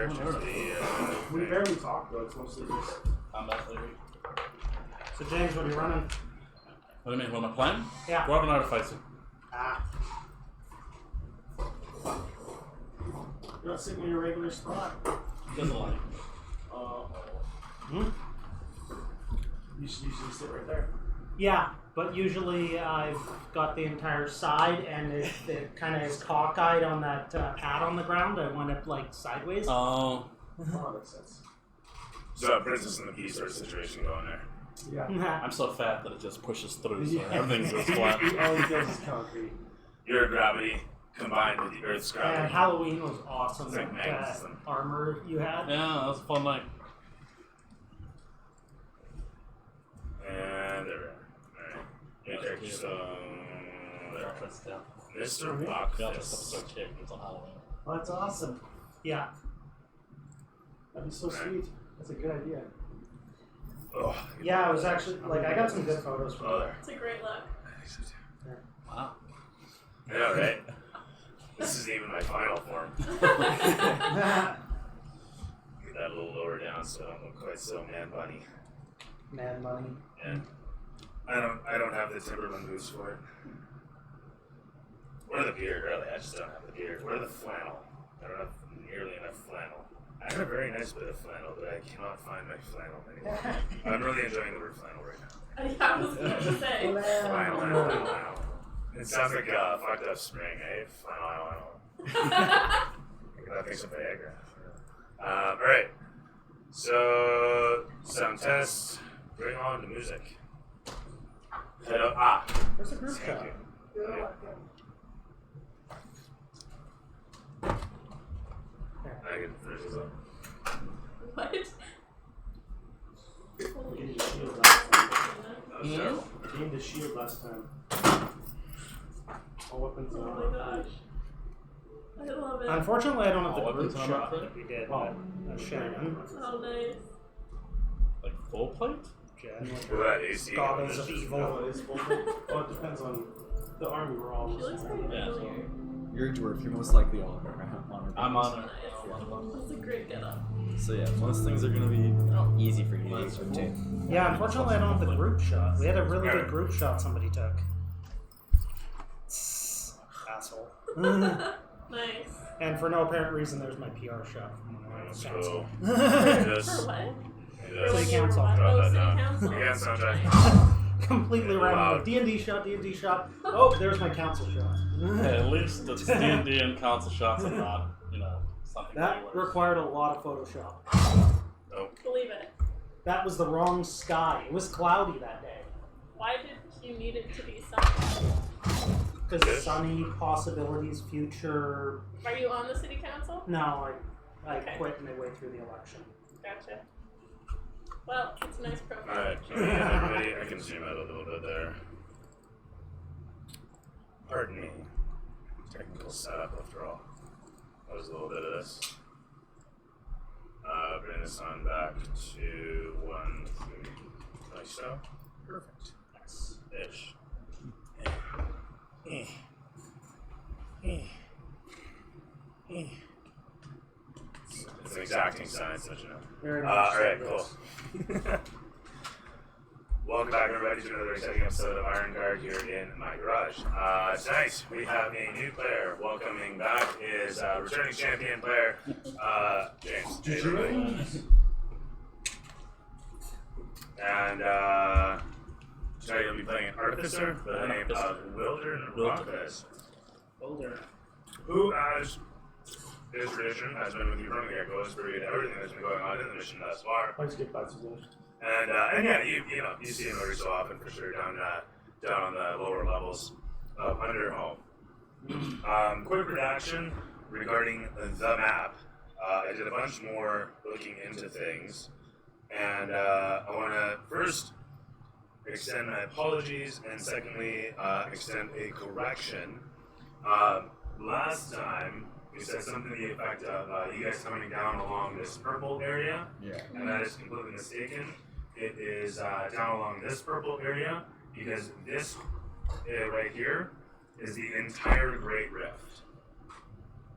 We barely talk though, it's mostly just combat theory. So James, what are you running? What do you mean? What am I playing? Yeah. Dwarven Artificer. Ah. You're not sitting in your regular spot. Doesn't like. You should usually sit right there. Yeah, but usually I've got the entire side, and it kind of is cockeyed on that pad on the ground. I went up like sideways. Oh. Oh, that makes sense. So, Princess and the Pea sort of situation going there. Yeah. I'm so fat that it just pushes through, so everything's just flat. All he does is concrete. Your gravity combined with the Earth's And gravity. Halloween was awesome. It's like That magnetism. armor you had. Yeah, that was a fun night. And there we are. Alright. Yeah, Okay, so. there. That's down. Mr. Yeah, this Buckfist. episode kicked until Halloween. Oh, that's awesome. Yeah. That'd be so sweet. That's a good idea. Oh, Yeah, it was actually like I got some good photos from oh, it. there. It's a great look. Wow. Yeah, right? This isn't even my final form. Get that a little lower down so I don't look quite so man bunny. Mad money. Yeah. I don't have the Timberland boots for it. Or the beard, really. I just don't have the beard. Or the flannel. I don't have nearly enough flannel. I have a very nice bit of flannel, but I cannot find my flannel anymore. I'm really enjoying the word flannel right now. Yeah, I was going to say. Flannel. It sounds like a fucked up spring, eh? Flannel. That thing's a Viagra. Alright. So, sound test. Bring on the music. Head up. Where's the group Thank shot? you. I can finish this up. What? Gained Holy the shit. shield last time. That was terrible. Gained the shield last time. All weapons Oh are my gosh. I love it. Unfortunately, I don't have Oh, the what group was it shot on that we did. Oh. But Shannon, Oh, nice. Like full plate? Jen, Well, that AC Goggles of this is- Evil. Oh, it is full. Well, it depends on the army we're all. She looks pretty Yeah. familiar. You're a dwarf. You're most likely on her. I'm on it. Nice. That's a great getup. So yeah, most things are gonna be easy for you to obtain. Yeah, unfortunately, I don't have the group shot. We had a really good group shot somebody took. Asshole. Nice. And for no apparent reason, there's my PR shot from when I was So, council. For just, what? just City When you were council. what? Drop Oh, that city down. council. Yeah, soundtrack. Completely random. D&D shot, D&D shot. Oh, there's my council shot. At least it's D&D and console shots and not, something That way worse. required a lot of Photoshop. Oh, Believe it. That was the wrong sky. It was cloudy that day. Why did you need it to be sunny? Because sunny possibilities, future. Are you on the city council? No, I Okay. quit midway through the election. Gotcha. Well, it's a nice profile. alright. Everybody, I can zoom out a little bit there. Pardon me. Technical setup, after all. That was a little bit of this. Bring this on back to 1, 3. Like so. Perfect. Nice. Ish. It's an exacting science, don't you know? Very much. Alright, so, cool. yes. Welcome back, everybody, to another exciting episode of Iron Guard here in my garage. Tonight, we have a new player. Welcoming back is returning champion player, James. Hey, everybody. And tonight you'll be playing an artificer by the name of Wildern Rockfist, who, as is tradition, has been with you from the get-go, has reviewed everything that's been going on in the mission thus far. Let's get back to this. And yeah, you see him every so often for sure down on the lower levels of Underhome. Quick reaction regarding the map. I did a bunch more looking into things, and I want to first extend my apologies, and secondly extend a correction. Last time we said something to the effect of you guys coming down along this purple area. Yeah. And that is completely mistaken. It is down along this purple area because this right here is the entire Great Rift.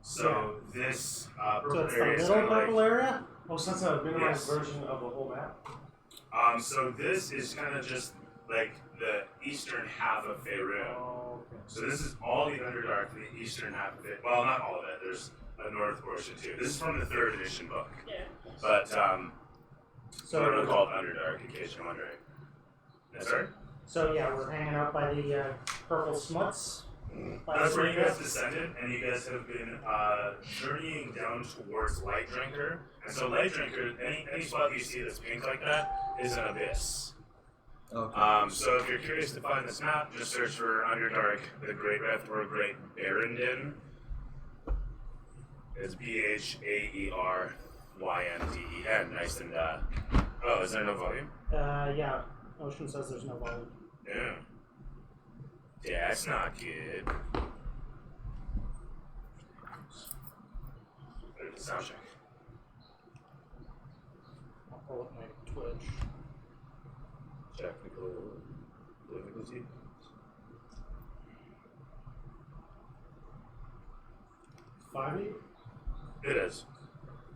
So this So purple it's the area is little kind of purple like. area? Oh, so that's a minimized Yes. version of the whole map? So this is kind of just like the eastern half of Faerun. Oh, okay. So this is all the Underdark, the eastern half of it. Well, not all of it. There's a north portion too. This is from the 3rd edition book. Yeah. But So, literally called Underdark, in case you're wondering. Yes, sir? so yeah, we're hanging out by the purple smuts. By That's the where you guys river. descended, and you guys have been journeying down towards Light Drinker. And so Light Drinker, any spot you see that's pink like that is an abyss. Okay. So if you're curious to find this map, just search for Underdark, the Great Rift, or Great Barrendin. It's Bhaerynden. Nice and oh, is there no volume? Yeah. Ocean says there's no volume. Yeah. That's not good. There's the sound check. I'll pull up my Twitch. Technical difficulty. $5? It is.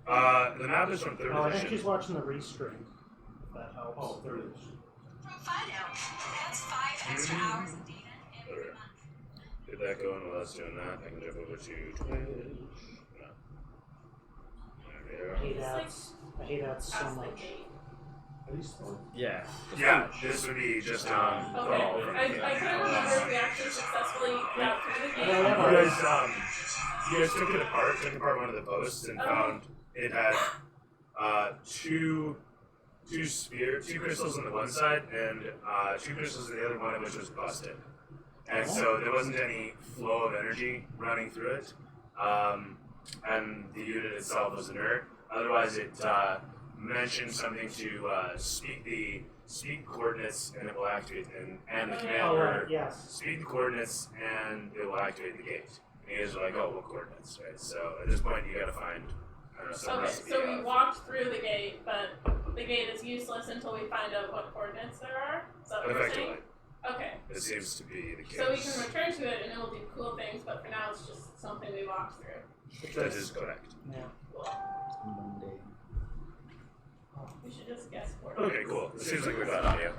The map is from 3rd Oh, I think edition. she's watching the restream. If that helps. Oh, there it is. From Fido. That's 5 extra hours of data every Okay. month. Get that going while that's doing that. I can jump over to Twitch. No. There I we hate It's like ads. I hate ads so Past the much. gate. At least one. Yeah. go. Yeah, this would be just on the Okay. hall from I couldn't remember if we actually successfully got through the Yeah, gate. yeah. You guys took apart one of the posts and found it had two crystals on the one side and 2 crystals on the other, one of which was busted. And so there wasn't any flow of energy running through it, and the unit itself was inert. Otherwise, it mentioned something to speak coordinates, and it will activate, and the command Oh, order. right, yes. Speak the coordinates, and it will activate the gate. And you guys are like, oh, what coordinates, right? So at this point, you gotta find, I don't know, some Okay, recipe so we of- walked through the gate, but the gate is useless until we find out what coordinates there are. Is that what you're saying? Effectively, Okay. it seems to be the case. So we can return to it and it will do cool things, but for now it's just something we walked through. That is correct. Yeah. Monday. We should just guess for it. Okay, cool. It seems like we got audio.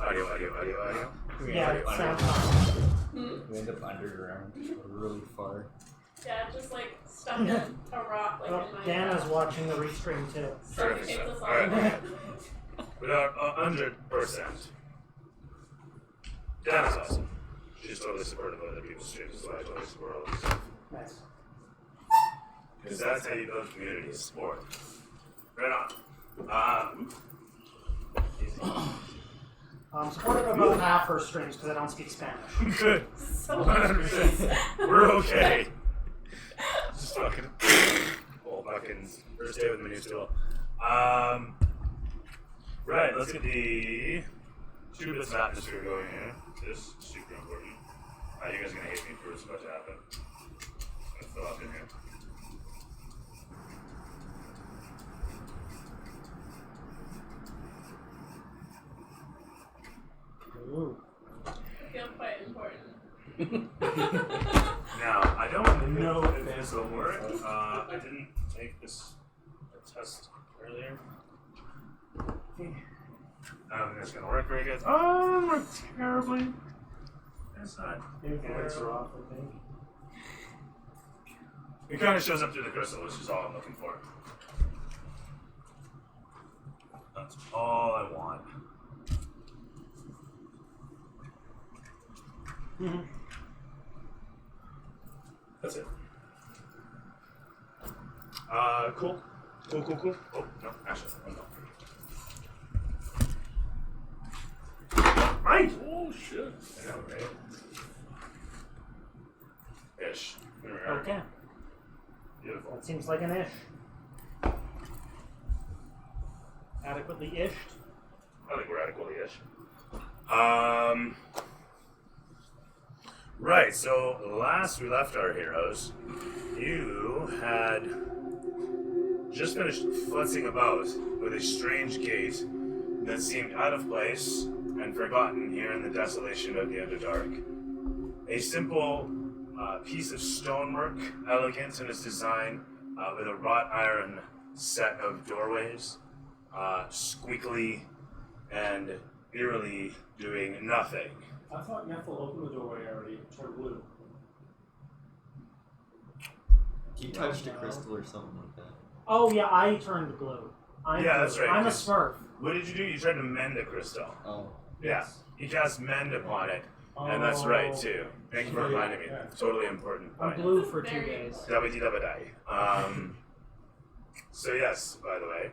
Audio. Yeah, it sounds fine. Hmm? We end up underground, really far. Yeah, just like stuck in a rock like Oh, in my Dana's watching the restream too. suffocates us all. Alright. Without 100%. Dana's awesome. She's totally supportive of other people's streams, so I totally support all this stuff. Nice. Because that's how you build community support. Right on. Easy. I'm supportive of about half her streams because I don't speak Spanish. Good. So 100%. We're okay. Just fucking old fucking first day with the new tool. Right, let's get the 2 bits of atmosphere going here. This is super important. You guys are gonna hate me for what's about to happen. I'm gonna fill up in here. Ooh. I feel quite important. Now, I don't know if this will work. I didn't take this test earlier. I don't think it's gonna work very good. Oh, it worked terribly. It's not. Influence are off, I think. It kind of shows up through the crystal, which is all I'm looking for. That's all I want. That's it. Cool. Cool. Oh, no, actually, one more. Right! Oh shit. I know, right? Ish. There we are. Okay. Beautiful. That seems like an ish. Adequately ished. I think we're adequately ish. Right, so last we left our heroes, you had just finished futzing about with a strange gate that seemed out of place and forgotten here in the desolation of the Underdark. A simple piece of stonework, elegant in its design, with a wrought iron set of doorways, squeakily and eerily doing nothing. I thought Neffel opened the doorway already. Turned blue. You touched a crystal or something like that. Oh yeah, I turned blue. Yeah, that's right. I'm a Smurf. What did you do? You tried to mend a crystal. Oh. Yeah. You cast mend upon it. And that's right, too. Thank you for reminding me. Yeah. Totally important I'm point. blue for 2 days. Dabba-dee-dabba-die. So yes, by the way,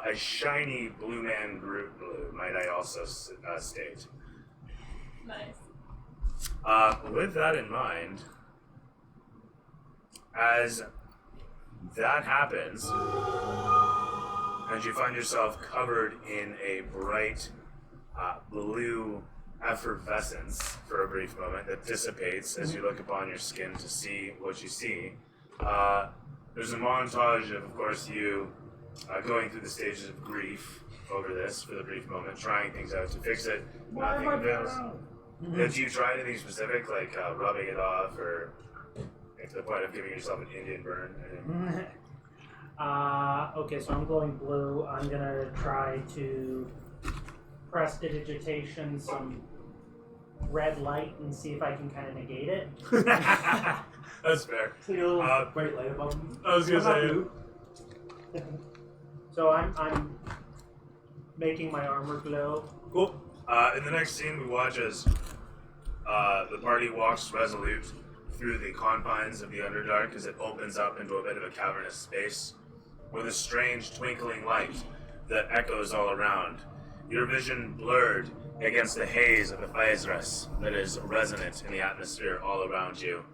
a shiny blue man Groot blue, might I also state. Nice. With that in mind, as that happens, and you find yourself covered in a bright blue effervescence for a brief moment that dissipates as you look upon your skin to see what you see. There's a montage of course, you going through the stages of grief over this for the brief moment, trying things out to fix it. Nothing avails. Did you try anything specific, like rubbing it off, or to the point of giving yourself an Indian burn? Okay, so I'm glowing blue. I'm gonna try to prestidigitation some red light and see if I can kind of negate it. That's fair. See a little bright light above him. I was gonna say. So I'm making my armor glow. Cool. In the next scene, we watch as the party walks resolute through the confines of the Underdark as it opens up into a bit of a cavernous space with a strange twinkling light that echoes all around. Your vision blurred against the haze of the Faezres that is resonant in the atmosphere all around you.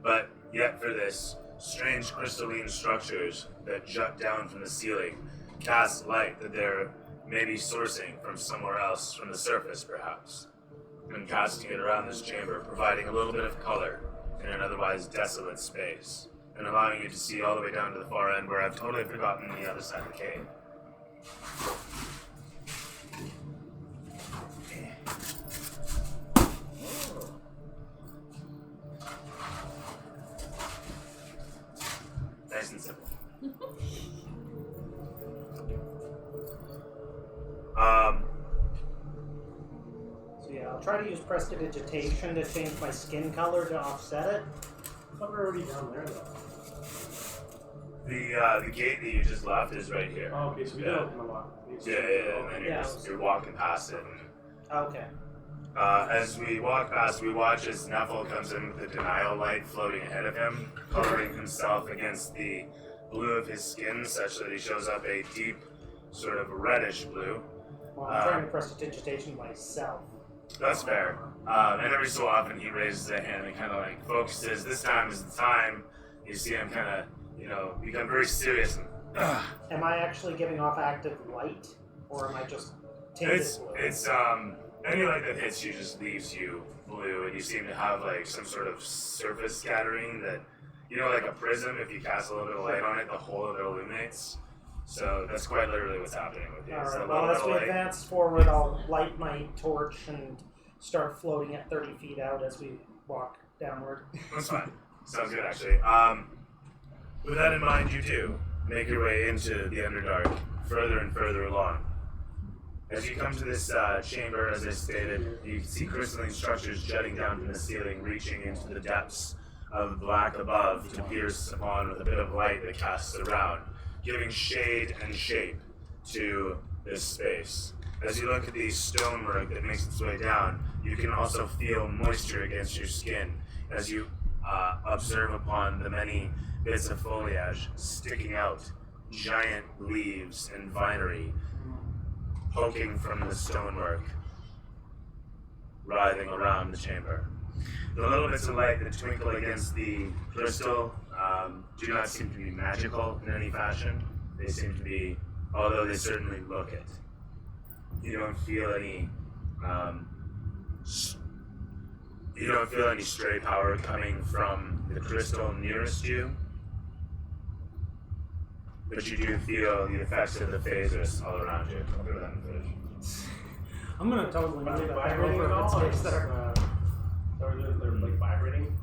But yet for this, strange crystalline structures that jut down from the ceiling cast light that they're maybe sourcing from somewhere else, from the surface perhaps, and casting it around this chamber, providing a little bit of color in an otherwise desolate space, and allowing you to see all the way down to the far end where I've totally forgotten the other side of the cave. Nice and simple. So yeah, I'll try to use prestidigitation to change my skin color to offset it. I thought we were already down there though. The gate that you just left is right here. Oh, okay, so we did open the lock. Yeah, and then Yeah. you're walking past it. Okay. As we walk past, we watch as Neffel comes in with the denial light floating ahead of him, coloring himself against the blue of his skin such that he shows up a deep, sort of reddish blue. Well, I'm trying to prestidigitation myself. That's fair. And every so often he raises a hand and kind of like focuses. This time is the time. You see him kind of, become very serious. And, Am I actually giving off active light, or am I just tinted blue? It's any light that hits you just leaves you blue, and you seem to have like some sort of surface scattering that, like a prism. If you cast a little bit of light on it, the whole of it illuminates. So that's quite literally what's happening with you. It's a Alright, little well, bit as of we light. advance forward, I'll light my torch and start floating at 30 feet out as we walk downward. That's fine. Sounds good, actually. With that in mind, you do make your way into the Underdark, further and further along. As you come to this chamber, as I stated, you can see crystalline structures jutting down from the ceiling, reaching into the depths of black above to pierce upon with a bit of light that casts around, giving shade and shape to this space. As you look at the stonework that makes its way down, you can also feel moisture against your skin as you observe upon the many bits of foliage sticking out, giant leaves and vinery poking from the stonework, writhing around the chamber. The little bits of light that twinkle against the crystal do not seem to be magical in any fashion. They seem to be, although they certainly look it. You don't feel any stray power coming from the crystal nearest you, but you do feel the effects of the phasers all around you. I'll go down the footage. I'm gonna totally Are move they it vibrating over at if it all? stays there. Or they're like vibrating?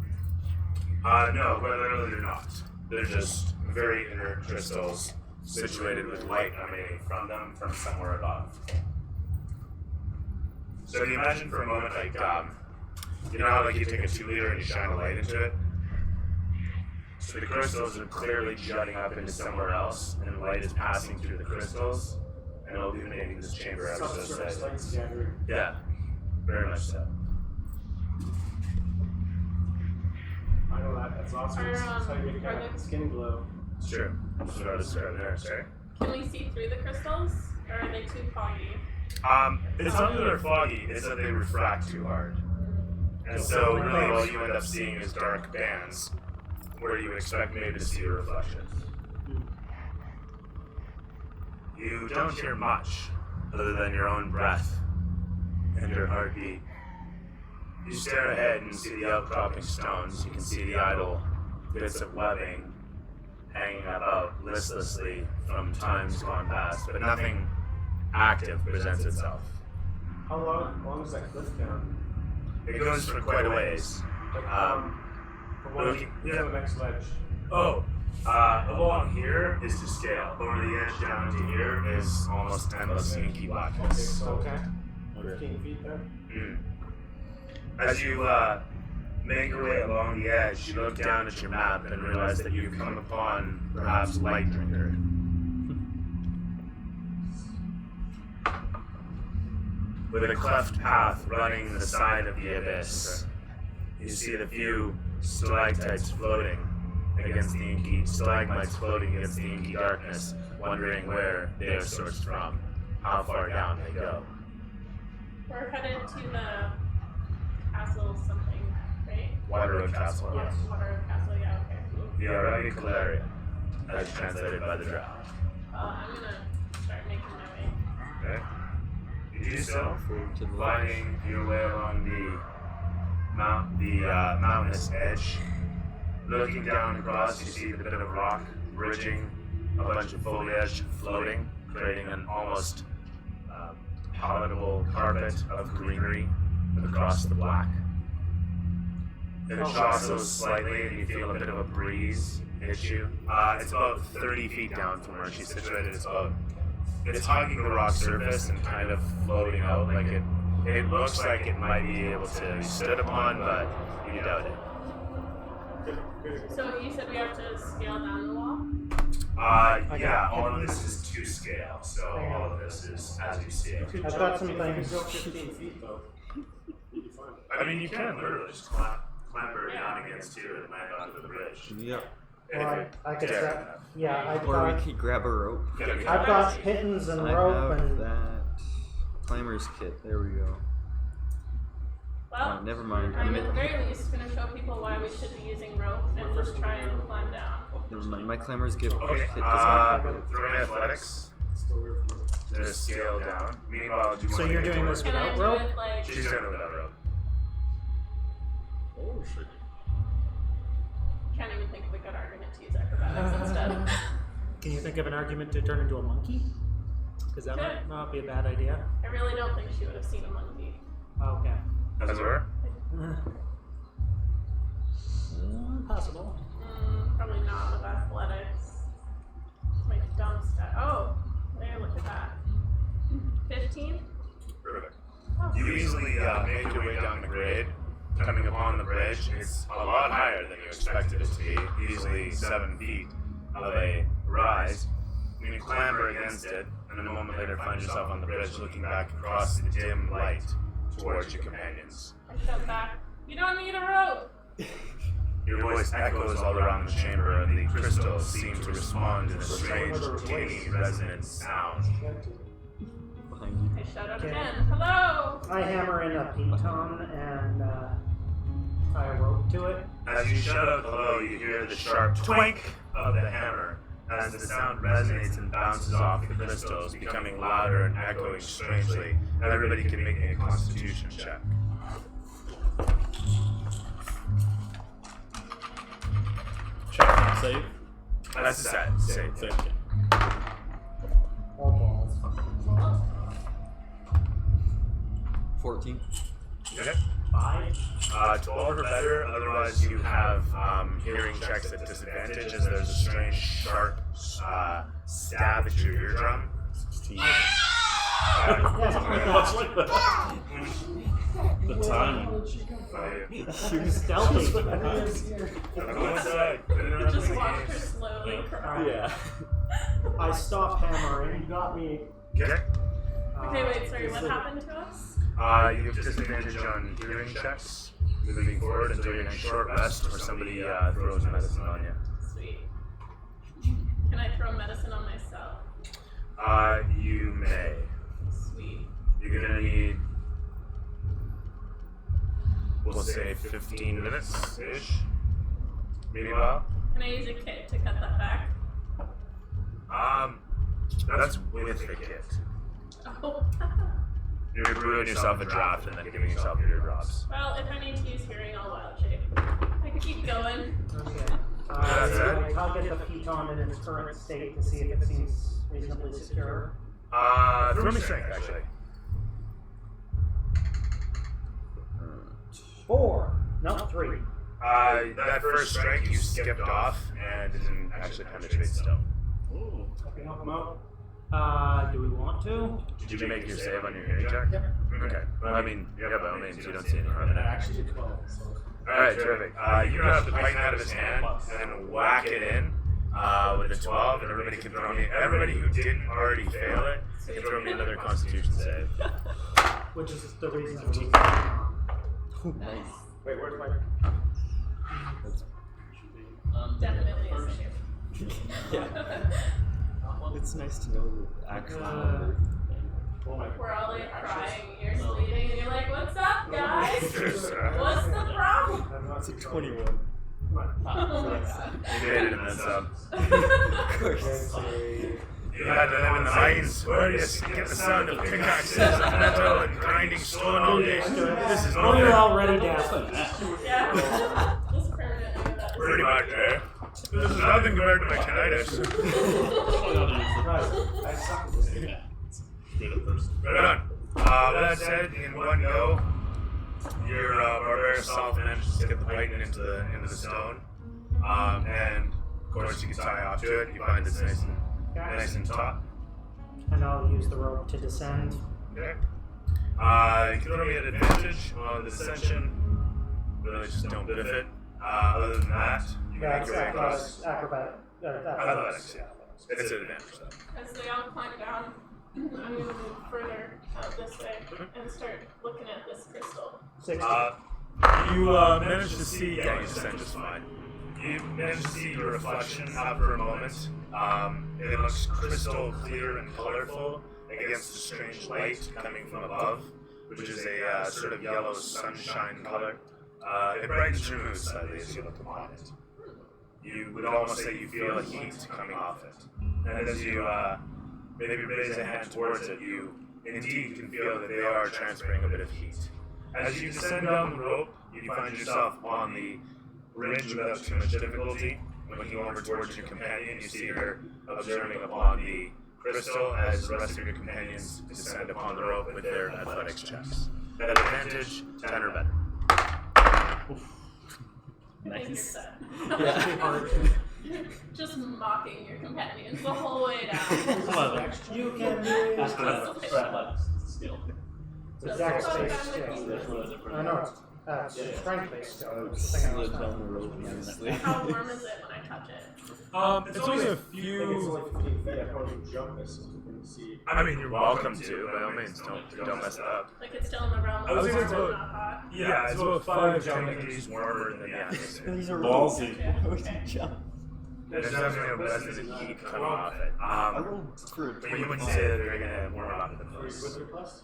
No, quite literally they're not. They're just very inert crystals situated with light emanating from them from somewhere above. So if you imagine for a moment, like, you know how like you take a 2 liter and you shine a light into it? So the crystals are clearly jutting up into somewhere else, and light is passing through the crystals and illuminating this chamber ever so Subsurface slightly. light scattering. Yeah, very much so. I know that. That's awesome. That's how you get are a the- skin glow. It's true. That's what I was describing there, sorry. Can we see through the crystals, or are they too foggy? It's not that they're foggy, it's that they refract too hard. And so really all you end up seeing is dark bands where you expect maybe to see a reflection. You don't hear much other than your own breath and your heartbeat. You stare ahead and see the outcropping stones. You can see the idle bits of webbing hanging about listlessly from times gone past, but nothing active presents itself. How long is that cliff down? It goes for quite a ways. Like, from one looking- to the next ledge. Along here is to scale. Over the edge down to here is almost endless inky Okay, blackness. so Okay. 15 feet there. As you make your way along the edge, you look down at your map and realize that you've come upon perhaps Light Drinker. With a cleft path running the side of the abyss, you see the few stalactites floating against the inky, stalagmites floating against the inky darkness, wondering where they are sourced from, how far down they go. We're headed to the castle something, right? Waterroad Castle. Yes. Water castle, yeah, okay. The Arabic Calaria, as translated by the Drow. I'm gonna start making my way. Okay. You do so, To the finding your way along the mountainous edge. Looking down across, you see the bit of rock bridging a bunch of foliage floating, creating an almost palatable carpet of greenery across the black. It jostles slightly, and you feel a bit of a breeze hit you. It's about 30 feet down from where she's situated. It's hugging the rock surface and kind of floating out. Like it looks like it might be able to be stood upon, but you doubt it. So you said we have to scale down the wall? Yeah, all of this is to scale, so all of this is as you see it. I've got some You can things. go 15 feet though. You'd be fine. I mean, you can literally just clamber down against you and land onto the bridge. Yep. Or I could Dare grab. enough. Yeah, Or we could grab a rope. I've got pittons and I rope have and. that climber's kit. There we go. Well, Never mind. I'm at the very least going to show people why we should be using rope and just try and climb down. Never mind. My climber's gift Okay, kit does not have it. throw in athletics Still weird for me. to scale down. Meanwhile, do you So want you're to get doing to this work? Can I without do rope? it like... She's doing it without rope. Oh shit. Can't even think of a good argument to use acrobatics instead. Can you think of an argument to turn into a monkey? Because that might not be a bad idea. I really don't think she would have seen a monkey. Okay. As it were? Possible. Probably not with athletics. It's my dumb stat. Oh, there, look at that. 15? Perfect. Oh. You easily make your way down the grade. Coming upon the bridge, it's a lot higher than you expected it to be. Easily 7 feet of a rise. You clamber against it, and a moment later find yourself on the bridge looking back across the dim light towards your companions. I shut back. You don't need a rope! Your voice echoes all around the chamber, and the crystals seem to respond in a strange, tinny, resonant sound. Behind you. I shut up Okay. again. Hello! I hammer in a piton and tie a rope to it. As you shout out hello, you hear the sharp twink of the hammer as the sound resonates and bounces off the crystals, becoming louder and echoing strangely. Everybody can make a constitution check. Check. Save. That's a set. Save. Save. Okay. All balls. 14. Okay. 5. 12 or better, otherwise you have hearing checks at disadvantage as there's a strange, sharp stab at your eardrum. 16. Yeah, something like Much that. like that. The timing. Stealthy. Go inside. You just watch her slowly cry. Yeah. I stop hammering. You got me. Okay. Okay, wait, sorry, what happened to us? You have disadvantage on hearing checks moving forward until your next short rest or somebody throws medicine on you. Sweet. Can I throw medicine on myself? You may. Sweet. You're gonna need, we'll say 15 minutes-ish. Meanwhile, Can I use a kit to cut that back? that's with the kit. Oh. You're brewing yourself a draft and then giving yourself your drops. Well, if I need to use hearing, I'll wild shape. I could keep going. Okay. I'll get the piton in its current state to see if it seems reasonably secure. Throw me strength, actually. 4. No, 3. That first strike you skipped off and didn't actually penetrate stone. Ooh. Can help him out. Do we want to? Did you make your save on your hearing check? Yeah. Okay. Well, I mean, yeah, by all means, you don't see any harm in And I that. actually did 12. So. Alright, terrific. You grab the python out of his hand and whack it in with a 12, and everybody can throw me. Everybody who didn't already fail it can throw me another Constitution save. Which is the reason we Nice. Wait, where's my? Definitely a save. Yeah. It's nice to know the actual number. We're all like crying, ears bleeding, and you're like, what's up, guys? What's the problem? It's a 21. Oh my god. You made it in this Of course. You had to live in the mines where you get the sound of pickaxes and metal and grinding stone all day. This is Oh, you're no already dead. Yeah. Just permanently with that. pretty much there. This is nothing compared to my tinnitus. I suck at this game. Yeah. Good at first. Right on. That said, in one go, your barbarian self manages to get the python into the stone, and of course you can tie off to it. You find it's nice and taut. And I'll use the rope to descend. Okay. You can throw me at advantage on the descension. Really, just don't biff it. Other than that, you can make That's your way across. acrobat. Athletics, yeah. It's an advantage though. As they all climb down, I'm gonna move further out this way and start looking at this crystal. 60. You manage to see, yeah, you descend just fine. You manage to see your reflection after a moment. It looks crystal clear and colorful against the strange light coming from above, which is a sort of yellow sunshine color. It brightens your mood slightly as you look upon it. You would almost say you feel a heat coming off it. And as you maybe raise a hand towards it, you indeed can feel that they are transferring a bit of heat. As you descend down the rope, you find yourself on the bridge without too much difficulty. Looking over towards your companion, you see her observing upon the crystal as the rest of your companions descend upon the rope with their athletics checks. At advantage, 10 or better. I think you're Nice. set. Yeah. Just mocking your companions the whole way down. You can use Athletics skill. the dex That's based what I'm skill. with I know it's strength based skill. I would It's the thing I was slip talking down the road, honestly. How warm is it when I touch it? It's only a I think it's few. only 15 feet. I probably jump this so you can see. I mean, you're welcome to, by all means. Don't mess it up. Like it's still in the realm I was of thinking warm, about- not hot. Yeah, it's about 5 degrees warmer than the atmosphere. These are Ballsy. Why would you jump? There's definitely a resident heat coming off it. I rolled for But you wouldn't say that they're gonna warm up in the Are you place. with your plus?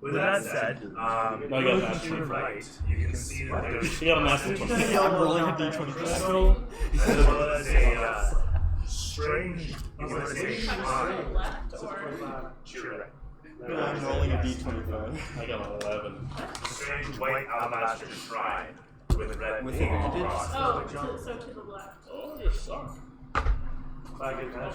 With that said, I got looking that. to your right, you can see that there's She got a massive one. I'm rolling a d20. crystal as well as a strange, you want to say Touch to shrine. the left or To your right. I'm rolling a d25. I got an 11. A strange white alabaster shrine with red With paint advantage? across it. oh, so to the left. Oh, you're suck. I get that.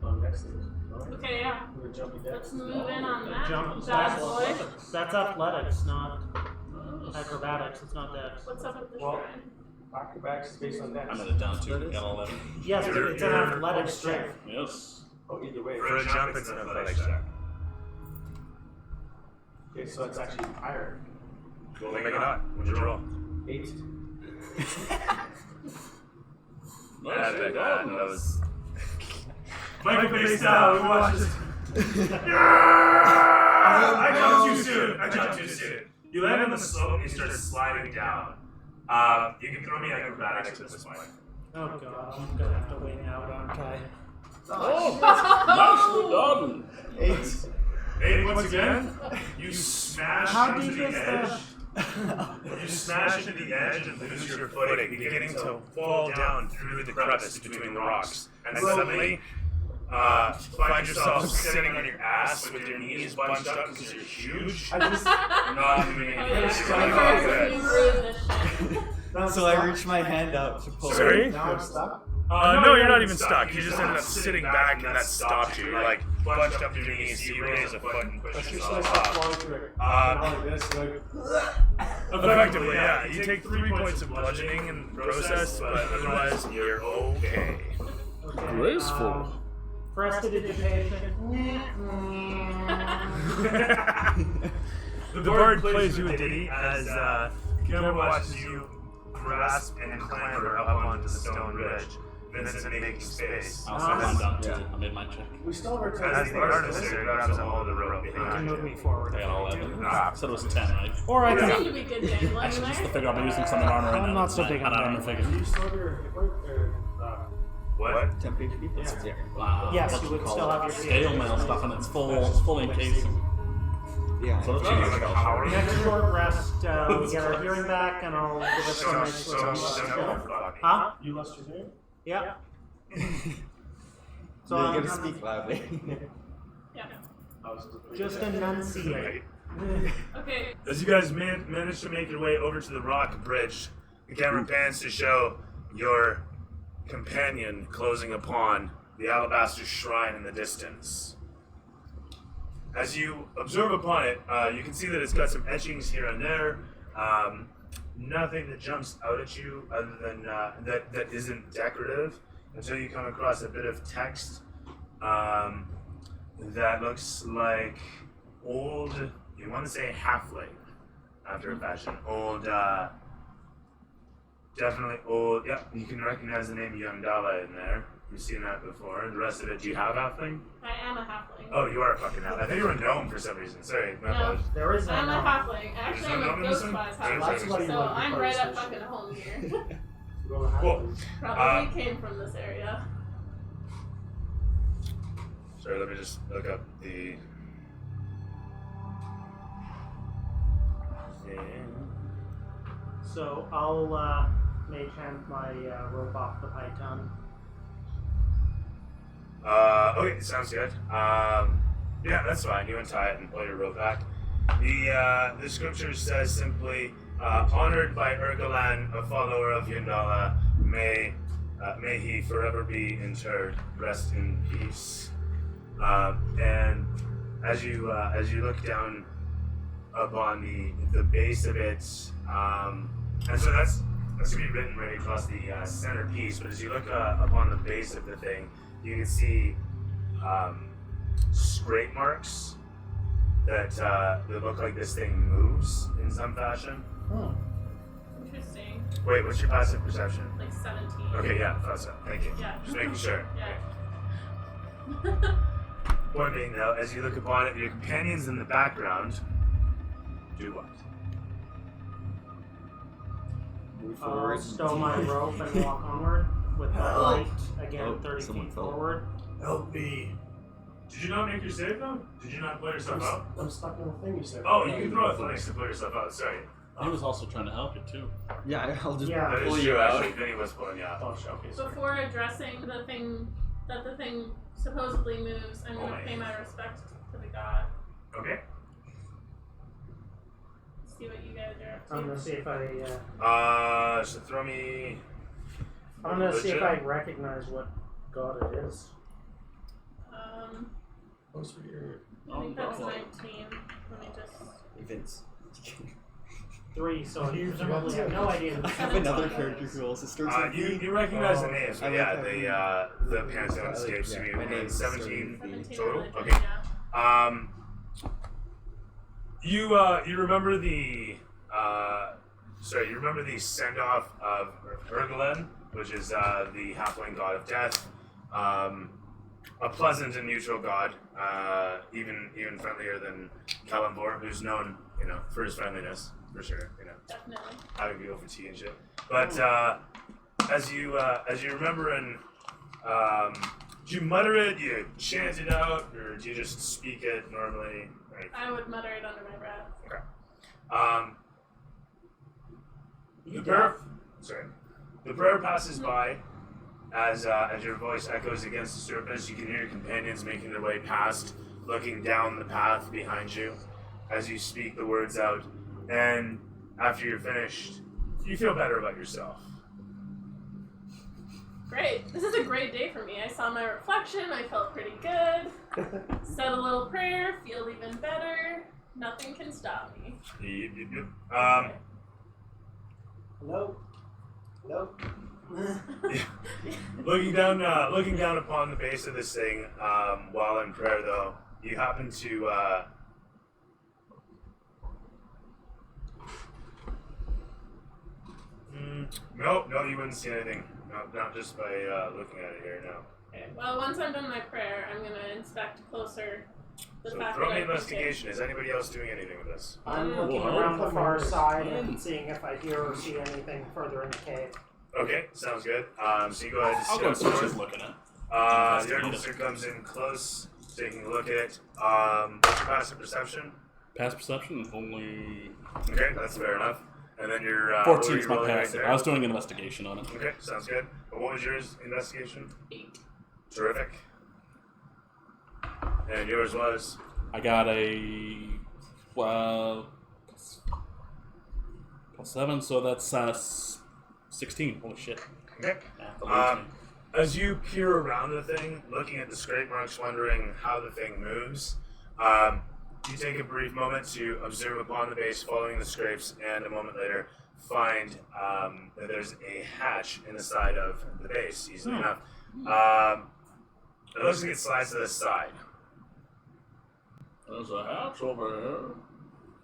On next thing. Okay, yeah. We're jumping down. Let's move in on that Jump. bad boy. That's athletics, not. acrobatics. It's not dex. What's up with the Well- shrine? Acrobatics is based on dex. I'm at it down too. Got 11. Yes, but it's an athletic strength. Yes. Oh, either way. For a jump, it's an athletics check. Okay, so it's actually higher. Well, make it up. What'd you roll? 8. Nice. That was. Michael Bay style, we watched this. I jumped too soon. You land on the slope and you start sliding down. You can throw me acrobatics at this point. Oh god, I'm gonna have to wing out, aren't I? Oh, nicely done. 8. And once again, you smash How into deep the is edge. the... You smash into the edge and lose your footing, beginning to fall down through the crevice between the rocks. And suddenly, find yourself sitting on your ass with your knees bunched up because you're huge. I just. Not doing Oh, anything. yeah. You're You good. ruined this shit. So I reach my hand out to pull. Sorry? Now I'm stuck. No, you're not even stuck. You just ended up sitting back and that stopped you. You're like bunched up your knees, you raise a foot and push Should I yourself stop up. falling through it? Like this, like. Effectively, yeah. You take 3 points of bludgeoning in the process, but otherwise you're okay. Okay, Graceful. Prestidigitation. The bard plays you a ditty as Cameron watches you grasp and clamber up onto the stone ridge. Vincent making space. I'll send mine down too. I made my check. We still have our As the artificer grabs a hold of the rope You can behind move you. me forward. I got 11. Said it was 10, right? Or I You can... seem to be good dangling Actually, just to there. figure I'll be using some armor right now. I'm not so big on I don't armor. figure. Do you still have your hit point? What? Temp HP? Yeah. Wow. Yes, What you would call still it? have your scale mail stuff, and it's fully encased. Yeah. So it's Like a power Next short rest, we get our hearing back, and I'll give us some nice little... Huh? You lost your hearing? Yeah. So You I'm gotta speak loudly. Yeah. just enunciate. Okay. As you guys manage to make your way over to the rock bridge, the camera pans to show your companion closing upon the alabaster shrine in the distance. As you observe upon it, you can see that it's got some etchings here and there. Nothing that jumps out at you other than that isn't decorative until you come across a bit of text that looks like old, you want to say halfling after a fashion. Old, definitely old. Yep, you can recognize the name Yundala in there. You've seen that before. The rest of it, do you have halfling? I am a halfling. Oh, you are a fucking halfling. I think you were a gnome for some reason. Sorry, my No. apologies. There is I'm a no... halfling. Actually, I'm a ghost wise Sorry, halfling. sorry. So I'm right up fucking home here. Cool. Probably came from this area. Sorry, let me just look up the. So I'll mage hand my rope off the python. Okay, sounds good. Yeah, that's fine. You untie it and pull your rope back. The scripture says simply, honored by Ergalan, a follower of Yundala, may he forever be interred. Rest in peace. And as you look down upon the base of it, and so that's gonna be written right across the center piece. But as you look upon the base of the thing, you can see scrape marks that look like this thing moves in some fashion. Interesting. Wait, what's your passive perception? Like 17. Okay, yeah, thought so. Thank you. Yeah. Just making sure. Yeah. Point being, though, as you look upon it, your companions in the background do what? Move I'll forward. stow my rope and walk onward with the light, again, Oh, 30 someone feet fell. forward. Help me. Did you not make your save, though? Did you not pull yourself out? I'm stuck in the thing you said. Oh, you can throw athletics to pull yourself out. Sorry. He was also trying to help you too. Yeah, I'll just Yeah. That is pull true, you out. actually. Vinny was pulling you out. Oh, shit, okay, sorry. Before addressing the thing supposedly moves, I'm gonna pay my respect to the god. Okay. See what you guys are up I'm gonna to. see if I. So throw me. I'm gonna see if I religion. recognize what god it is. What's for your... I think that's Oh, 19. Let me just. Vince. 3, so I presumably have no idea who I have another character who also starts with You V. recognize the names, but I yeah, like the Pantheon escapes yeah, you. my name's 17 Sir total. religion, Okay. yeah. You remember the you remember the send off of Ergelen, which is the halfling god of death. A pleasant and neutral god, even friendlier than Kalimvor, who's known, for his friendliness, for sure, Definitely. having people for tea and shit. But as you remember, and do you mutter it, do you chant it out, or do you just speak it normally? Like, I would mutter it under my breath. okay. The prayer passes by. As your voice echoes against the surface, you can hear your companions making their way past, looking down the path behind you as you speak the words out. And after you're finished, you feel better about yourself. Great. This is a great day for me. I saw my reflection. I felt pretty good. Said a little prayer. Feel even better. Nothing can stop me. Yep. Hello? Hello? Looking down upon the base of this thing, while in prayer, though, you happen to no, you wouldn't see anything. No, not just by looking at it here. No. Okay. Well, once I'm done my prayer, I'm gonna inspect closer the So fact throw that me I can investigation. Is anybody else doing anything with this? I'm looking Whoa. around the far side and seeing if I hear or see anything further in the cave. Okay, sounds good. So you go ahead and I'll go and step see what she's forward. looking at. The Investigate officer comes in close, taking a look at it. What's your passive perception? Past perception only Okay, that's fair enough. And then your 14 is my rolling right passive. there? I was doing an investigation on it. Okay, sounds good. But what was yours? Investigation? 8. Terrific. And yours was? I got a +7, so that's 16. Holy shit. Okay. Math eludes me. As you peer around the thing, looking at the scrape marks, wondering how the thing moves, you take a brief moment to observe upon the base, following the scrapes, and a moment later find that there's a hatch in the side of the base, easily enough. It looks like it slides to the side. There's a hatch over here.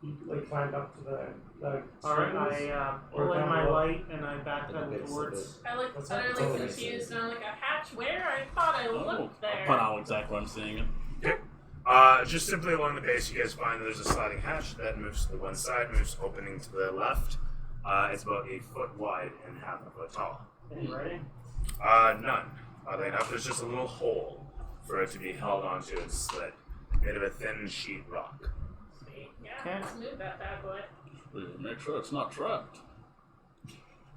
You like climbed up to the Alright, I pull in my light and I back At the them base of towards. I look What's that? utterly Totally confused, and I'm like, a hatch where? I thought I looked I'll there. point out exactly where I'm seeing it. Okay. Just simply along the base, you guys find that there's a sliding hatch that moves to the one side, moves opening to the left. It's about 8 foot wide and half a foot tall. Any writing? None. Oddly enough, there's just a little hole for it to be held onto and slid, made of a thin sheet rock. Sweet. Yeah, Okay. let's move that bad boy. Make sure it's not trapped.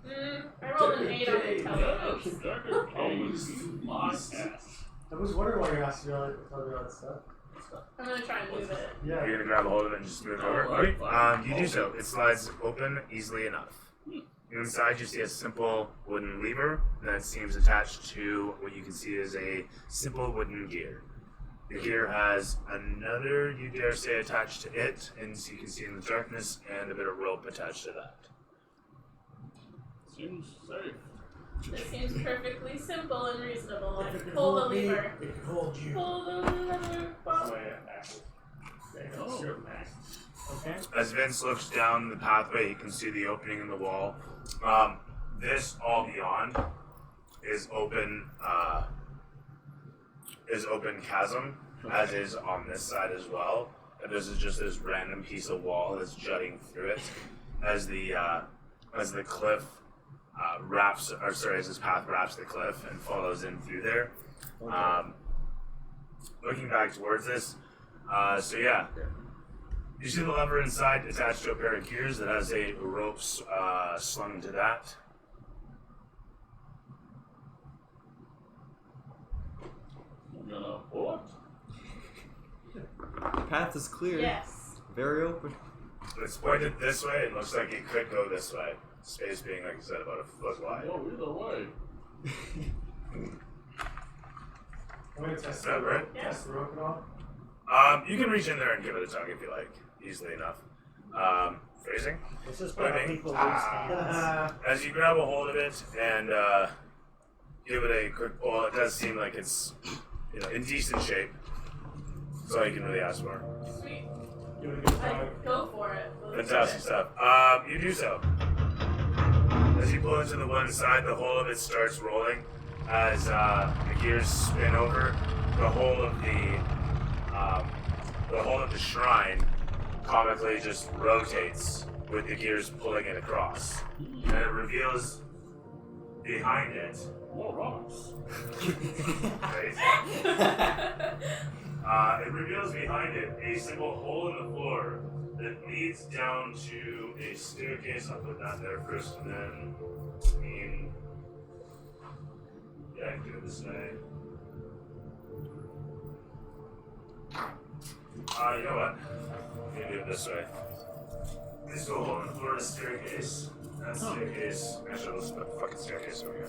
I rolled an 8 on intelligence. Always my ass. I was wondering why you asked me all that stuff. I'm gonna try and move it. Yeah. You're gonna grab a hold of it and just move it over. Alright, fine. You do so. It slides open easily enough. Inside, you see a simple wooden lever that seems attached to what you can see is a simple wooden gear. The gear has another, you dare say, attached to it, and so you can see in the darkness, and a bit of rope attached to that. Seems safe. This seems perfectly simple and reasonable. I pull the lever. It could hold you. Pull the lever. Bump. Oh. Okay. As Vince looks down the pathway, you can see the opening in the wall. This all beyond is open chasm, as is on this side as well. And this is just this random piece of wall that's jutting through it, as the cliff as this path wraps the cliff and follows in through there. Looking back towards this, so yeah. You see the lever inside attached to a pair of gears that has a rope slung to that. I'm gonna pull it. The path is clear. Yes. Very open. It's pointed this way. It looks like it could go this way. Space being, like I said, about a foot wide. Go either way. I'm gonna test that right? Yeah. Test the rope at all. You can reach in there and give it a tug if you like, easily enough. phrasing. This is where Moving. people lose hands. As you grab a hold of it and give it a quick pull, it does seem like it's in decent shape. That's all you can really ask for. Sweet. Give it a good I try. go for it. Let's do Fantastic it. stuff. You do so. As you pull into the one side, the whole of it starts rolling. As the gears spin over, the whole of the shrine comically just rotates with the gears pulling it across, and it reveals behind it. More rocks. Right? It reveals behind it a single hole in the floor that leads down to a staircase. I'll put that there first, and then I can do it this way. You know what? I'm gonna do it this way. There's a hole in the floor of the staircase. That staircase. Actually, let's put the fucking staircase over here.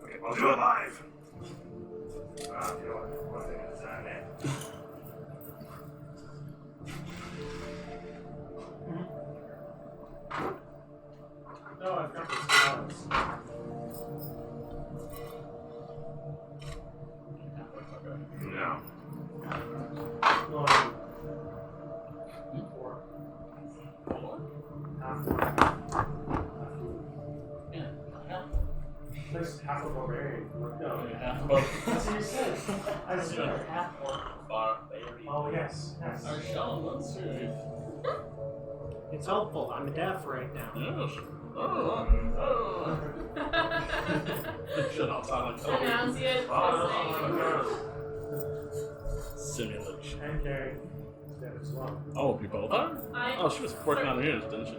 Okay, I'll do it live. You know what? One thing at a time, man. No, I've got this cards. No. No, I mean, 4. Half 4. Yeah. There's half of barbarian. No, Half above. that's what you said. I said half 4. Barbarian. Oh, yes. Yes. I shall not see. It's helpful. I'm deaf right now. Yes. Oh. Shut up, silent. Enunciate closely. Simulation. And Carrie. Dead as well. Oh, we both are? Oh, she was working on hers, didn't she?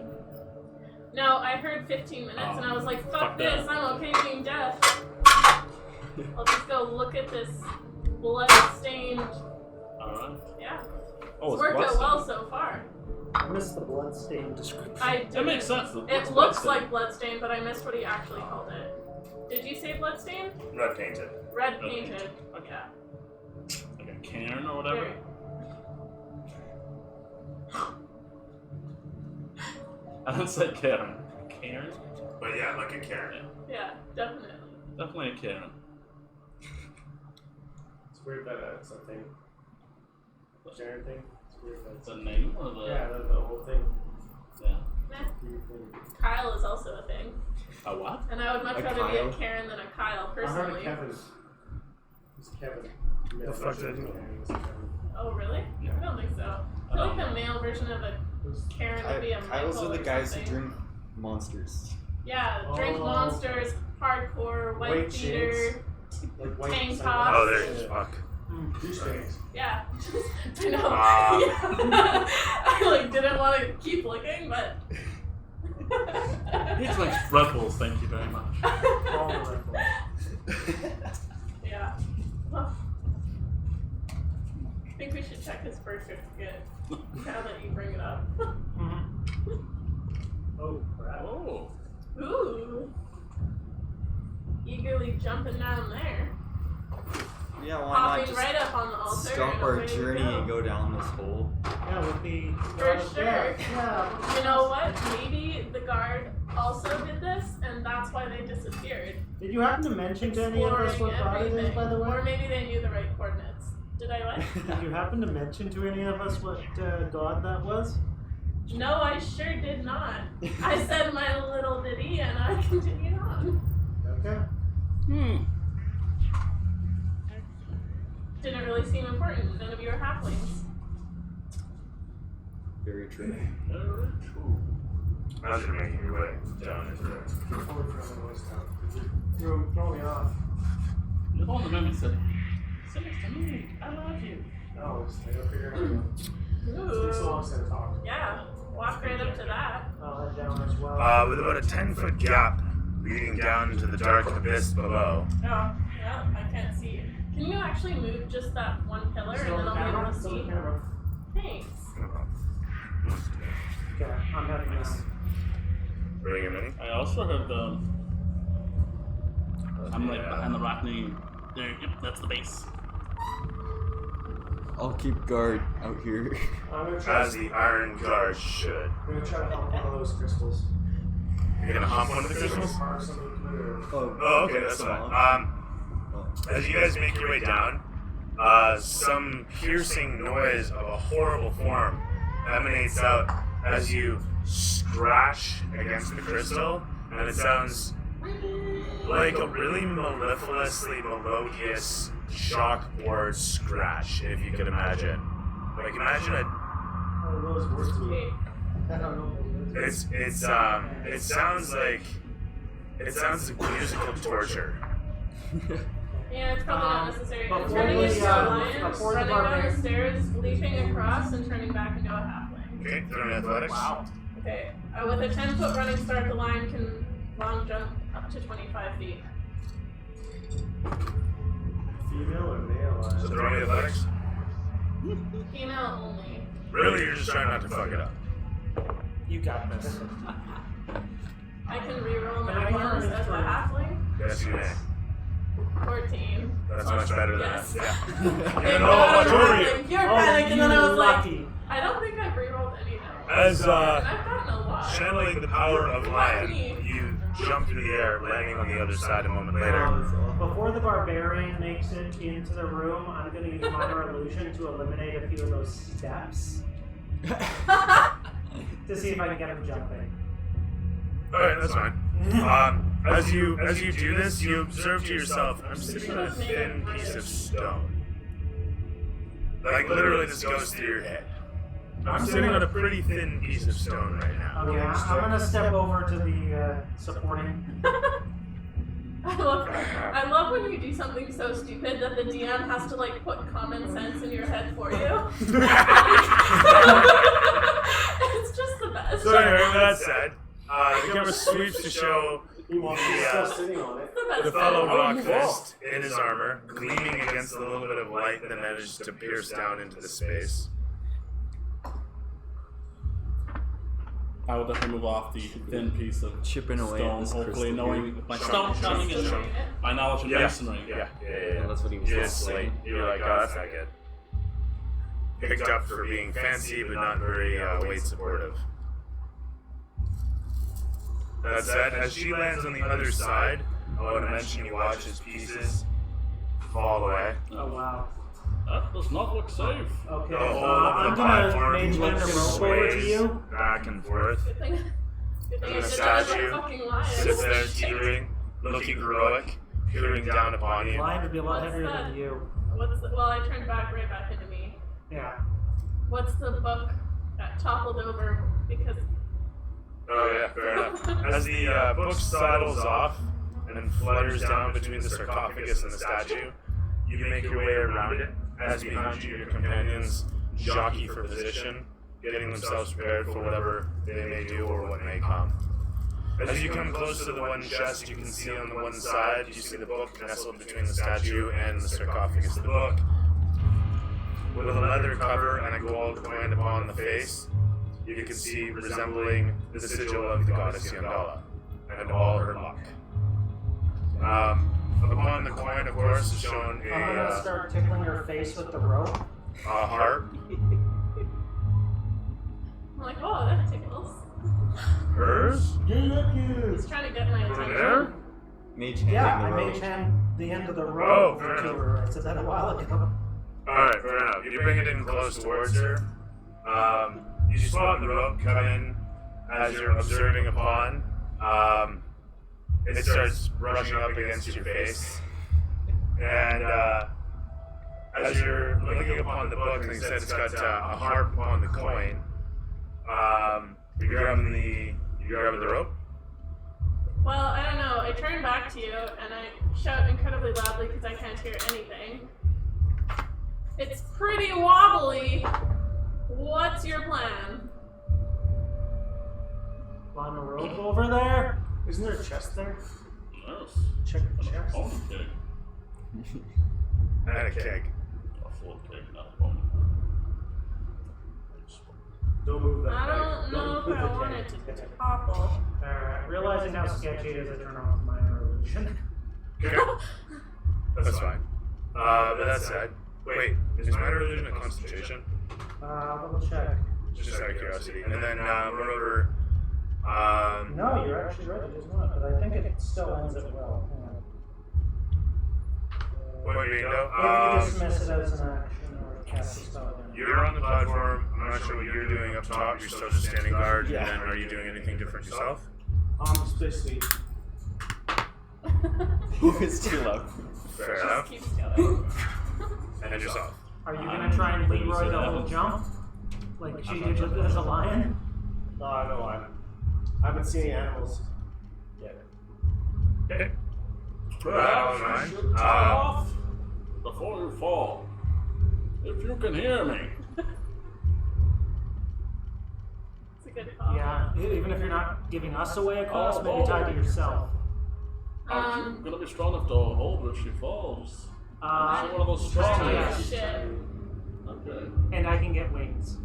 No, I heard 15 minutes and I was like, fuck Fuck this, that. I'm okay being deaf. I'll just go look at this blood-stained. Alright. Yeah. Oh, It's worked out bloodstained. well so far. I missed the bloodstained description. I That makes didn't- sense. It looks like bloodstained, but I missed what he actually called it. Did you say bloodstained? Red painted. Red Red painted. Okay. Yeah. like a cairn or whatever. Very- I didn't say cairn. Cairn? But yeah, like a Karen. Yeah, definitely. Definitely a cairn. It's weird that it's a thing. The Sharon thing. It's weird that it's The name or the yeah, the whole thing. yeah. Meh. Weird thing. Kyle is also a thing. A what? And I would much A rather be a Kyle? Karen than a Kyle, I heard personally. Kevin. It's Kevin. The fuck did I do? Oh, really? Yeah. I don't think so. I feel like the male version of a Karen would be a Kyle's Michael are the or guys who something. drink monsters. Yeah, drink Oh. monsters, hardcore, white White beater. shades. Like white Tank sunglasses. tops. Oh, there it is. Fuck. Douchebags. Yeah, I know. Ah. Yeah. I like didn't want to keep looking, but. He drinks Red Bulls, thank you very much. All the Red Bulls. Yeah. Well, I think we should check his birth certificate now that you bring it up. Oh, crap. Oh. Ooh. Eagerly jumping down there. Yeah, why not Popping just right up on the altar. start and our away we journey go. and go down this hole? Yeah, with the For sure. Yeah. You know what? Maybe the guard also did this, and that's why they disappeared. Did you happen to mention to any of us what Exploring god it is, everything. by the Or way? maybe they knew the right coordinates. Did I what? Did you happen to mention to any of us what god that was? No, I sure did not. I said my little ditty, and I continued on. Okay. Didn't really seem important. None of you are halflings. Very true. As you're making your way down into there. Before we throw the voice down. You throw me off. You're the one that made me sit. Sit next to me. I love you. No, just I gotta figure it out. It takes a Ooh. long set of talk. Yeah, walk right up to that. I'll head down as well. With about a 10-foot gap leading down into the dark abyss below. Yeah, I can't see you. Can you actually move just that one pillar, and Still then the I'll be camera? able to Still the see? camera. Thanks. Okay, I'm heading down. Bring him in. I also heard the. I'm like behind the rock knee. There, yep, that's the base. I'll keep guard out here. I'm gonna try. As the Iron Guard should. I'm gonna try to help one of those crystals. You're gonna hump one of the crystals? Or something to Oh, okay, that's fine. As you guys make your way down, some piercing noise of a horrible form emanates out as you scratch against the crystal, and it sounds like a really mellifluously melodious chalkboard scratch, if you can imagine. Like, imagine a. I don't know those words to me. I don't know those words. It sounds like musical torture. Yeah, it's probably not necessary. before Turning the, into a lion, before the running down the barbarian- stairs, leaping across, and turning back into a halfling. Okay, throw me athletics. Wow. Okay, with a 10-foot running start, the lion can long jump up to 25 feet. Female or male? So throw me athletics. Female only. Really, you're just trying not to fuck it up. You got this. I can reroll Can my I ones learn as a from- halfling. Yes, you may. 14. That's much better than Yes. that. Yeah. Okay, No, I was who are like, you? You're Oh, panicked, and then I was like, lucky. I don't think I've rerolled any now. As And I've gotten a lot. channeling the power of lion, you jump through the air, landing on the other side a moment later. Before the barbarian makes it into the room, I'm going to use minor illusion to eliminate a few of those steps to see if I can get him jumping. All right, that's fine. As you do this, you observe to yourself, I'm sitting on a thin piece of stone. Like literally, this goes through your head. I'm sitting on a pretty thin piece of stone right now. Okay, I'm going to step over to the supporting. I love when you do something so stupid that the DM has to like put common sense in your head for you. It's just the best. So anyway, with that said, the camera sweeps to show Meanwhile, she's still sitting on it. the fellow Rockfist in his armor, gleaming against a little bit of light that managed to pierce down into the space. I will definitely move off the thin piece of Chipping away at stone, this hopefully crystal knowing here. with my stone cunning and my knowledge of masonry. Yeah. Yeah, that's what he was Just saying. like, you're like, oh, that's not good. Picked up for being fancy, but not very weight supportive. That said, as she lands on the other side, I want to mention you watch his pieces fall away. Oh, wow. That does not look safe. Okay, The whole I'm of the going to platform mage hand a rope over to sways you. back and forth. Good thing I The did that as a statue fucking lion. sits there teetering, looking heroic, peering down upon you. Lion would be a lot What's heavier that? than you. Well, I turned back right back into me. Yeah. What's the book that toppled over because Oh yeah, fair enough. As the book sidles off and then flutters down between the sarcophagus and the statue, you make your way around it. As behind you, your companions jockey for position, getting themselves prepared for whatever they may do or what may come. As you come close to the one chest, you can see on the one side, you see the book nestled between the statue and the sarcophagus. The book, with a leather cover and a gold coin upon the face, you can see resembling the sigil of the goddess Yandala and all her luck. Upon the coin, of course, is shown I'm going to a start tickling her face with the rope. heart. I'm like, oh, that tickles. Hers? He's trying to get my Over attention. there? Mage handing Yeah, the I rope. mage hand the end of the rope fair to enough. her. I said that a while ago. Alright, fair enough. You bring it in close towards her. You spot the rope come in as you're observing upon. It starts brushing up against your face. And as you're looking upon the book, and instead it's got a harp on the coin, you're grabbing the rope. Well, I don't know. I turn back to you and I shout incredibly loudly because I can't hear anything. It's pretty wobbly. What's your plan? Climb a rope over there. Isn't there a chest there? Yes. Check the chest. Bone keg. And a keg. A full keg, not a bone. Don't move that. I don't know if I want it to topple. Alright, realizing how sketchy it is, I turn off minor illusion. Okay. That's fine. But that said, Wait, is minor illusion a concentration? Double check. Just out of curiosity. And then run over. No, you're actually right. It is not, but I think it still ends it well. Hang on. What do you know? If you dismiss it as an action or cast a spell again. You're on the platform. I'm not sure what you're doing up top. You're still just standing guard. And then are you doing anything different yourself? It's basically It's too loud. Fair Just enough. keeps going. And then yourself. Are you gonna try and Leroy the whole jump? Like she did as a lion? no, I haven't seen any animals yet. Okay. Perhaps fine. you should tie off before you fall. If you can hear me. It's a good call. Yeah, even if you're not giving us away a cost, maybe tie to yourself. Are you gonna be strong enough to hold her if she falls? She's one of those just strong tie ones. us. Shit. Okay. And I can get wings.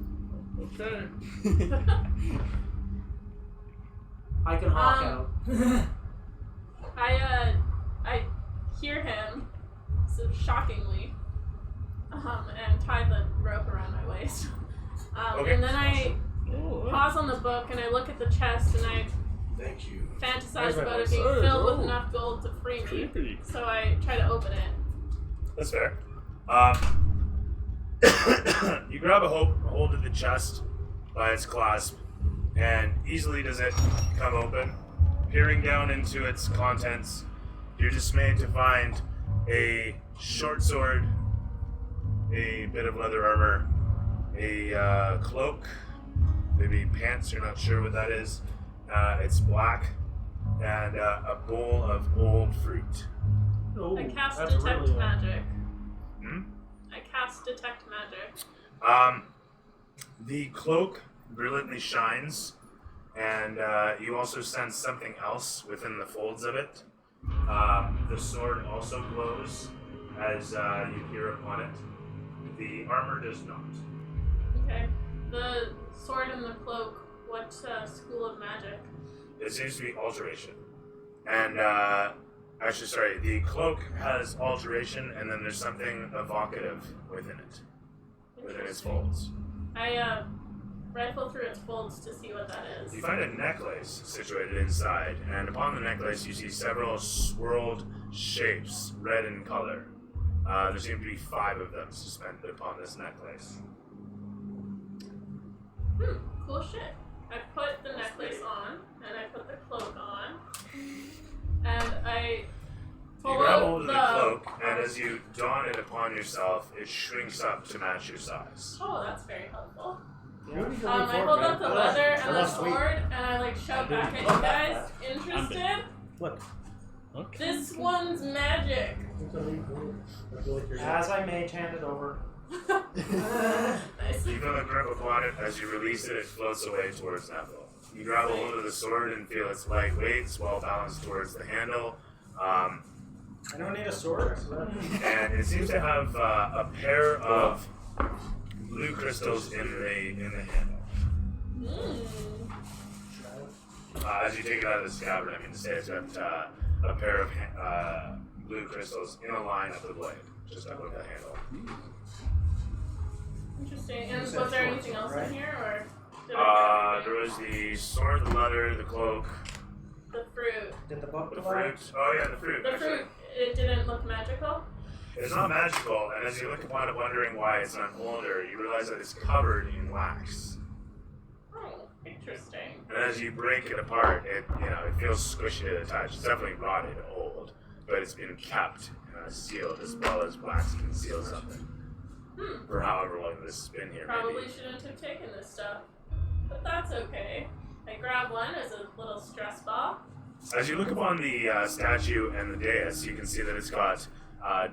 Okay. I can hawk out. I hear him, so shockingly, and tie the rope around my waist. Okay. And then I Oh, pause on the book and I look at the chest and I Thank you. fantasize my about it voice. being Hey, filled with oh. enough gold to free me. creepy. So I try to open it. That's fair. You grab a hold of the chest by its clasp, and easily does it come open. Peering down into its contents, you're dismayed to find a short sword, a bit of leather armor, a cloak, maybe pants, you're not sure what that is. It's black, and a bowl of old fruit. Oh, I cast that's detect really magic. Hmm? I cast detect magic. The cloak brilliantly shines, and you also sense something else within the folds of it. The sword also glows as you peer upon it. The armor does not. Okay. The sword and the cloak. What school of magic? It seems to be alteration. And actually, sorry, the cloak has alteration, and then there's something evocative within it, within its folds. I rifle through its folds to see what that is. You find a necklace situated inside, and upon the necklace you see several swirled shapes, red in color. There seem to be 5 of them suspended upon this necklace. Cool shit. I put the necklace on, and I put the cloak on, and I You pull grab out hold of the cloak, and as you don it upon yourself, it shrinks up to match your size. Oh, that's very helpful. What are you going I for, hold man? up the leather and the That's sweet. sword, and I like shout back at you guys. Interested? look. Okay. This one's magic. I feel like you're As I mage hand it over. Nice. You feel a grip upon it. As you release it, it floats away towards Neville. You grab a hold of the sword and feel its light weight, well balanced towards the handle. I don't need a sword. And it seems to have a pair of blue crystals in the handle. Mm. As you take it out of the scabbard, I mean to say it's got a pair of blue crystals in a line of the blade, just above the handle. Interesting. And You was said there short anything sword, else right? in here, or did I There was the sword, the leather, the cloak, the fruit? Did the book the go out? fruit. Oh yeah, the fruit. The actually. fruit. It didn't look magical. It's not magical, and as you look upon it wondering why it's not older, you realize that it's covered in wax. Oh, interesting. And as you break it apart, it feels squishy to the touch. It's definitely rotted old, but it's been kept sealed as well as wax can seal something. For however long this has been here, Probably maybe. shouldn't have taken this stuff, but that's okay. I grab one as a little stress ball. As you look upon the statue and the dais, you can see that it's got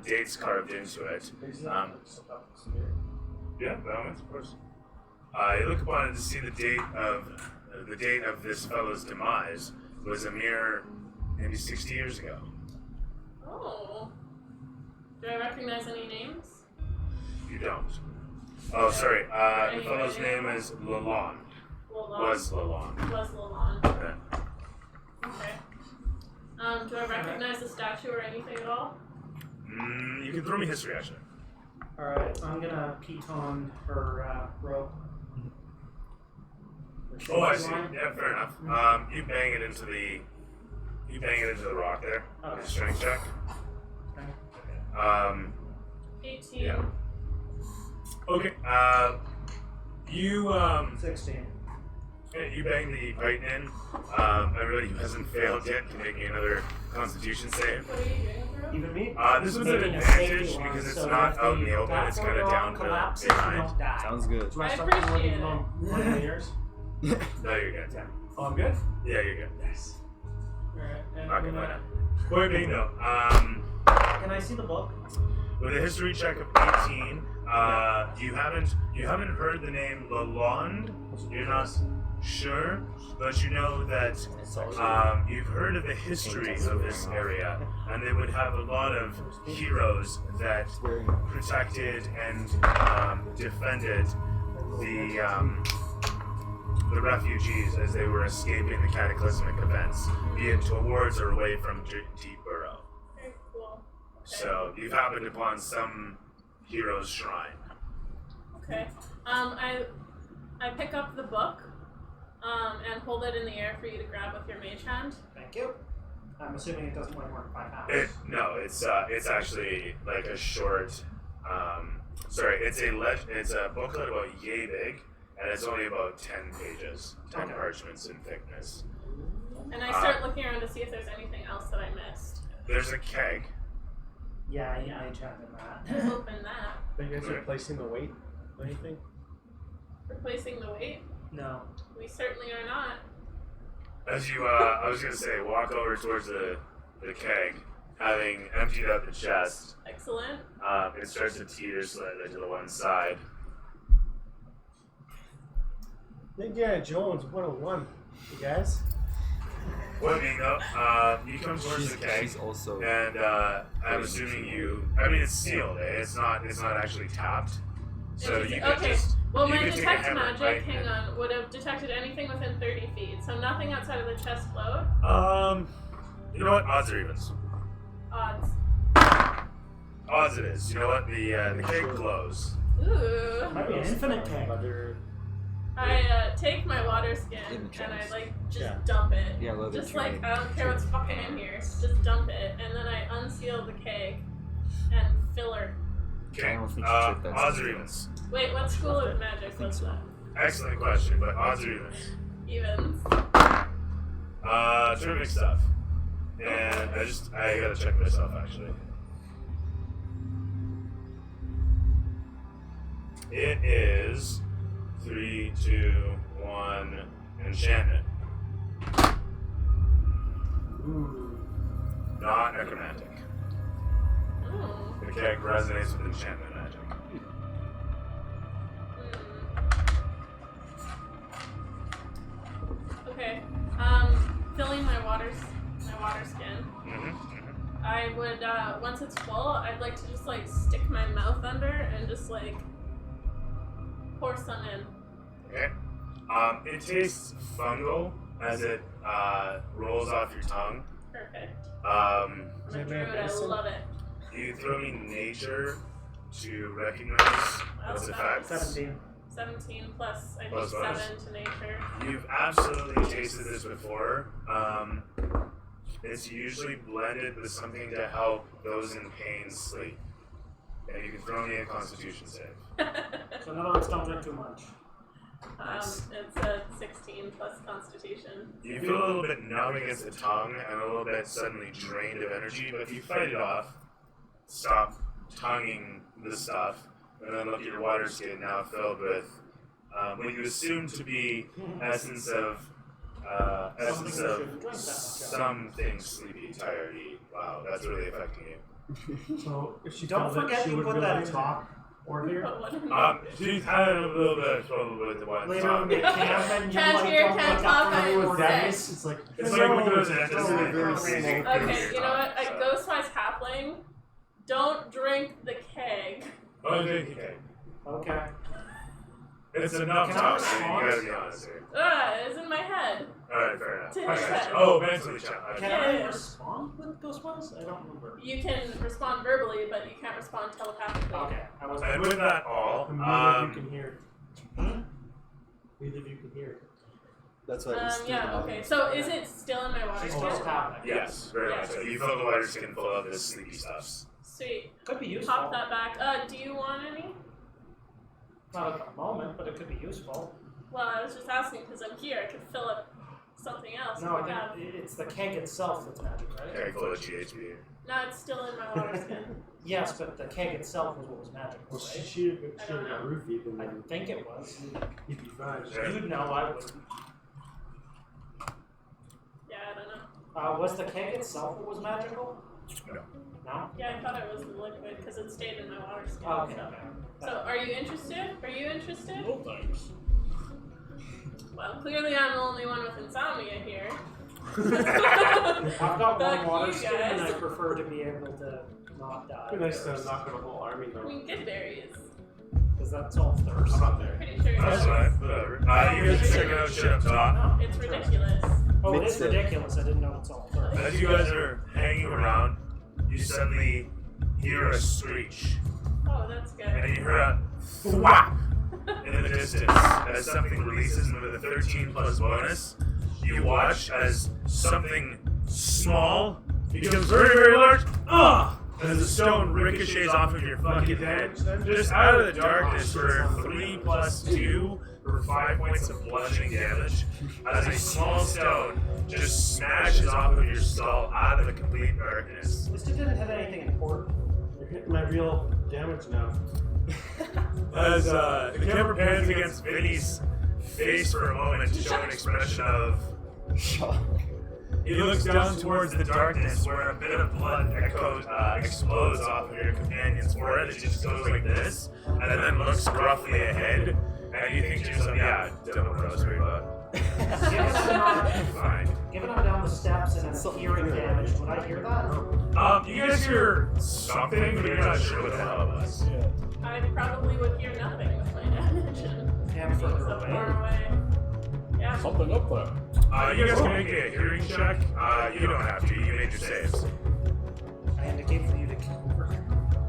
dates carved into it. Yeah, by all means, of course. You look upon it to see the date of this fellow's demise was a mere maybe 60 years ago. Oh. Do I recognize any names? You don't. Oh, sorry. The fellow's name is Lalonde. Was Lalonde. Was Lalonde. Okay. Okay. Do I recognize the statue or anything at all? You can throw me history, actually. Alright, I'm gonna piton her rope. Oh, I see. Yeah, fair enough. You bang it into the rock there. Okay. With a strength check. Okay. 18. Yeah. Okay. You 16. you bang the python in. Everybody who hasn't failed yet can make another Constitution save. What are you doing with her? Even me? This one's an Making a advantage safety because line, it's so not if out in the the open. It's kind of down collapses, you behind. don't die. Sounds good. Do I I start appreciate working it. on one of the years? No, you're good. Oh, I'm good? Yeah, you're good. Nice. Alright, and Okay, I'm gonna, fine. Point being though, can I see the book? with a history check of 18, you haven't heard the name Lalonde. You're not sure, but you know that you've heard of the history of this area, and they would have a lot of heroes that protected and defended the refugees as they were escaping the cataclysmic events, be it towards or away from Deep Burrow. Very cool. So you've happened upon some hero's shrine. Okay. I pick up the book, and hold it in the air for you to grab with your mage hand. Thank you. I'm assuming it doesn't work 5 hours. It's actually like a short. It's a booklet about yay big, and it's only about 10 pages, 10 Okay. parchments in thickness. And I start looking around to see if there's anything else that I missed. There's a keg. Yeah, I chatted that. Open that. But you guys are replacing the weight? Anything? Replacing the weight? No. We certainly are not. As you, I was gonna say, walk over towards the keg, having emptied out the chest. Excellent. It starts to teeter slightly to the one side. Indiana Jones 101, you guys. What being though, you come towards the keg, She's also. and I'm assuming it's sealed. It's not actually tapped. So you could Okay. just. Well, you my could take a detect hammer and magic, bite hang it. on, would have detected anything within 30 feet. So nothing outside of the chest float. You know what? Odds or evens. Odds. Odds it is. You know what? The keg glows. Ooh. Might be an infinite keg. I take my water skin In the and I chest. just Yeah. dump it. Yeah, leather Just tray. I don't care what's fucking in here. Just dump it, and then I unseal the keg and fill her. Okay. I don't think you should, that's Odds or good. evens. Wait, what school of magic was so. that? Excellent question, but odds or evens. Evens. Terrific stuff. And I gotta check myself actually. It is 3, 2, 1, enchantment. Not necromantic. Oh. The keg resonates with enchantment magic. Okay. Filling my water skin. I would once it's full, I'd like to just stick my mouth under and just pour some in. Okay. It tastes fungal as it rolls off your tongue. Perfect. Um, I'm a druid, I love it. you throw me nature to recognize its effects. 17. 17 plus, I think, Plus 7 bonus. to nature. You've absolutely tasted this before. It's usually blended with something to help those in pain sleep. And you can throw me a Constitution save. So in other words, don't drink too much. It's a 16 plus constitution. You feel a little bit numb against the tongue and a little bit suddenly drained of energy, but you fight it off. Stop tonguing the stuff, and then look at your water skin now filled with what you assume to be essence of something sleepy, tiredy. Wow, that's really affecting you. So if she Don't felt it, forget she you would put really that in talk or hear. Put one in She's had a little bit of trouble with the one Later tongue. on the camp and you Can't hear, don't can't look up talk, for I any will more say. days. It's like It's like when you go to the no, dentist very, and very crazy. small. Okay, you know what? So- Ghost-wise halfling, don't drink the keg. Okay. Okay. It's enough Can I talk, so you respond? gotta be honest here. It's in my head. Alright, fair enough. To I his gotcha. head. Oh, mentally challenged. Can Yeah. I respond with Ghostwise? I don't remember. You can respond verbally, but you can't respond telepathically. Okay, I was I with that all, Neither of you can hear. Neither of you can hear. That's what I was thinking. Yeah, okay. So is it still in my water She's skin? still happening. yes, very Yeah. much so. You feel the water skin full of this sleepy stuffs. Sweet. Could be useful. Pop that back. Do you want any? Not at the moment, but it could be useful. Well, I was just asking because I'm here. I could fill up something else. No, if I have. it's the keg itself that's magic, right? Very full of GHB. No, it's still in my water skin. Yes, but the keg itself was what was magical, Well, she right? should I don't have got know. roofied and I then think it was. he'd be fine. Yeah. You'd know, I wouldn't. Yeah, I don't know. Was the keg itself what was magical? No. No? Yeah, I thought it was the liquid because it stayed in my water skin. Okay. So, are you interested? Are you interested? No thanks. Well, clearly I'm the only one with insomnia here. I've got Fuck one water you skin and I guys. prefer to be able to not die. It'd be nice to knock out a whole army I though. mean, good berries. Because that's all thirst. I'm not there. Pretty sure it That's is. fine, whatever. You guys are checking out shit up top. It's ridiculous. Oh, it Mix is it. ridiculous. I didn't know it's all thirst. As you guys are hanging around, you suddenly hear a screech. Oh, that's good. And you hear a thwap in the distance as something releases, and with a 13 plus bonus, you watch as something small becomes very, very large. As the stone ricochets off of your fucking head, just out of the darkness for 3 plus 2 for 5 points of bludgeoning damage, as a small stone just smashes off of your skull out of the complete darkness. At least it didn't hit anything important. You're hitting my real damage now. As the camera pans against Vinny's face for a moment to show an expression of Shock. he looks down towards the darkness where a bit of blood explodes off of your companion's forehead. It just goes like this, and then looks roughly ahead, and you think to yourself, yeah, double rosary, but fine. Given I'm down the steps and I'm hearing damage, would I hear that? You guys hear something, but you're not sure what the hell it was. I probably would hear nothing with my damage. And further So away. far away. Yeah. Something up there. You guys can make a hearing check. You don't have to. You made your saves. I indicate for you to keep over.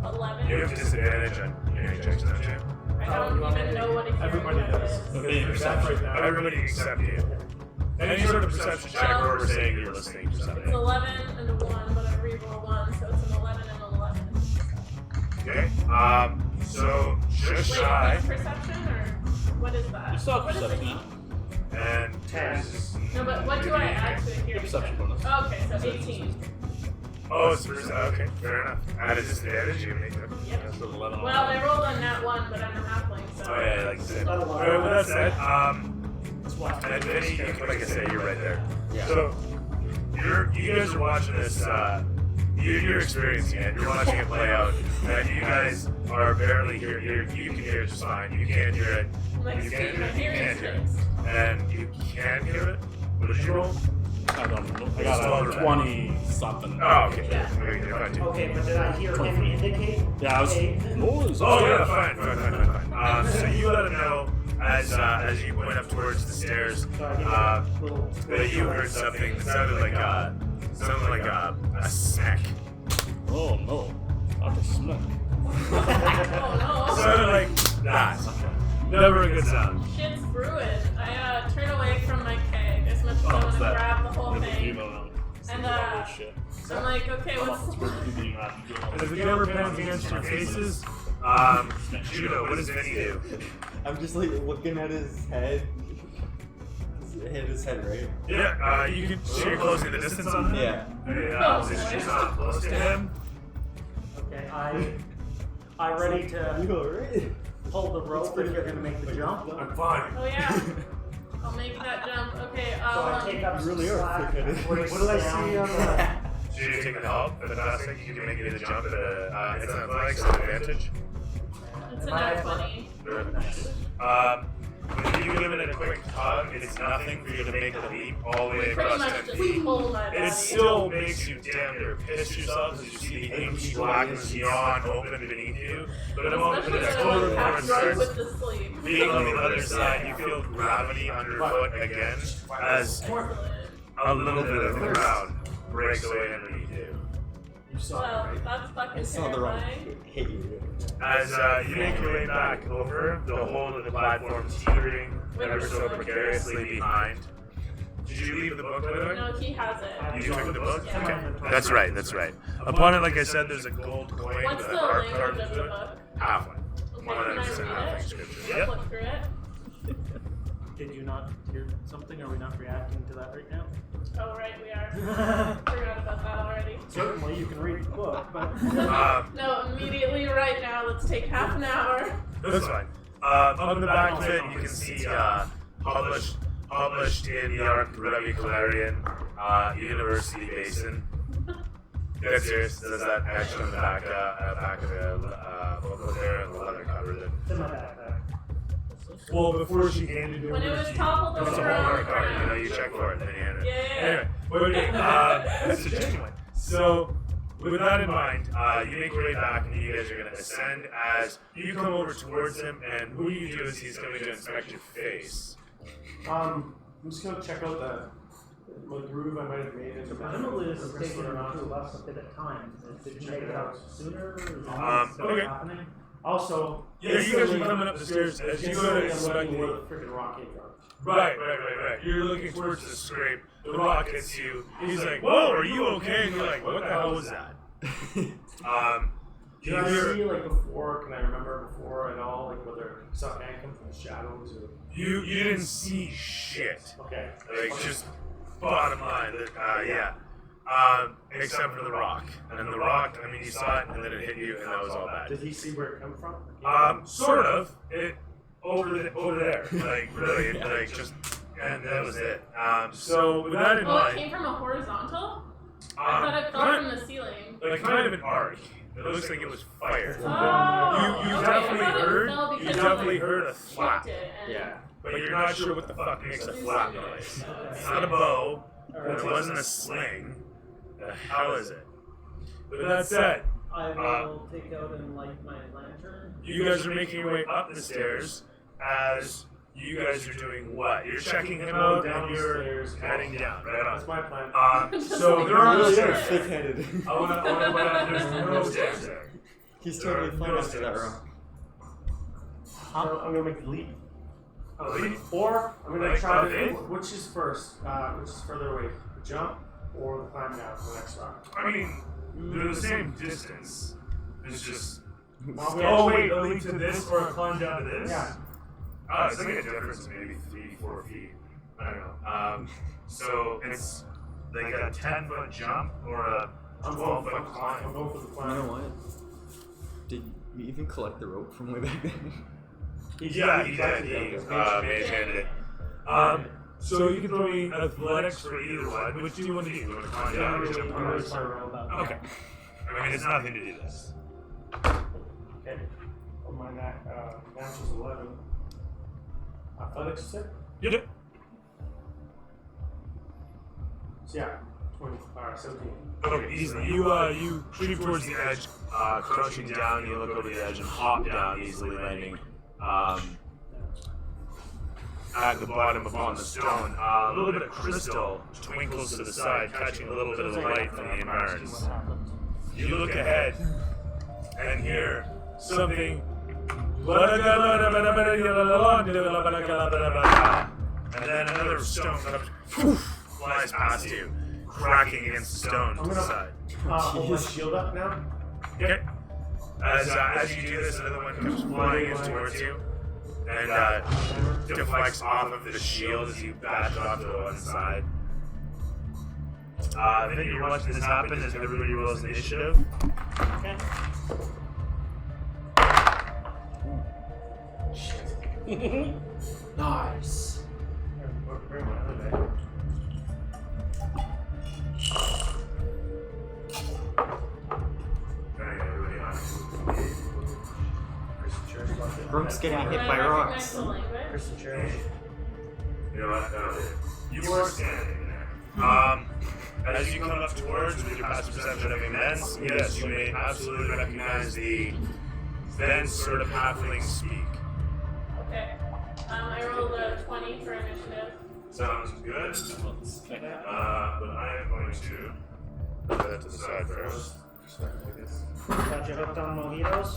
11. You have disadvantage on hearing checks, don't you? I don't even know what a hearing Everybody check does. is. Okay, That's perception. right now. Everybody except you. Any sort of perception check where we're saying you're listening to It's something. 11 and a 1, but I reroll 1, so it's an 11 and an 11. Okay. So just Wait, shy, what's perception or what is that? You saw What is it perception. called? and 10. No, but what do I add to a hearing Perception check? bonus. Oh, okay, so 18. Oh, it's okay, fair enough. At a disadvantage, you can make that. Yep. That's an 11 on Well, I rolled on that 1, but I'm a halfling, so. Oh yeah, like I said. That'll With that said, That's why. and Vinny, you can, like I said, you're right there. Yeah. So you guys are watching this. You're experiencing it. You're watching it play out, and you guys are barely here. You can hear it just fine. You can't hear it. I'm like, You sweet, can't my hear it. You hearing can't hear it. stinks. And you can hear it. What did you roll? I don't know. I got a 20 something. Oh, okay. Yeah. Okay, you're fine too. Okay, but did I hear him indicate? Yeah, I was. Hey, Oh, it's Oh yeah, fine. So you let him know as you went up towards the stairs little. that you heard something that sounded like a smack. Oh no. Not a smack. Oh no. Sounded like that. Never a good sound. Shit's brewing. I turn away from my keg as much as I Oh, want what's to that? grab the whole Never thing. female around. And, Shit. I'm like, okay, Come on, what's it's worth you being around. You do all And as the this. camera pans against your faces, Judo, what does Vinny do? I'm just like looking at his head. Hit his head, right? Yeah, you can. So you're closing the distance on him. Yeah. Oh, Since boy. she's not close to him. Okay, I ready to You alright? pull the rope if you're gonna make the jump. So I'm fine. Oh yeah. I'll make that jump. Okay, I take up You really are slack, quick-headed. brace What did I down. see on the? So you take the help, fantastic. You can make it a jump at a, it's an athletics advantage. It's a nat 20. When you give it a quick tug, it's nothing for you to make the leap all the way Pretty across much 10 just feet. pull my body. It still makes you damn near piss yourself as you see the inky blackness yawn open beneath you. But the moment Especially that when I total was half force drunk starts with the sleep. being on the other side, you feel gravity underfoot again as Excellent. a little bit of the ground breaks away underneath you. You saw Well, it, right? that's fucking I saw the wrong terrifying. hit you. As you make your way back over, the hold of the platform teetering ever so precariously behind. Did you leave the book, by the way? No, he has it. You took the book? Yeah. Okay. That's right, that's right. Upon it, like I said, there's a gold coin What's with the a heart language carved of into the it. book? Half one. Okay, can I 100% half read it? inscription. Yep. Flip through it. Did you not hear something? Are we not reacting to that right now? Oh, right, we are. Forgot about that already. Certainly, you can read the book, but No, immediately right now. Let's take half an hour. That's fine. On the back of it, you can see published in the Arc-Revi Clarion, University Basin. Dead serious. There's that actually on the back of the booklet there, and the leather cover that. it's in my backpack. Well, before she handed it When it over was to you. toppled It's a over on the Hallmark card, you know, ground. you check for it, then you hand it. Yeah. Anyway, that's a genuine. So, with that in mind, you make your way back, and you guys are going to ascend as you come over towards him, and what you do is he's coming to inspect your face. I'm just gonna check out the groove I might have made into Presumably, this is taking around to us a bit of time. Did you make it out sooner? Okay. Happening? Also, Yeah, you guys are coming up the stairs as you go to inspect where the the... freaking rock came from. Right. You're looking towards the scrape. The rock hits you. He's like, "Whoa, are you okay?" And you're like, "What the hell was that?" Did I see like before? Can I remember before at all? Like whether something had come from the shadows or? You didn't see shit. Okay. Like just bottom line, yeah. Except for the rock, and the rock. I mean, you saw it, and then it hit you, and that was all bad. Did he see where it come from? Sort of. It over there, like really, like just, and that was it. So with that in Oh, it mind, came from a horizontal? I thought it fell from the ceiling. like kind of an arc. It looks like it was fire. Oh, You okay. definitely I thought it heard. fell You because definitely it, heard a like, flap, kicked it and- Yeah. but you're not sure what the fuck makes a flap noise. It's not a bow. It wasn't a sling. The hell is it? With that said, I will take out and light my lantern. you guys are making your way up the stairs as you guys are doing what? You're checking him out and you're heading down, right That's on. my plan. So there are no Really stairs. thick-headed. I wanna there's no stairs there. He's There totally are fine no after that stairs. rock. So I'm gonna make the leap. A leap? Or I'm gonna Like try up to. in? Which is first? Which is further away? The jump or the climb down to the next rock? I mean, they're the same distance. It's just. Well, Oh wait, a leap to this or a climb down to this? Yeah. It's like a difference of maybe 3-4 feet. I don't know. So it's like a 10-foot jump or a I'm going 12-foot I'm climb. going for the You climb. know what? Did you even collect the rope from way back then? Yeah, he did. He mage handed it. So you can throw me athletics for either one. Which do you want to do? You want to climb down or jump I'm gonna across? try to roll that. Okay. I mean, it's nothing to do this. Okay. Oh, my natural 11. Athletics check? You do. So yeah, 20. Alright, 17. Okay, easily. You creep towards the edge, crouching down. You look over the edge and hop down, easily landing at the bottom upon the stone. A little bit of crystal twinkles to the side, catching a little bit of light from the environs. You look ahead and hear something. And then another stone flies past you, cracking against the stone to the side. Hold my shield up now. Okay. As you do this, another one comes flying in towards you and deflects off of the shield as you bash off to the one side. Then you're watching this happen as everybody rolls initiative. Okay. Nice. Bring my other bag. Everybody on. Christian church. Rope's getting Can hit I by recognize rocks. the language? Christian church. You know what? You are standing there. As you come up towards with your passive perception of immense, yes, you may absolutely recognize the then sort of halfling speak. Okay. I rolled a 20 for initiative. Sounds good. But I am going to put that to the side first. Got you hooked on mojitos?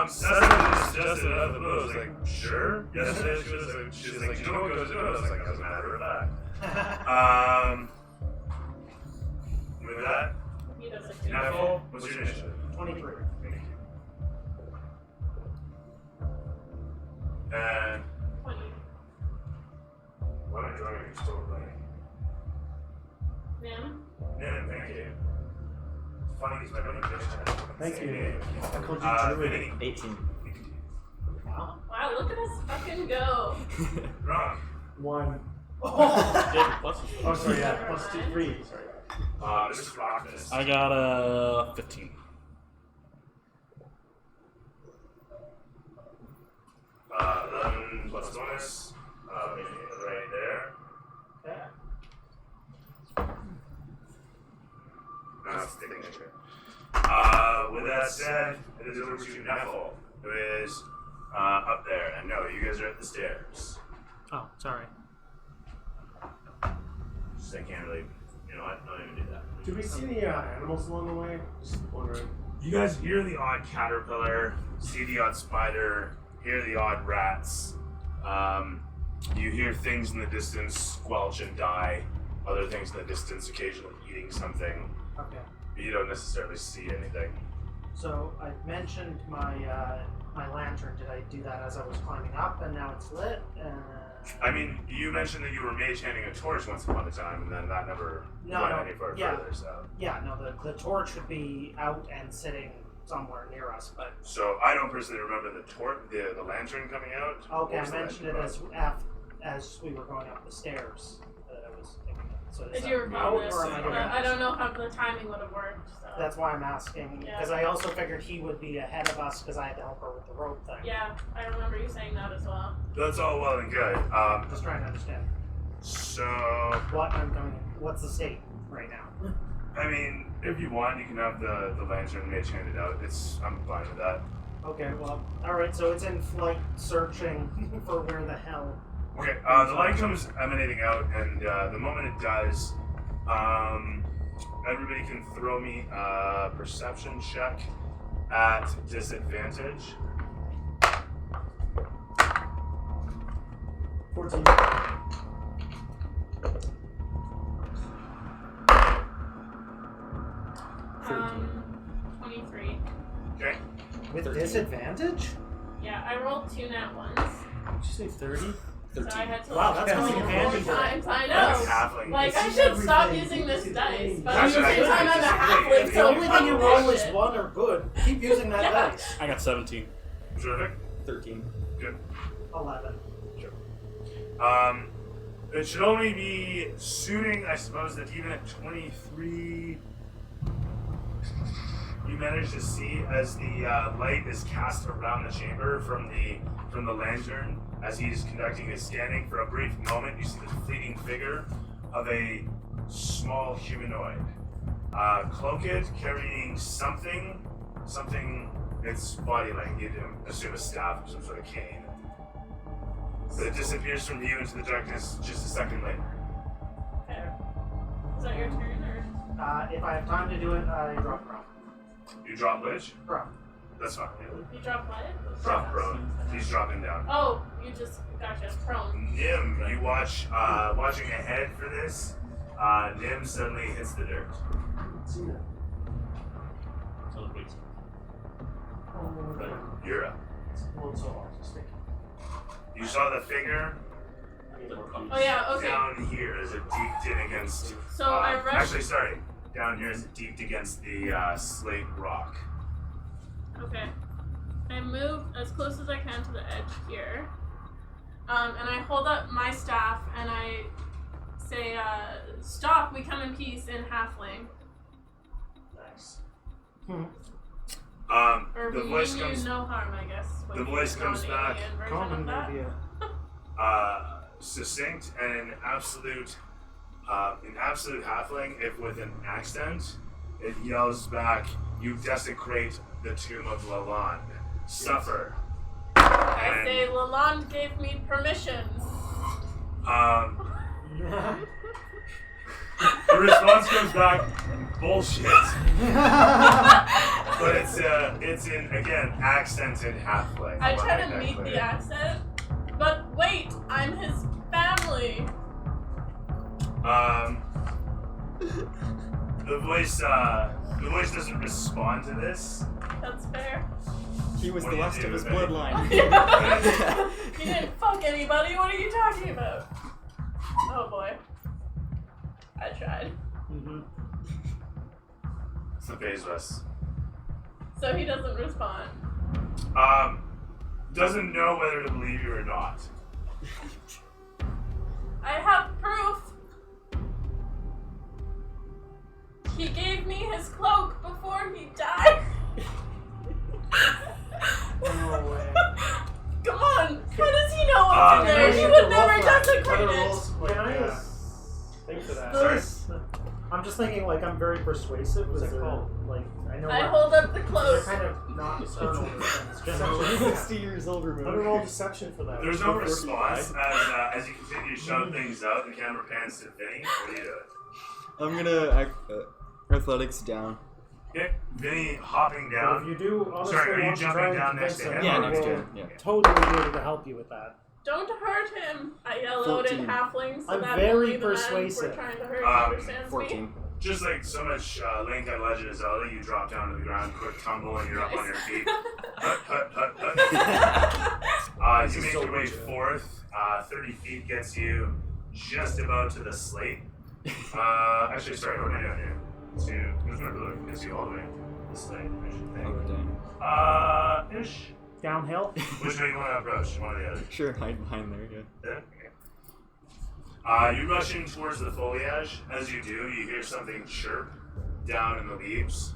Cecily just suggested it out of the blue. I was like, sure. Yesterday she was like, you know what goes into it? I was like, as a matter of fact. With that, He does like Neville, what's your initiative? 23. Thank you. And 20. what am I drawing? You're still playing. Nim? Yeah, thank you. It's funny because my running initiative. Thank you. I called you Vinny. 18. Wow. Wow, look at us fucking go. Wrong. 1. David, plus is Oh, sorry, yeah. Never Plus 2, mind. 3. Sorry. This is Rockness. I got a 15. 11 plus bonus. Right there. Yeah. No, it's the signature. With that said, it is over to Neville, who is up there. And no, you guys are at the stairs. Oh, sorry. Just I can't really, you know what? Don't even do that. Did we see any animals along the way? Just wondering. You guys hear the odd caterpillar, see the odd spider, hear the odd rats. You hear things in the distance squelch and die, other things in the distance occasionally eating something. Okay. But you don't necessarily see anything. So I mentioned my my lantern. Did I do that as I was climbing up, and now it's lit? I mean, you mentioned that you were mage handing a torch once upon a time, and then that never No, went no, any further. yeah. So. Yeah, no, the torch would be out and sitting somewhere near us, but So I don't personally remember the lantern coming out. okay, What I was the mentioned it lantern as we were going up the stairs. That I was thinking of. So is Did that you recall out, this? or am I doing I it? don't know how the timing would have worked. So. That's why I'm asking, Yeah. because I also figured he would be ahead of us because I had to help her with the rope thing. Yeah, I remember you saying that as well. That's all well and good. Just trying to understand So what's the state right now. I mean, if you want, you can have the lantern mage handed out. I'm fine with that. Okay, well, alright, so it's in flight searching for where the hell. Okay, the light comes emanating out, and the moment it does, everybody can throw me a perception check at disadvantage. 14. Um, 23. Okay. With disadvantage? Yeah, I rolled 2 nat ones. Did you say 30? So I had to Wow, that's roll coming in 4 handy. times. I That's know. halfling. Like, I It's should stop everything. using this It's dice, everything. but at the same Actually, time, I'm a halfling, the so The only thing you fuck roll that is shit. 1 or good. Keep using that Yeah. dice. I got 17. Terrific. 13. Good. 11. It should only be suiting, I suppose, that even at 23, you manage to see as the light is cast around the chamber from the lantern as he's conducting his scanning. For a brief moment, you see the fleeting figure of a small humanoid, cloaked, carrying something. Its body length. You'd assume a staff or some sort of cane. But it disappears from view into the darkness just a second later. Okay. Is that your turn, or If I have time to do it, I drop prone. You drop which? Prone. That's fine. you drop what? Drop prone. He's dropping down. Oh, you just gotcha. Prone. Nim, you watching ahead for this. Nim suddenly hits the dirt. Seen that. So it makes You're up. Well, so autistic. You saw the figure Oh yeah. Okay. down here as it deked in against. So I rushed. Actually, sorry. Down here as it deked against the slate rock. Okay. I move as close as I can to the edge here. And I hold up my staff and I say, stop, we come in peace in halfling. Nice. Or The we voice mean comes. you no harm, I guess. The voice comes back. Common That. maybe. Succinct and an absolute halfling, if with an accent. It yells back, "You desecrate the tomb of Lalande. Suffer." I say, Lalande gave me permission. The response comes back, bullshit. But it's in, again, accented halfling. I try wanna to make meet that the clear. accent, but wait, I'm his family. The voice doesn't respond to this. That's fair. He was What the do you last do of his with it? bloodline. You didn't fuck anybody. What are you talking about? Oh boy. I tried. Mm-hmm. It's the Bezos. So he doesn't respond. Doesn't know whether to believe you or not. I have proof. He gave me his cloak before he died. No way. Come on. How does he know what's in there? Maybe He the would never roll flag. desecrate What are the it. rolls? Like, Can I yeah. Thanks for that. Sorry. I'm just thinking, like, I'm very persuasive. What's Is that there, called? like, I know I we're- hold up the they're cloak. kind of nocturnal things generally. Deception. 60 years old How do removed. roll deception for that? There's no response as you continue to shout things out. The camera pans to Vinny. What are you doing? I'm gonna athletics down. Okay, Vinny hopping But if down. you do, honestly, Sorry, are you want to jumping try and down next convince to him, him? Yeah, I next to will him. Yeah. totally be able to help you with that. Don't hurt him. I yell out in 14. halfling so I'm that very only the persuasive. men we're trying to hurt understands 14. me. Just like so much Link on Legend of Zelda, you drop down to the ground, quick tumble, and you're up on your feet. Hut, hut, hut, hut. You make your way forth. 30 feet gets you just about to the slate. Actually, sorry, what am I doing here? There's no blue. Gets you all the way to the slate. I should Oh, think. dang. Ish. Downhill. Which way you want to approach? One or the other? Sure, hide behind there, yeah. Yeah, okay. You rush in towards the foliage. As you do, you hear something chirp down in the leaves.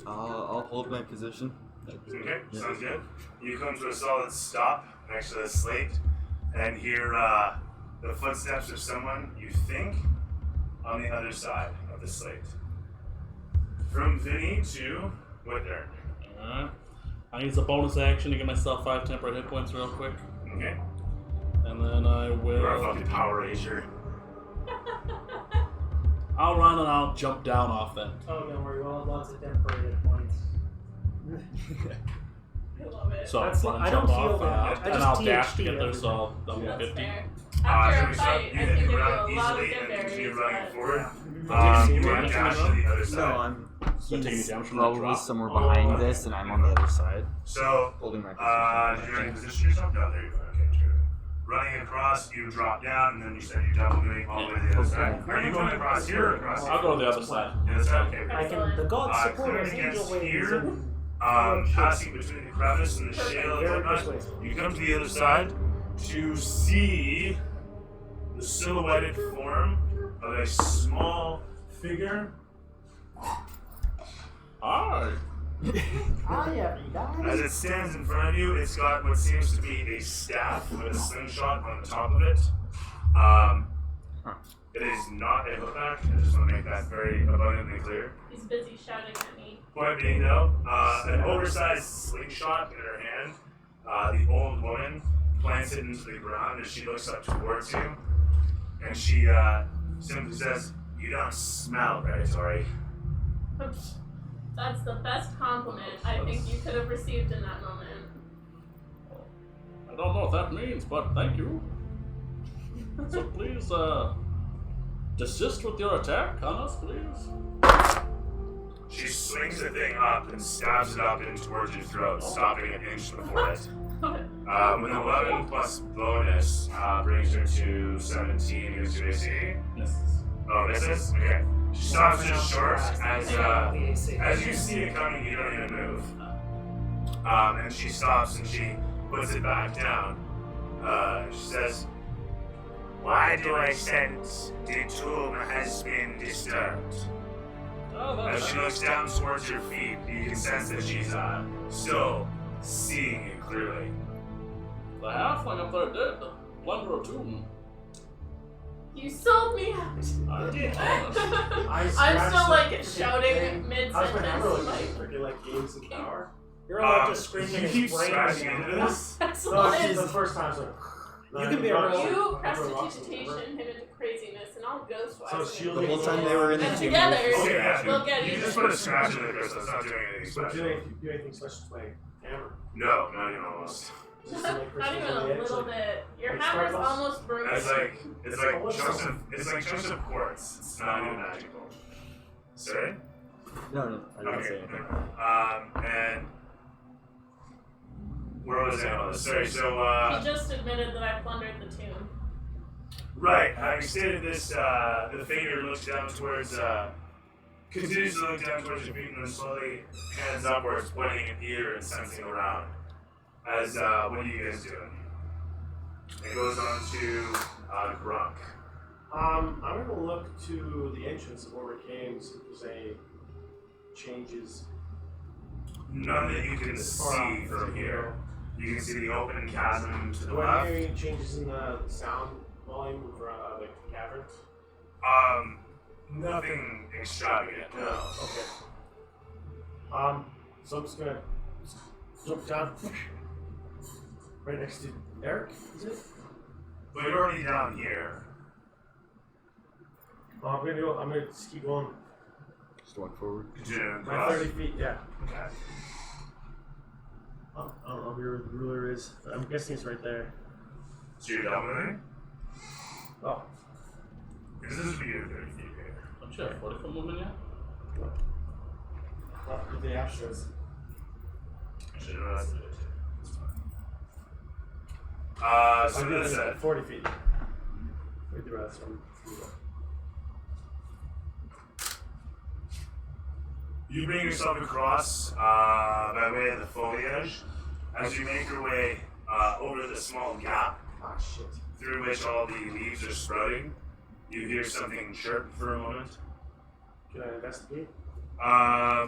I'll hold my position. Okay, Yeah. sounds good. You come to a solid stop next to the slate and hear the footsteps of someone you think on the other side of the slate. From Vinny to Woodard. Alright. I use a bonus action to give myself 5 temporary hit points real quick. Okay? And then I You're a will. fucking Power Ranger. I'll run and I'll jump down off that. Oh, don't worry. We'll have lots of temporary hit points. I love it. So That's I'll I jump don't off feel that. I and just I'll dash to THT get there, so everything. I'll That's 50. fair. So After we a stop, fight, you I can can give you run a lot of easily good and continue berries. running but- forward. Do You you run want to dash run? to the other No, side. So taking he's damage from that probably drop? somewhere behind Oh, this, and I'm on the other side, So, holding my did you already position yourself? No, there you go. Okay, good. Running across, you drop down, and then you said you double doing all the way to the other side. Are you going across here or across I'll here? go to the other side. The other side? Okay, I can. The gods support coming us, angel against wings, here, and passing between the crevice and the shale and very whatnot, persuasive. you come to the other side to see the silhouetted form of a small figure. Hi. Hi, everybody. As it stands in front of you, it's got what seems to be a staff with a slingshot on the top of it. It is not a hookback. I just want to make that very abundantly clear. He's busy shouting at me. Point being, though, an oversized slingshot in her hand. The old woman plants it into the ground as she looks up towards you, and she simply says, "You don't smell predatory." That's the best compliment I think you could have received in that moment. I don't know what that means, but thank you. So please, desist with your attack on us, please. She swings the thing up and stabs it up in towards your throat, stopping an inch before it. With an 11 plus bonus, brings her to 17 against your AC. Misses. Oh, misses? Okay. She stops just short as you see it coming, you don't even move. And she stops and she puts it back down. She says, "Why do I sense the tomb has been disturbed?" Oh, As that's she looks down towards your feet, you can sense that she's still seeing you clearly. the halfling up there did. Plunder a tomb. You sold me out. I did. I'm still like shouting mid sentence. Like, You're like games of power. You're allowed to scream in You his keep brain. scratching into this. that's No, what the first time I was like, You can be a real- You prestidigitation him into craziness, and I'll ghostwise So him. shield The whole time they were in the And gym. together, Okay, yeah. we'll get You you. just put a scratch in the crystal. It's not doing anything But special. do anything special to my hammer? No, not even almost. Just to, like, Not even crystals on a the edge, little like- bit. Your like hammer's sparkles? almost broken. It's like chunks of quartz. It's not even magical. Sorry? No, I didn't say Okay. anything. And where was I on this? Sorry. So He just admitted that I plundered the tomb. right. Having stated this, the figure looks down towards. Continues to look down towards your feet and then slowly hands upwards, pointing an ear and sensing around. As what are you guys doing? It goes on to Grunk. I'm gonna look to the entrance of where we came, see if there's any changes. None that you can see from here. You can see the open chasm to the Do I left. hear any changes in the sound volume for like the caverns? Nothing extravagant. No. Okay. So I'm just gonna jump down right next to Eric, is it? But you're already down here. I'm gonna just keep going. Just walk forward. Continue My across. 30 feet, yeah. Okay. I don't know where the ruler is. I'm guessing it's right there. So you're done with it? Oh, Because this would be your 30 feet here. Don't you have 40 movement yet? not with the Astros. Should have realized it. It's fine. I'm So gonna that's it. 40 feet. With the rest one. You bring yourself across by way of the foliage as you make your way over the small gap Ah, shit. through which all the leaves are sprouting. You hear something chirp for a moment. Can I investigate? I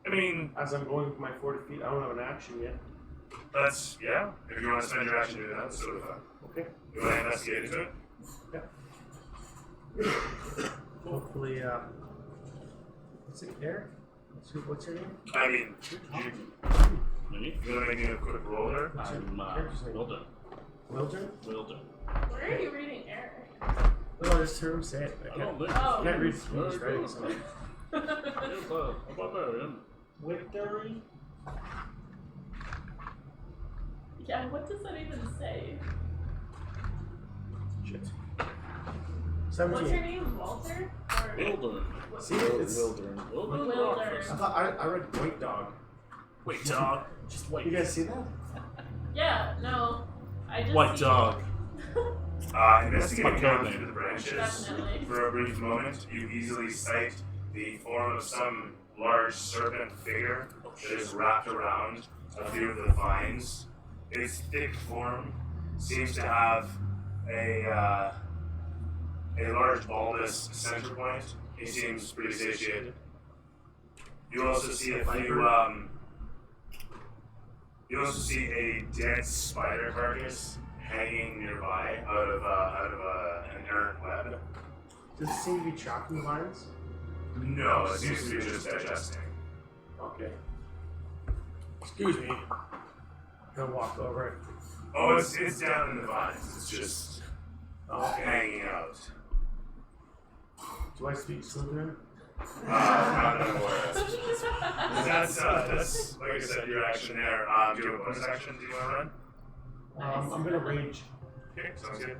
mean, As I'm going my 40 feet, I don't have an action yet. that's, yeah. If you want to spend your action doing that, that's sort of fun. Okay. You want to investigate into it? Hopefully, what's it, Eric? What's your name? I mean, Me? you want to make me a quick roll there? I'm Wilder. Wilder? Wilder. Where are you reading Eric? Oh, I just heard him say it. I I can't, don't think Oh. can't read Very English writing, good. so. He's a barbarian. Victory. Yeah, what does that even say? Shit. What's your 17. name? Walter? Or Wilder. See, it's. Wildering. Wilder. Wilder. I thought I read White Dog. Wait, dog. Just wait. You guys see that? Yeah, no. I just White see- dog. Investigating My down code through the branches Definitely. for a brief moment, you easily sight the form of some large serpent figure that is wrapped around a few of the vines. Its thick form seems to have a large bulbous center point. He seems pretty satiated. You also see a few. You also see a dead spider carcass hanging nearby out of an errant web. Does it seem to be tracking the vines? No, it seems to be just digesting. Okay. Excuse me. Gonna walk over it. Oh, it's down in the vines. It's just Okay. hanging out. Do I speak Slytherin? Not that I'm aware of. That's like I said, your action there. Do you have a bonus action? Do you want to run? I'm gonna rage. Okay, sounds good.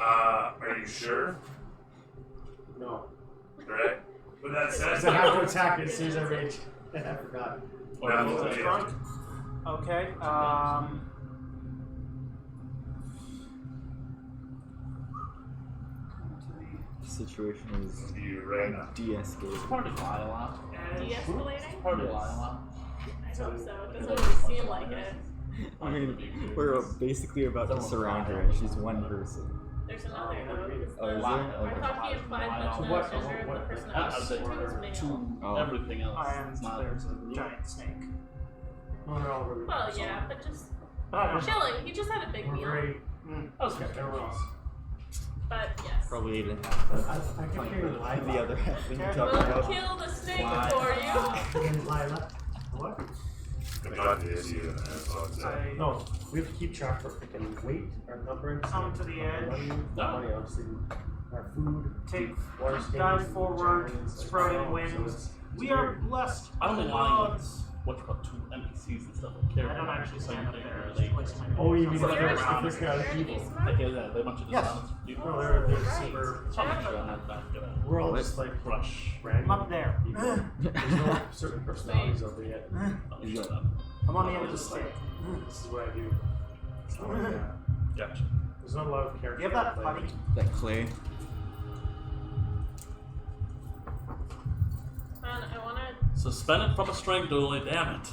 Are you sure? No. Right. With that said, Because I have to attack it as soon as I rage. I forgot. That's Wilder. okay. Okay. The situation is You right now. de-escalated. Party lie a lot. De-escalating? Party lie a lot. I hope so. It doesn't really seem like it. I mean, we're basically about to surround her, and she's one person. There's another though. Oh, is there? I Okay. thought he implied that the What- measure of the person I that was said speaking was male. to Oh. everything else. And It's not there's a giant snake. Oh, they're all really Well, yeah, but just Oh, chilling. He just had a big We're meal. very. I was Yeah, everyone else. But yes. Probably 8.5. I can hear Lila. The other half that you talked We'll about. kill the snake Why? for you. And Lila. What? I've got the issue, and that's all I'm saying. No, we have to keep track of our freaking weight, our numbers. Come to the edge. Money, No. money, obviously. Our food. Take water dive stations, forward, giants, like, spread so wings. it's- We are blessed I don't by know the why gods. what you call 2 NPCs and stuff like I don't actually stand up there. I They, just place my Oh, you mean Something if they're around. kind of Scared to be evil? smart. like, yeah, they're a bunch of Yes. dishonest people. No, they're Right. super. I'm not sure I'm not that good at We're all just like brush. random. I'm up there. people. There's no certain personalities over yet. I'm sure that. I'm on the end of the stick. This is what I do. So, yeah. Gotcha. There's not a lot of character. You have that play. putty? That clay. Man, I want to Suspended from a string, Dooley, damn it.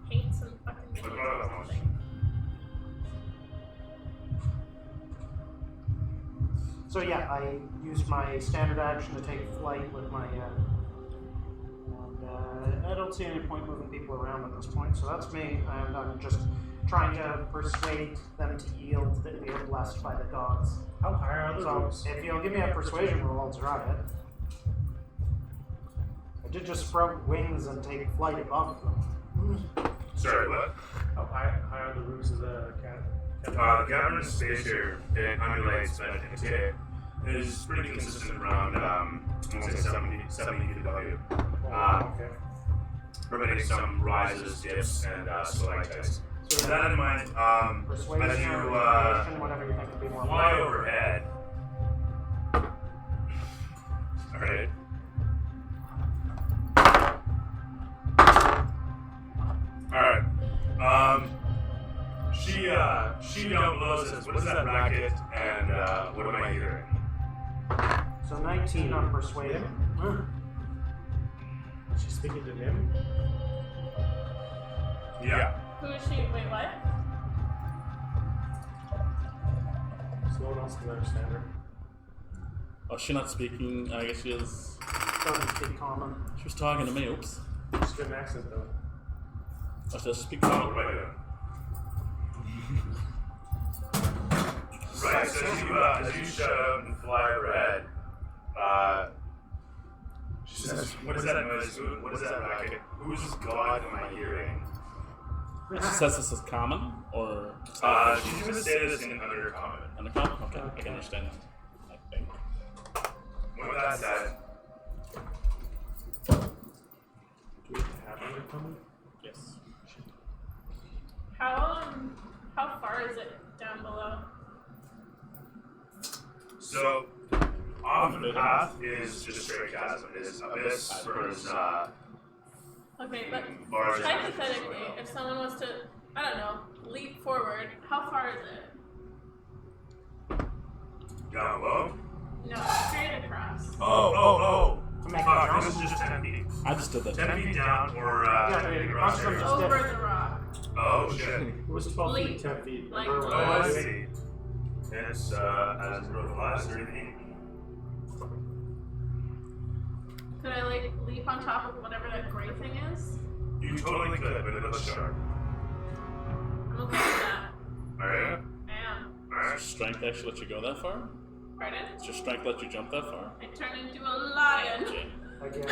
paint some fucking videos or something. So yeah, I used my standard action to take flight with my. I don't see any point moving people around at this point, so that's me. And I'm just trying to persuade them to yield that we are blessed by the gods. How high are the So roofs? if you'll give me a persuasion roll, I'll try it. I did just sprout wings and take flight above them. Sorry, what? How high are the roofs of the cat? The government space here in Underlight Spend is pretty consistent around, I want to say 70 feet above you. Okay. Permitting some rises, dips, and stalactites. So with that in mind, Persuasion, as you intimidation, whatever you think would be more. fly overhead. Alright. Alright. She down below says, what is that racket? And what am I hearing? So 19 on persuasion. She's speaking to him. Yeah. Who is she? Wait, what? So no one else can understand her. Oh, she's not speaking. I guess she is. Doesn't speak common. She was talking to me. Oops. She's got an accent though. Oh, she does speak What common. am I doing? Right, so as you shut up and fly overhead, she says, what is that noise? What is that racket? Whose god am I hearing? She says this is common, or She's going to say this in undercommon. undercommon? Okay, I can understand that. I think. With that said, Do we have her coming? Yes. How far is it down below? so off the path is just straight chasm. It is abyss versus Okay, but bars. hypothetically, if someone was to, I don't know, leap forward, how far is it? Down low. No, straight across. Oh. To make Fuck, a this jump. is just 10 feet. I just did that. 10 feet down or hitting the rock Just area. dip. Over the rock. Oh shit. It was 12 Leap. feet, 10 feet. Like- Remember Oh, when I I was- see. It's as the road flies 30 feet. Could I like leap on top of whatever that gray thing is? You totally could, but it looks sharp. I'm okay with that. Alright? I am. Does your strength actually let you go that far? Pardon? Does your strength let you jump that far? I turn into a lion. Okay. Again.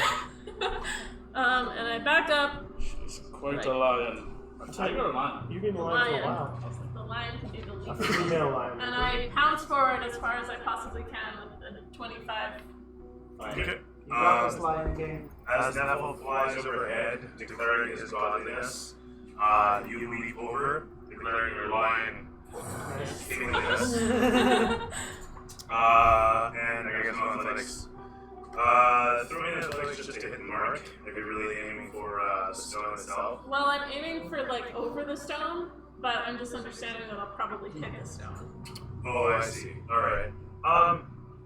And I back up. She's quite a lion. A tiger or a lion? You've been alive for a Lion. while. The lion can do the A leap. female lion. And I pounce forward as far as I possibly can with the 25. Okay. You got this, Lion King. As Neville flies overhead, declaring his godliness, you leap over, declaring your lion kingliness. And I guess no athletics. Throw in athletics just to hit the mark if you're really aiming for the stone itself. Well, I'm aiming for like over the stone, but I'm just understanding that I'll probably hit the stone. Oh, I see. Alright.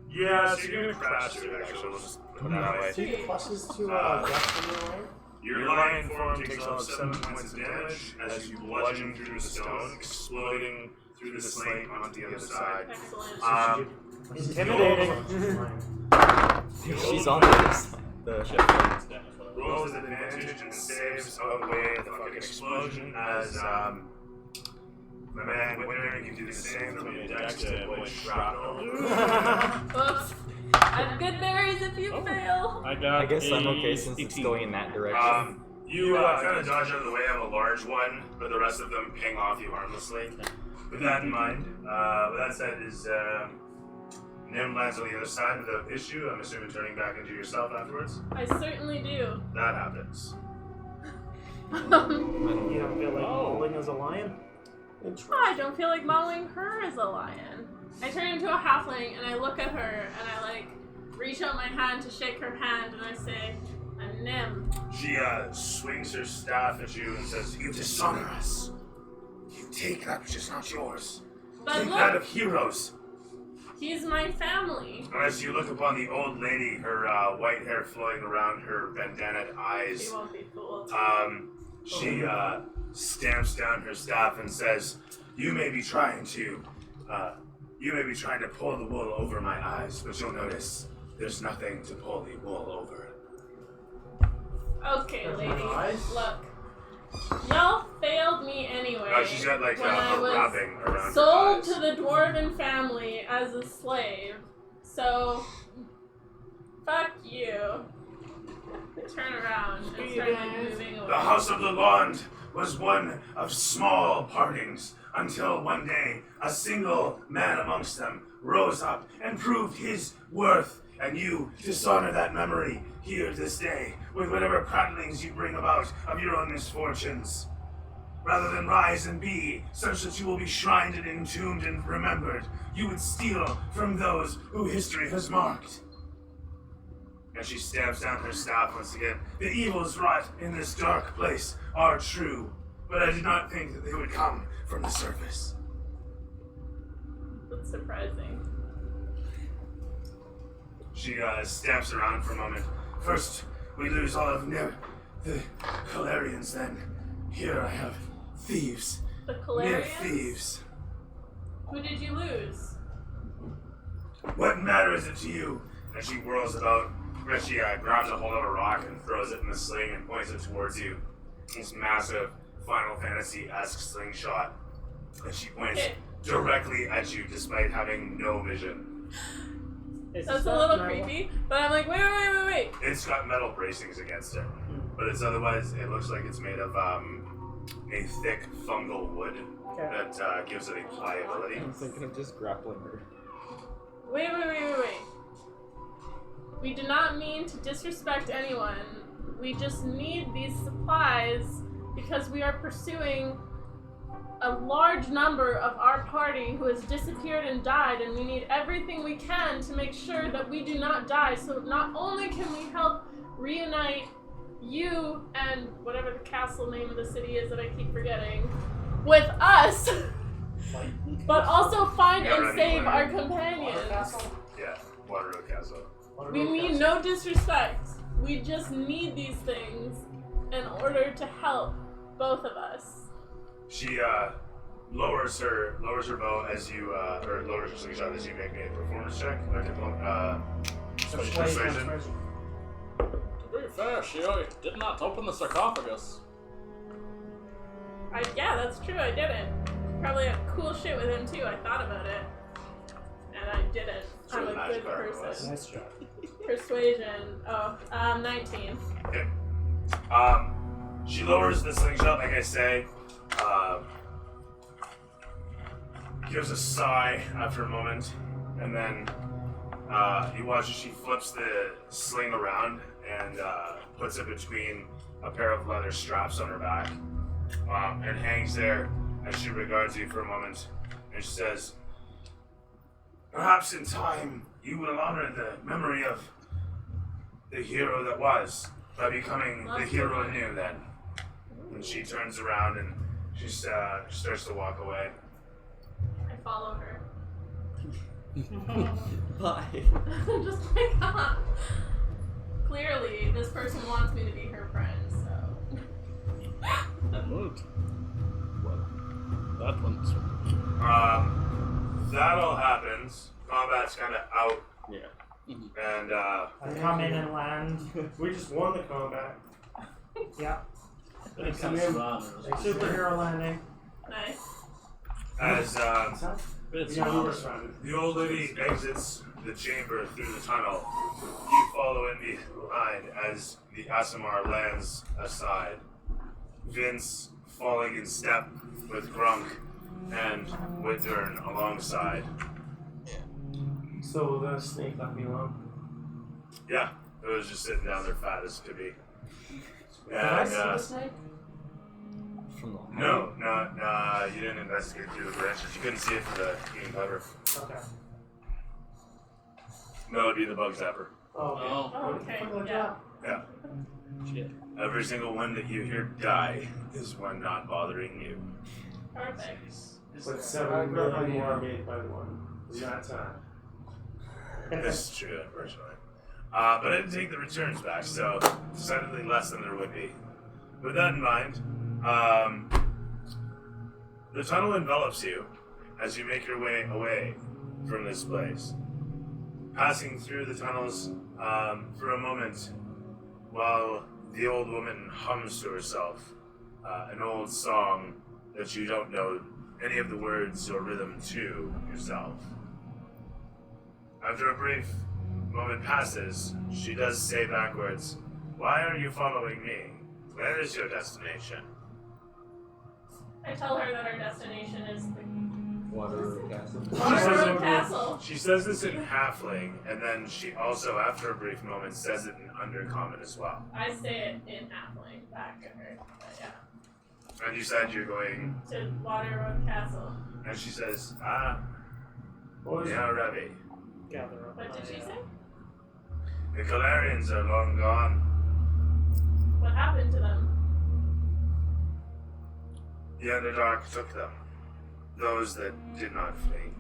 Yeah, so you're gonna crash through it actually, we'll just put it that way. Do you get pluses to death from your lion? Your lion form takes off 7 points of damage as you bludgeon through the stone, exploding through the slate onto the other side. Excellent. Intimidating. She's on the other side. The ship. Rolls with advantage and saves outweigh the fucking explosion as my man Whitner can do the same from your dex to avoid shrapnel. Oops. I have good berries if you fail. I got I guess I'm a okay since 18. it's going in that direction. You kind of dodge out of the way of a large one, but the rest of them ping off you harmlessly. With that in mind, with that said, is Nim lands on the other side of the issue. I'm assuming turning back into yourself afterwards. I certainly do. That happens. You don't feel like rolling as a lion? I don't feel like mauling her as a lion. I turn into a halfling and I look at her and I like reach out my hand to shake her hand and I say, I'm Nim. She swings her staff at you and says, "You dishonor us. You take that which is not yours. But Take that look, of heroes." he's my family. And as you look upon the old lady, her white hair flowing around her bandanaed She eyes, won't be fooled. she stamps down her staff and says, you may be trying to pull the wool over my eyes, but you'll notice there's nothing to pull the wool over." Okay, There's lady. no eyes? Look. Y'all failed me anyway. She's got like when I a was wrapping around sold her eyes. to the dwarven family as a slave. So, fuck you. I turn around and start like moving away. The House of the Lond was one of small partings until one day a single man amongst them rose up and proved his worth, and you dishonor that memory here this day with whatever prattlings you bring about of your own misfortunes. Rather than rise and be such that you will be shrined and entombed and remembered, you would steal from those who history has marked. And she stamps down her staff once again. The evils wrought in this dark place are true, but I did not think that they would come from the surface. That's surprising. She stamps around for a moment. First, we lose all of the Calarians, then here I have thieves. The Mere Calarians? thieves. Who did you lose? What matter is it to you? And she whirls about, where she grabs a hold of a rock and throws it in the sling and points it towards you. This massive Final Fantasy-esque slingshot. And she points Okay. directly at you despite having no vision. That's a little creepy, but I'm like, wait. It's got metal bracings against it, but it's otherwise, it looks like it's made of a thick fungal wood that gives it a pliability. I'm thinking of just grappling her. Wait. We do not mean to disrespect anyone. We just need these supplies because we are pursuing a large number of our party who has disappeared and died, and we need everything we can to make sure that we do not die. So not only can we help reunite you and whatever the castle name of the city is that I keep forgetting with us, but also find Yeah, and right, save right. our companions. Yeah, Waterloo Castle. We mean no disrespect. We just need these things in order to help both of us. She lowers her bow as you, or lowers her slingshot as you make me a performance check. Persuasion. To be fair, she did not open the sarcophagus. Yeah, that's true. I didn't. Probably had cool shit with him too. I thought about it, and I didn't. I'm a good person. Nice job. Persuasion. 19. Okay. She lowers the slingshot, like I say. Gives a sigh after a moment, and then you watch as she flips the sling around and puts it between a pair of leather straps on her back, and hangs there as she regards you for a moment, and she says, "Perhaps in time you will honor the memory of the hero that was by becoming the hero anew then." And she turns around and she starts to walk away. I follow her. Bye. I'm just like, clearly, this person wants me to be her friend, so. Good. Well, that one's... That all happens. Combat's kind of out, Yeah. and I come in and land. We just won the combat. Yeah. It's come in. Superhero landing. Nice. as It's Yeah, we were surrounded. the old lady exits the chamber through the tunnel, you follow in behind as the Asimar lands aside. Vince falling in step with Grunk and Whitburn alongside. So the snake left me alone. Yeah, it was just sitting down there fat as could be. Did I see the snake? From the No, you didn't investigate through the branches. You couldn't see it for the green cover. Okay. No, it'd be the bug zapper. Oh, okay. Oh. Oh, okay, Fuck like yeah. Yeah. shit. Every single one that you hear die is one not bothering you. Perfect. But 7 million more made by one. Is not time. This is true, unfortunately. But I didn't take the returns back, so decidedly less than there would be. With that in mind, the tunnel envelops you as you make your way away from this place. Passing through the tunnels for a moment while the old woman hums to herself an old song that you don't know any of the words or rhythm to yourself. After a brief moment passes, she does say backwards, "Why are you following me? Where is your destination?" I tell her that our destination is the Water castle. Waterroad Castle. She says this in Halfling, and then she also, after a brief moment, says it in Undercommon as well. I say it in Halfling back to her. But yeah. And you said you're going, To Waterroad Castle. and she says, What was yeah, Rebbe. Gather up. What did she say? The Calarians are long gone. What happened to them? The Underdark took them. Those that did not flee.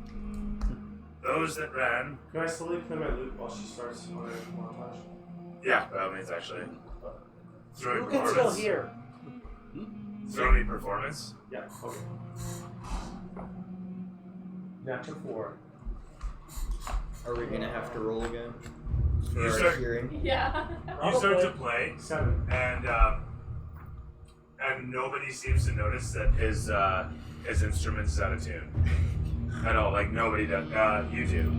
Those that ran. Can I still leave them my loot while she starts on her montage? Yeah, by all means, actually. Throw Who me can still performance. hear? Throw me performance. Yeah, okay. Natural 4. Are we gonna have to roll again? For You our start- hearing? Yeah. You start to play, 7. and nobody seems to notice that his instrument is out of tune at all. Like nobody does. You do.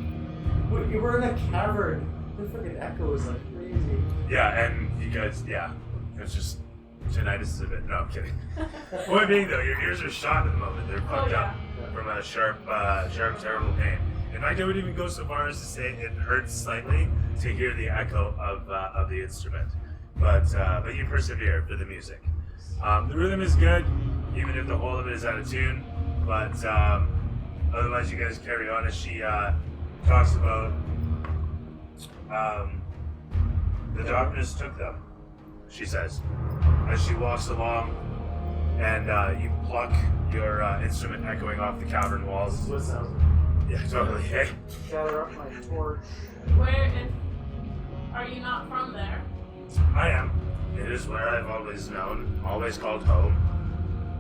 You were in a cavern. The freaking echo is like crazy. Yeah, and you guys. Yeah, it's just tinnitus is a bit. No, I'm kidding. Point being though, your ears are shot at the moment. They're fucked yeah. up from a sharp, terrible pain. In fact, I would even go so far as to say it hurts slightly to hear the echo of the instrument. But you persevere for the music. The rhythm is good, even if the whole of it is out of tune. But otherwise, you guys carry on as she talks about the darkness took them. She says as she walks along, and you pluck your instrument echoing off the cavern walls. This is what it sounds like. Yeah, totally. Hey. Gather up my torch. Where and are you not from there? I am. It is where I've always known, always called home.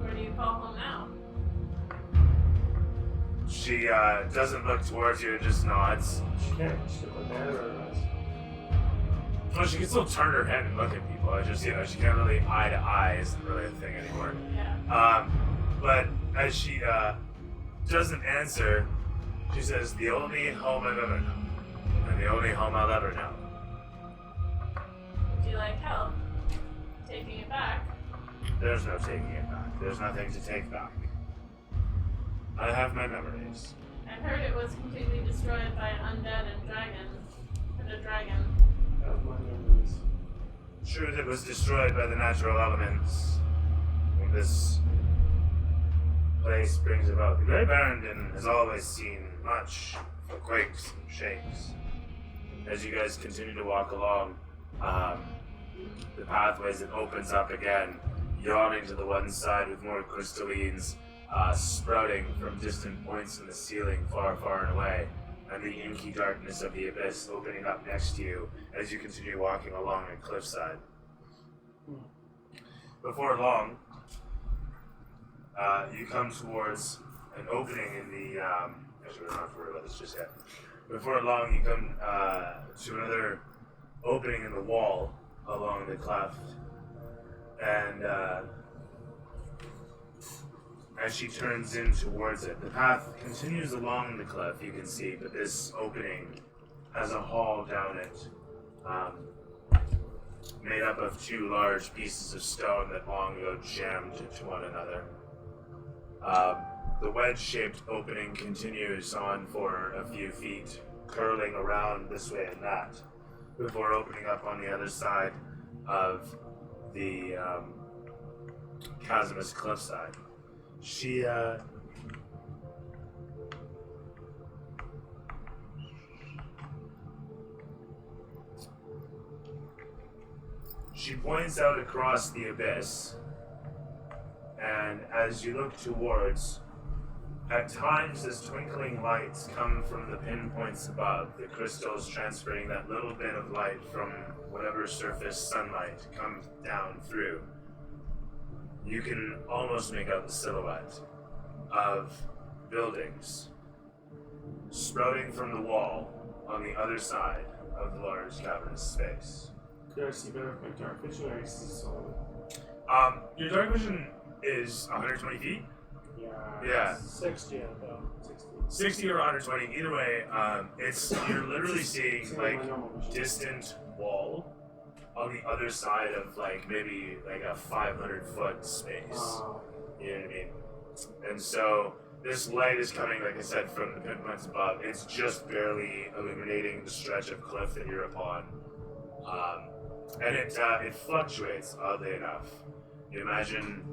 Where do you call home now? She doesn't look towards you and just nods. She can't. She can put that otherwise. Well, she can still turn her head and look at people. It's just, she can't really eye to eye isn't really a thing anymore. Yeah. But as she doesn't answer, she says, "The only home I've ever known, and the only home I'll ever know." Would you like help taking it back? There's no taking it back. There's nothing to take back. I have my memories. I heard it was completely destroyed by an undead and a dragon. That was my memories. True, it was destroyed by the natural elements. And this place brings about. The Great Barrendon has always seen much for quakes and shakes. As you guys continue to walk along, the pathways it opens up again, yawning to the one side with more crystallines sprouting from distant points in the ceiling far, far and away, and the inky darkness of the abyss opening up next to you as you continue walking along a cliffside. Before long, you come towards an opening in the. Actually, we're not worried about this just yet. Before long, you come to another opening in the wall along the cleft, and as she turns in towards it, the path continues along the cliff. You can see, but this opening has a hall down it, made up of two large pieces of stone that long ago jammed into one another. The wedge-shaped opening continues on for a few feet, curling around this way and that, before opening up on the other side of the chasmous cliffside. She points out across the abyss, and as you look towards, at times as twinkling lights come from the pinpoints above, the crystals transferring that little bit of light from whatever surface sunlight comes down through. You can almost make out the silhouette of buildings sprouting from the wall on the other side of the large cavernous space. Could I see better with my dark vision, or I see solid? Your dark vision is 120 feet? Yeah. 60 about 60. 60 or 120, either way, you're literally seeing It's like my normal vision. distant wall on the other side of like maybe like a 500-foot space. You know what I mean? And so this light is coming, like I said, from the pinpoints above. It's just barely illuminating the stretch of cliff that you're upon. And it fluctuates, oddly enough. You imagine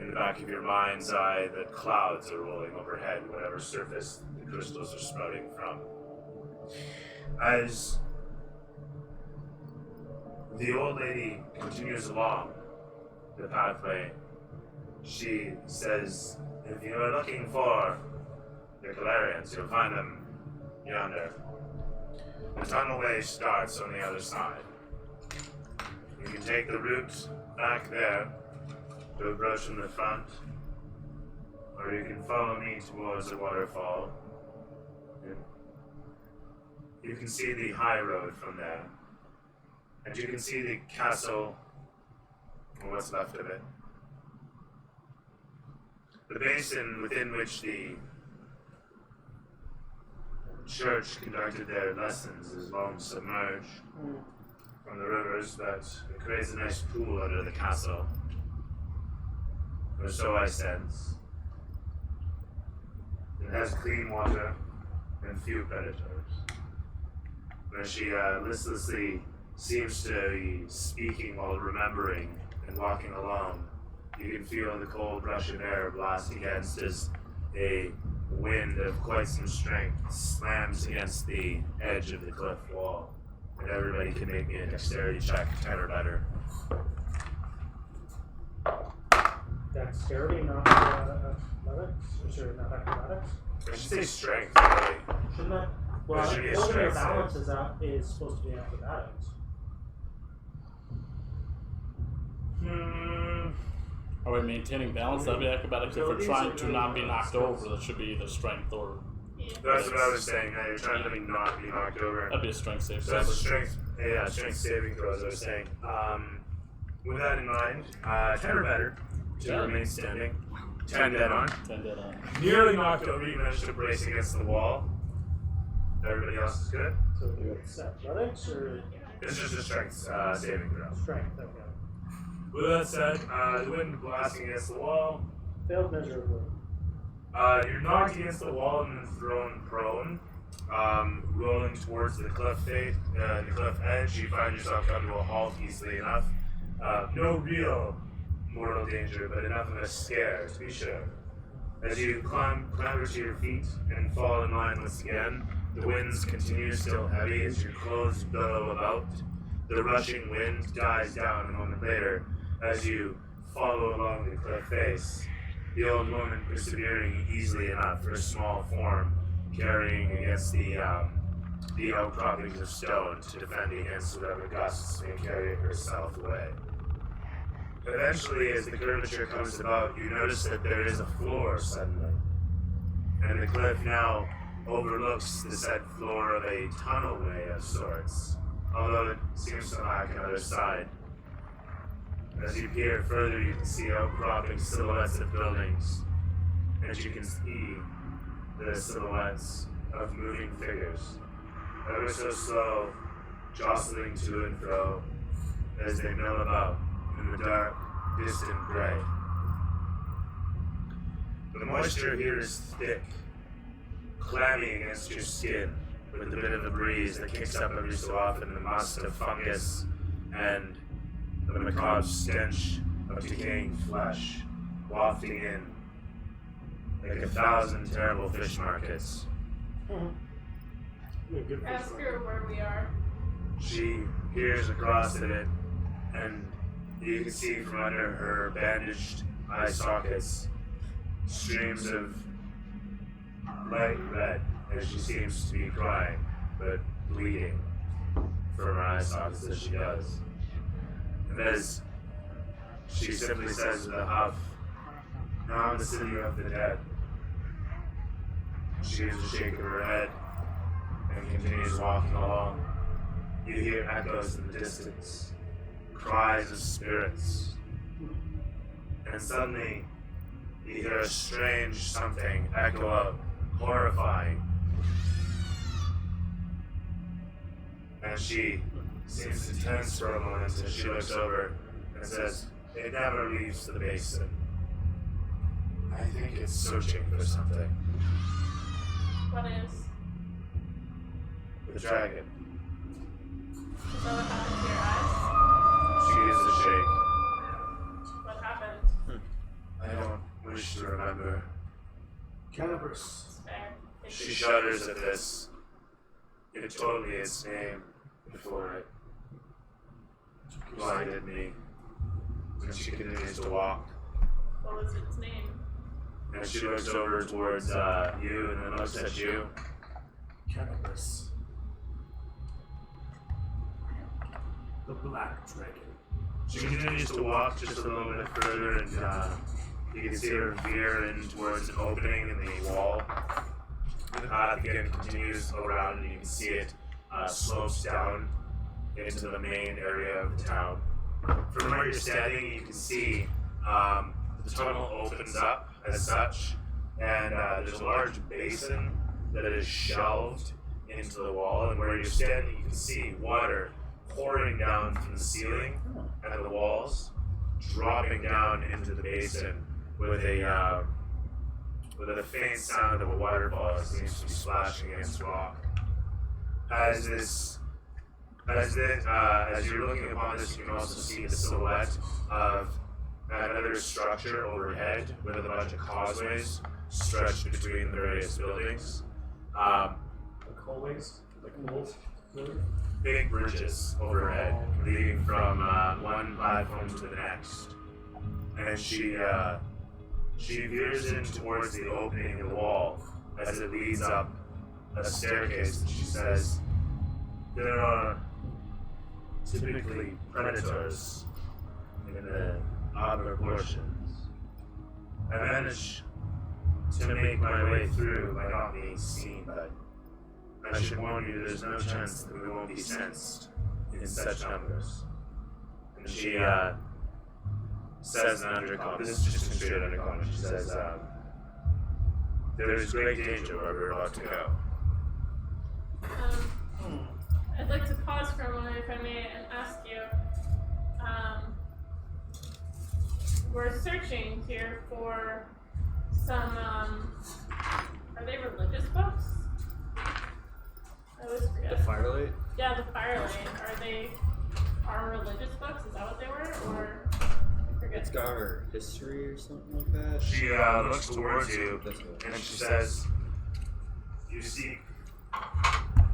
in the back of your mind's eye that clouds are rolling overhead, whatever surface the crystals are sprouting from. As the old lady continues along the pathway, she says, "If you are looking for the Calarians, you'll find them yonder. The tunnelway starts on the other side. You can take the route back there to approach from the front, or you can follow me towards the waterfall. You can see the high road from there, and you can see the castle, or what's left of it. The basin within which the church conducted their lessons is long submerged from the rivers, but it creates a nice pool under the castle. Or so I sense. It has clean water and few predators. As she listlessly seems to be speaking while remembering and walking along, you can feel the cold rush of air blast against as a wind of quite some strength slams against the edge of the cliff wall. And everybody can make me a dexterity check, 10 or better. Dexterity, not athletics? Or sorry, not acrobatics? I should say strength, really. Shouldn't that? Well, There should be a holding your strength balance save. is supposed to be acrobatics. Are we maintaining balance? That'd be acrobatics. If we're trying to not be knocked over, that should be either strength or. That's what I was saying. You're trying to not be knocked over. That'd be a strength save. So that's a strength saving throw, as I was saying. With that in mind, 10 or better to 10. remain standing. 10 dead on. 10 dead on. Nearly knocked over, you managed to brace against the wall. Everybody else is good. So it's athletics or It's just a strength saving throw. strength? Okay. With that said, the wind blasting against the wall. Failed miserably. You're knocked against the wall and then thrown prone. Rolling towards the cliff edge, you find yourself come to a halt easily enough. No real mortal danger, but enough of a scare to be sure. As you clamber to your feet and fall in line once again, the winds continue still heavy as your clothes billow about. The rushing wind dies down a moment later as you follow along the cliff face. The old woman persevering easily enough, her small form carrying against the outcroppings of stone to defend against whatever gusts may carry herself away. Eventually, as the curvature comes about, you notice that there is a floor suddenly, and the cliff now overlooks the said floor of a tunnelway of sorts, although it seems to lack another side. As you peer further, you can see outcropping silhouettes of buildings, and you can see the silhouettes of moving figures. ever so slow, jostling to and fro as they mill about in the dark, distant gray. The moisture here is thick, clammy against your skin, with a bit of a breeze that kicks up every so often the must of fungus and the macabre stench of decaying flesh wafting in like 1,000 terrible fish markets. Yeah, good Ask for her where we are. She peers across at it, and you can see from under her bandaged eye sockets streams of light red as she seems to be crying, but bleeding from her eye sockets as she does. And as she simply says with a huff, "Now in the city of the dead." She gives a shake of her head and continues walking along. You hear echoes in the distance, cries of spirits, and suddenly you hear a strange something echo out, horrifying. And she seems to tense for a moment as she looks over and says, "It never leaves the basin. I think it's searching for something." What is? The dragon. Is that what happened to your eyes? She gives a shake. What happened? I don't wish to remember. Cannabis. It's fair. She shudders at this. It told me its name before it blinded me. And she continues to walk. What was its name? And she looks over towards you and then looks at you. Cannabis. The Black Dragon. She continues to walk just a little bit further, and you can see her veer in towards an opening in the wall. The path again continues around, and you can see it slopes down into the main area of the town. From where you're standing, you can see the tunnel opens up as such, and there's a large basin that is shelved into the wall, and where you're standing, you can see water pouring down from the ceiling and the walls, dropping down into the basin with a faint sound of a waterfall that seems to be splashing against rock. As you're looking upon this, you can also see the silhouette of another structure overhead with a bunch of causeways stretched between the various buildings. Like hallways? Like walls? Big bridges overhead, leading from one platform to the next. And she veers in towards the opening in the wall as it leads up a staircase. And she says, "There are typically predators in the upper portions. I managed to make my way through by not being seen, but I should warn you, there's no chance that we won't be sensed in such numbers." And she says in undercon, this is just a straight undercon, she says, "There is great danger where we're about to go." I'd like to pause for a moment, if I may, and ask you. We're searching here for some. Are they religious books? I always forget. The Firelight? Yeah, the Firelight. Are they religious books? Is that what they were, or I forget? It's got our history or something like that. She looks towards you That's what and she says, "You seek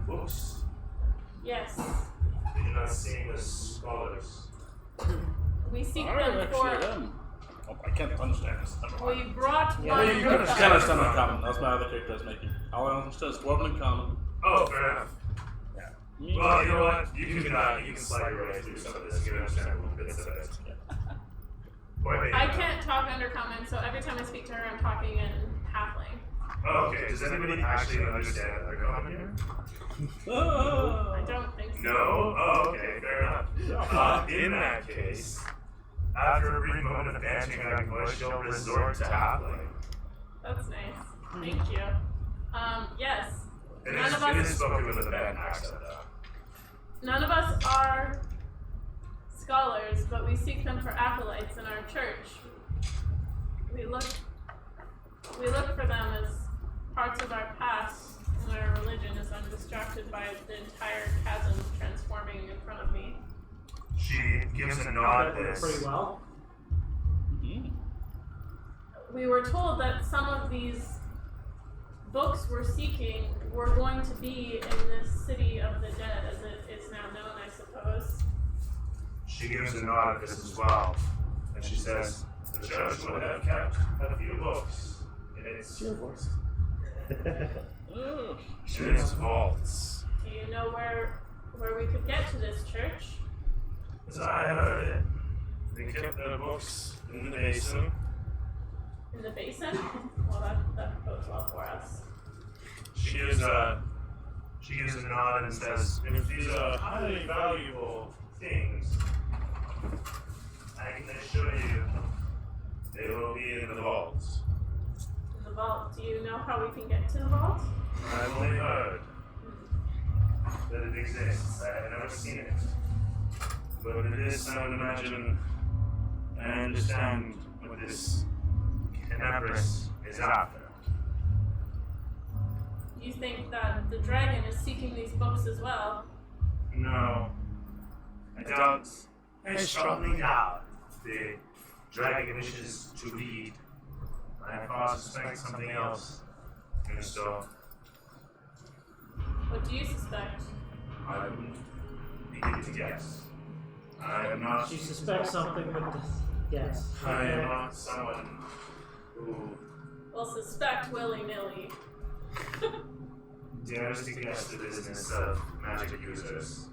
books. Yes, You do not seem as scholars." we seek I them actually for. am. Oh, I can't understand this. Never mind. We brought Yeah, one you with I can't us. understand uncommon. That's my other character I was making. All I understand is dwarven and common. Oh, fair enough. Me. Well, you know what? You can slide your way through some of this. You can understand little bits of it. Wait, I can't talk undercommon, so every time I speak to her, I'm talking in halfling. Oh, okay. Does anybody actually understand undercommon here? I don't think so. No? Oh, okay. Fair enough. In that case, after a brief moment of bantering on English, you'll resort to halfling. That's nice. Thank you. Yes. It None is, of it us- is spoken with a bad accent, though. None of us are scholars, but we seek them for acolytes in our church. We look for them as parts of our past and our religion as I'm distracted by the entire chasm transforming in front of me. She gives a nod That worked pretty well. We were told that some of these books we're seeking were going to be in this city of the dead, as it is now known, I suppose. She gives a nod at this as well. And she says, the church would have kept a few books in its, Your voice. Oh, in its vaults. Do you know where we could get to this church? As I heard it, they kept their books in the basin. In the basin? Well, that bodes well for us. She gives a nod and says, if these are highly valuable things, I can assure you they will be in the vaults. In the vault. Do you know how we can get to the vault? I've only heard that it exists. I have never seen it. But it is, I would imagine, I understand what this Canabris is after. Do you think that the dragon is seeking these books as well? No, I don't. I strongly doubt the dragon wishes to read. I far suspect something else in store. What do you suspect? I wouldn't begin to guess. I am not. She suspects something, but yes. I am not someone who Well, suspect willy-nilly. dares to guess the business of magic users.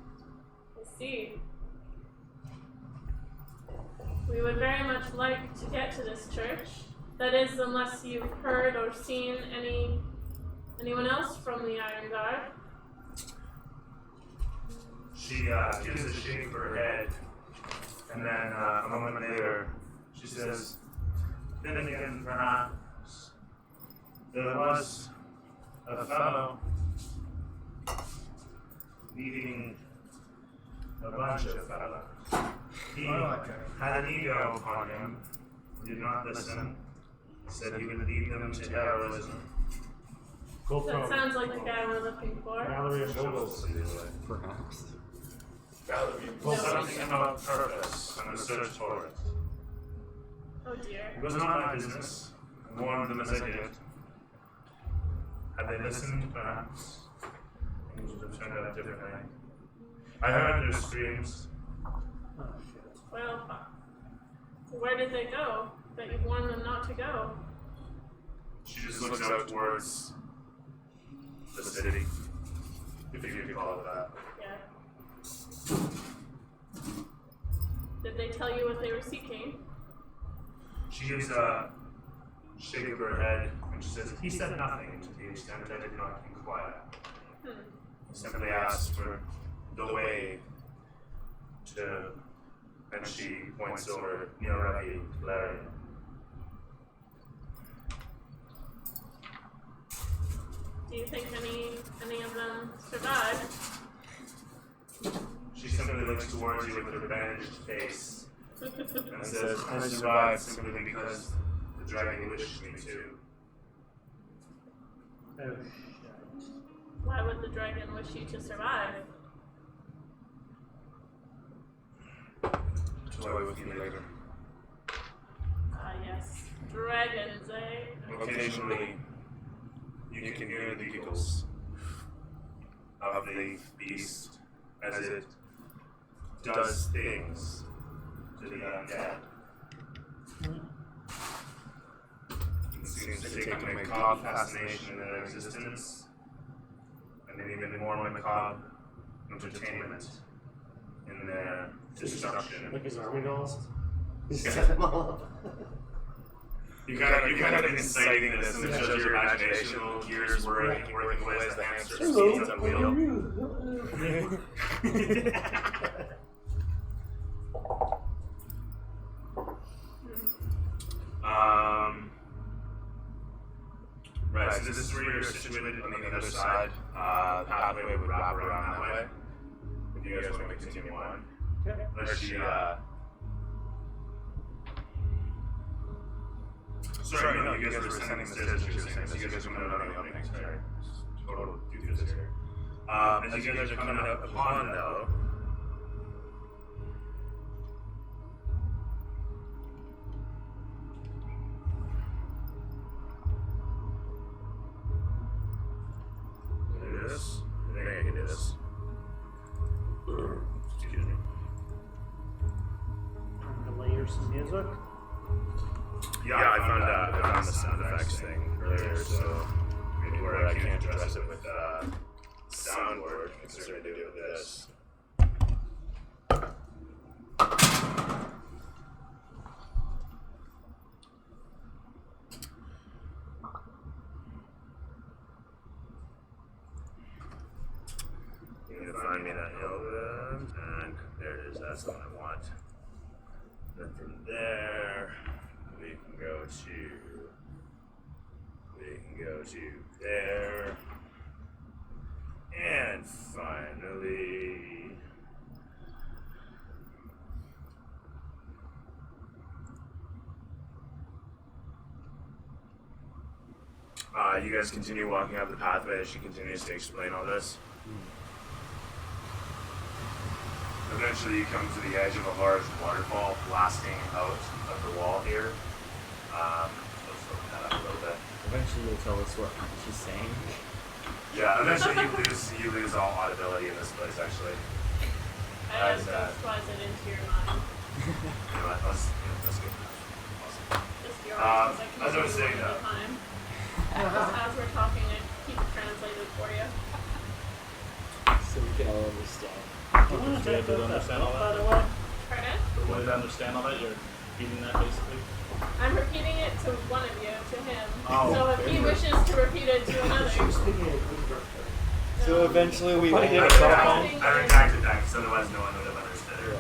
I see. We would very much like to get to this church. That is, unless you've heard or seen anyone else from the Iron Guard. She gives a shake of her head, and then a moment later, she says, then again, perhaps, there was a fellow leading a bunch of fellows. He had an ego upon him, did not listen, said he would lead them to heroism. That sounds like the guy we're looking for. Valerie and Bogos, perhaps. Something about purpose and the search for it. Oh dear. It was not my business. I warned them as I did. Had they listened, perhaps, things would have turned out differently. I heard their screams. Oh, shit. Well, where did they go that you warned them not to go? She just looks out towards the city, if you could call it that. Yeah. Did they tell you what they were seeking? She gives a shake of her head, and she says, he said nothing to the extent I did not inquire. He simply asked for the way to, and she points over near Ravi, Larry. Do you think any of them survived? She simply looks towards you with her bandaged face and says, I survived simply because the dragon wished me to. Oh, shit. Why would the dragon wish you to survive? Toy with me later. Ah, yes. Dragons, eh? Occasionally, you can hear the giggles of the beast as it does things to the undead. It seems to take a macabre fascination in their existence, and an even more macabre entertainment in their destruction. Like his army dolls? He's set them all up. You kind of inciting this, and it shows your imagination, little gears working away as the hamster speeds on wheel. Right, so this is where you're situated on the other side. The pathway would wrap around that way. If you guys want to continue on. Okay. Unless you, Sorry, no, you guys were ascending the stairs as you were saying this. You guys are coming out on the opening. Sorry. Total doofuses here. As you guys are coming out upon, though, do this. I think I can do this. Excuse me. I'm gonna layer some music. Yeah, I found the sound effects thing earlier, so maybe where I can't address it with soundboard, I can certainly do it with this. You need to find me that hill bit, and there it is, that's the one I want. Then from there, we can go to there, and finally, you guys continue walking up the pathway as she continues to explain all this. Eventually you come to the edge of a large waterfall blasting out of the wall here. Let's open that up a little bit. Eventually you'll tell us what she's saying. Yeah, eventually you lose all audibility in this place actually. I As, just ghostwise it into your mind. You know what, let's go. Awesome. Just yours, As because I was saying at a time. As we're talking, I keep it translated for you. So we can all understand. Do you want to Yeah, take do out you that understand book, all by that? the way? Pardon? Would you understand all that? You're repeating that basically? I'm repeating it to one of you, to him. Oh, So if he okay. wishes to repeat it to another. So no. eventually we Why all did I it cell phone? redacted that because otherwise no one would have understood it.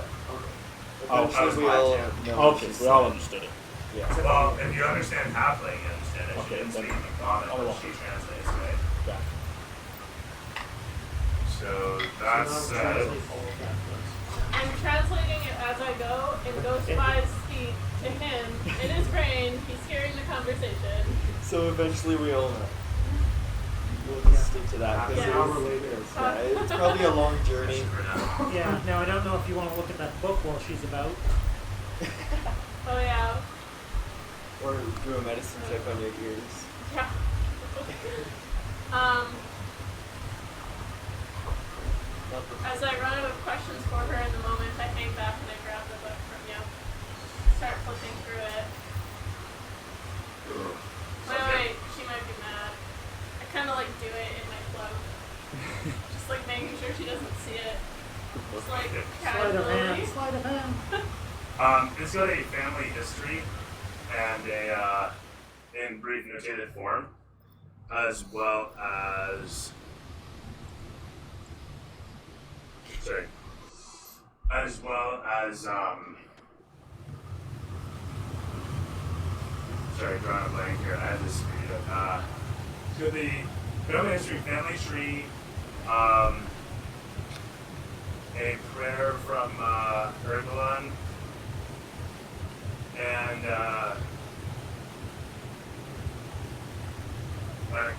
Oh, eventually we I was all glad know what Okay, she's we all saying. understood it. Yeah. Well, if you understand halfling, you understand it. She Okay, didn't then- speak in common, oh, but well. she translates, right? Yeah. So that's I'm translating it as I go in Ghostwise speak to him in his brain. He's hearing the conversation. So eventually we all know. We'll just stick to that because Yes. it's probably a long journey. Yeah, now I don't know if you want to look at that book while she's about. Oh yeah. Or do a medicine check on your ears. Yeah. As I run out of questions for her in the moment, I hang back and I grab the book from you. Start flipping through it. Wait, she might be mad. I kind of like do it in my cloak. Just like making sure she doesn't see it. Just like Sleight of hand. casually. Sleight of hand. It's got a family history and a in brief notated form, as well as drawing a blank here. I had this video. So the family history, family tree, a prayer from Erdogan, and a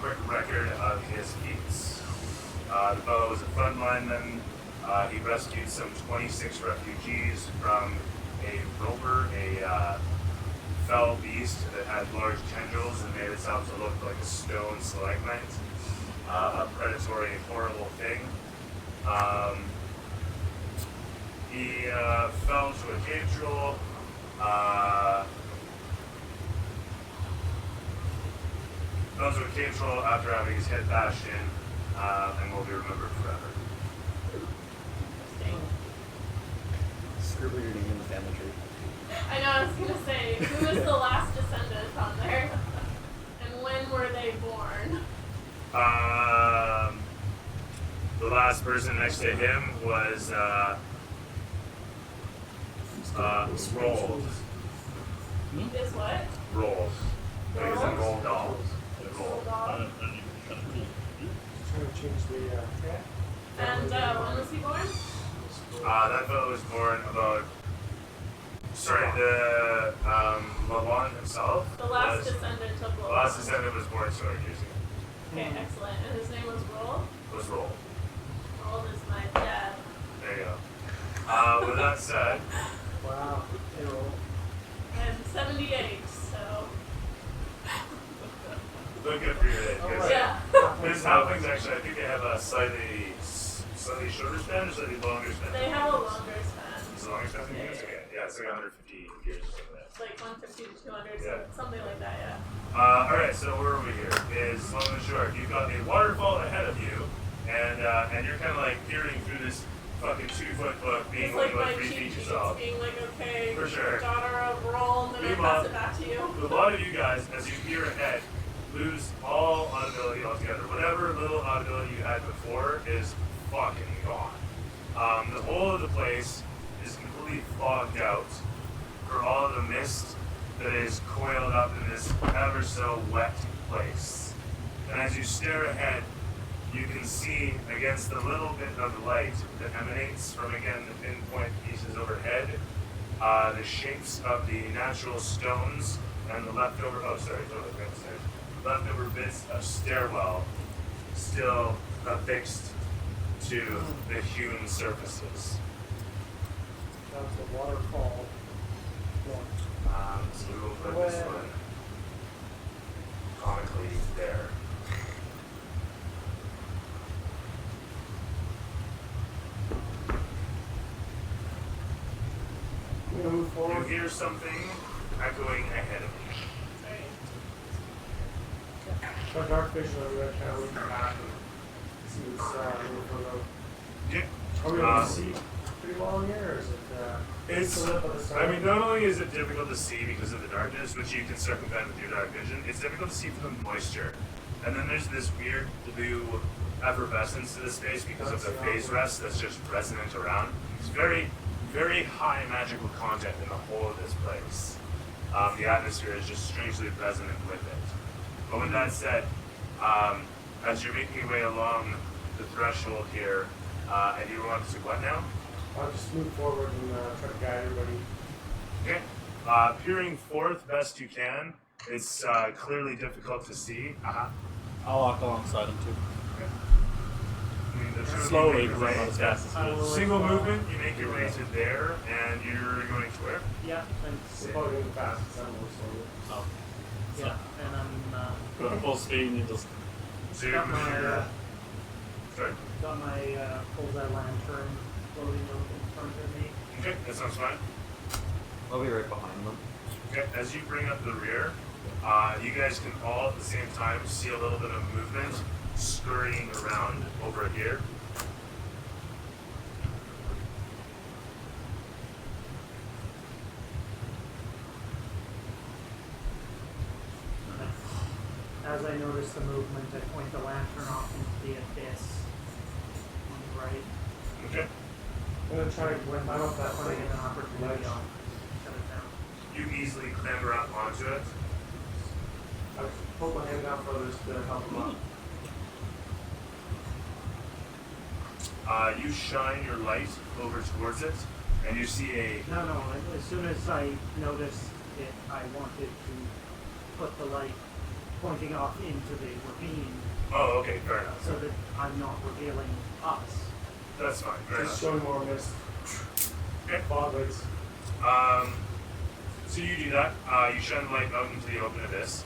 quick record of his feats. The fellow was a frontlineman. He rescued some 26 refugees from a rover, a fell beast that had large tendrils and made itself to look like a stone stalagmite. A predatory, horrible thing. He fell to a cave troll. Fell to a cave troll after having his head bashed in, and will be remembered forever. Interesting. Scribble your name in the family tree. I know, I was gonna say, who was the last descendant on there? And when were they born? The last person next to him was Rold. Is what? Rold. Like it's a Roald doll. The Rold. Okay. And when was he born? That fellow was born about. Sorry, the Lawan himself. The last was, descendant of the Lawan. last descendant was born 200 years ago. Okay, excellent. And his name was Roll. Was Roll. Roll is my dad. There you go. With that said, Wow. I'm 78, so look good for your age. Because yeah. His halflings actually, I think they have a slightly shorter span or slightly longer span. They have a longer span. It's a longer span. Yeah. Okay. Yeah, it's like 150 years or something like that. It's like 150 to 200, Yeah. so something like that, yeah. Alright, so where are we here? Is long and short. You've got a waterfall ahead of you, and you're kind of like peering through this fucking 2-foot book, being It's only like my about 3 cheat feet sheets yourself. being like, okay, For sure. daughter of Roll, and then I Meanwhile, pass it back to you. A lot of you guys, as you peer ahead, lose all audibility altogether. Whatever little audibility you had before is fucking gone. The whole of the place is completely fogged out for all of the mist that is coiled up in this ever so wet place. And as you stare ahead, you can see against the little bit of light that emanates from, again, the pinpoint pieces overhead, the shapes of the natural stones and the leftover, leftover bits of stairwell still affixed to the hewn surfaces. That's a waterfall. So we will put this one comically there. I'm gonna move You forward. hear something echoing ahead of you. Got dark vision, I'm gonna kind of look back and see what's moving forward. Yeah. Are we able to see pretty well in here, or is it It's, lit by the sun? I mean, not only is it difficult to see because of the darkness, which you can circumvent with your dark vision, it's difficult to see from the moisture. And then there's this weird blue effervescence to the space because of the phase rest that's just resonant around. It's very, very high magical content in the whole of this place. The atmosphere is just strangely resonant with it. But with that said, as you're making your way along the threshold here, and you want to what now? I'll just move forward and try to guide everybody. Okay. Peering forth best you can. It's clearly difficult to see. I'll walk alongside him too. I mean, the two of you Slowly, make your because I'm not way- as fast as I he will is. Single movement, you make your way to there, and you're going to where? Yeah, and It's probably going fast, it's not more slowly. Oh. yeah, and I'm Go at full speed and you just. So you're got my sorry. got my bullseye lantern floating up in front of me. Okay, that sounds fine. I'll be right behind them. Okay, as you bring up the rear, you guys can all at the same time see a little bit of movement scurrying around over here. As I notice the movement, I point the lantern off into the abyss on the right. Okay. I'm gonna try to climb up that When I thing. get an opportunity, I'll shut it down. You easily clamber up onto it. I put my hand down further just to help them up. You shine your light over towards it, and you see a No, as soon as I noticed it, I wanted to put the light pointing off into the ravine Oh, okay, fair enough. so that I'm not revealing us. That's fine. Fair Just enough. showing more mist. Okay. Fog lights. So you do that. You shine the light out into the open abyss.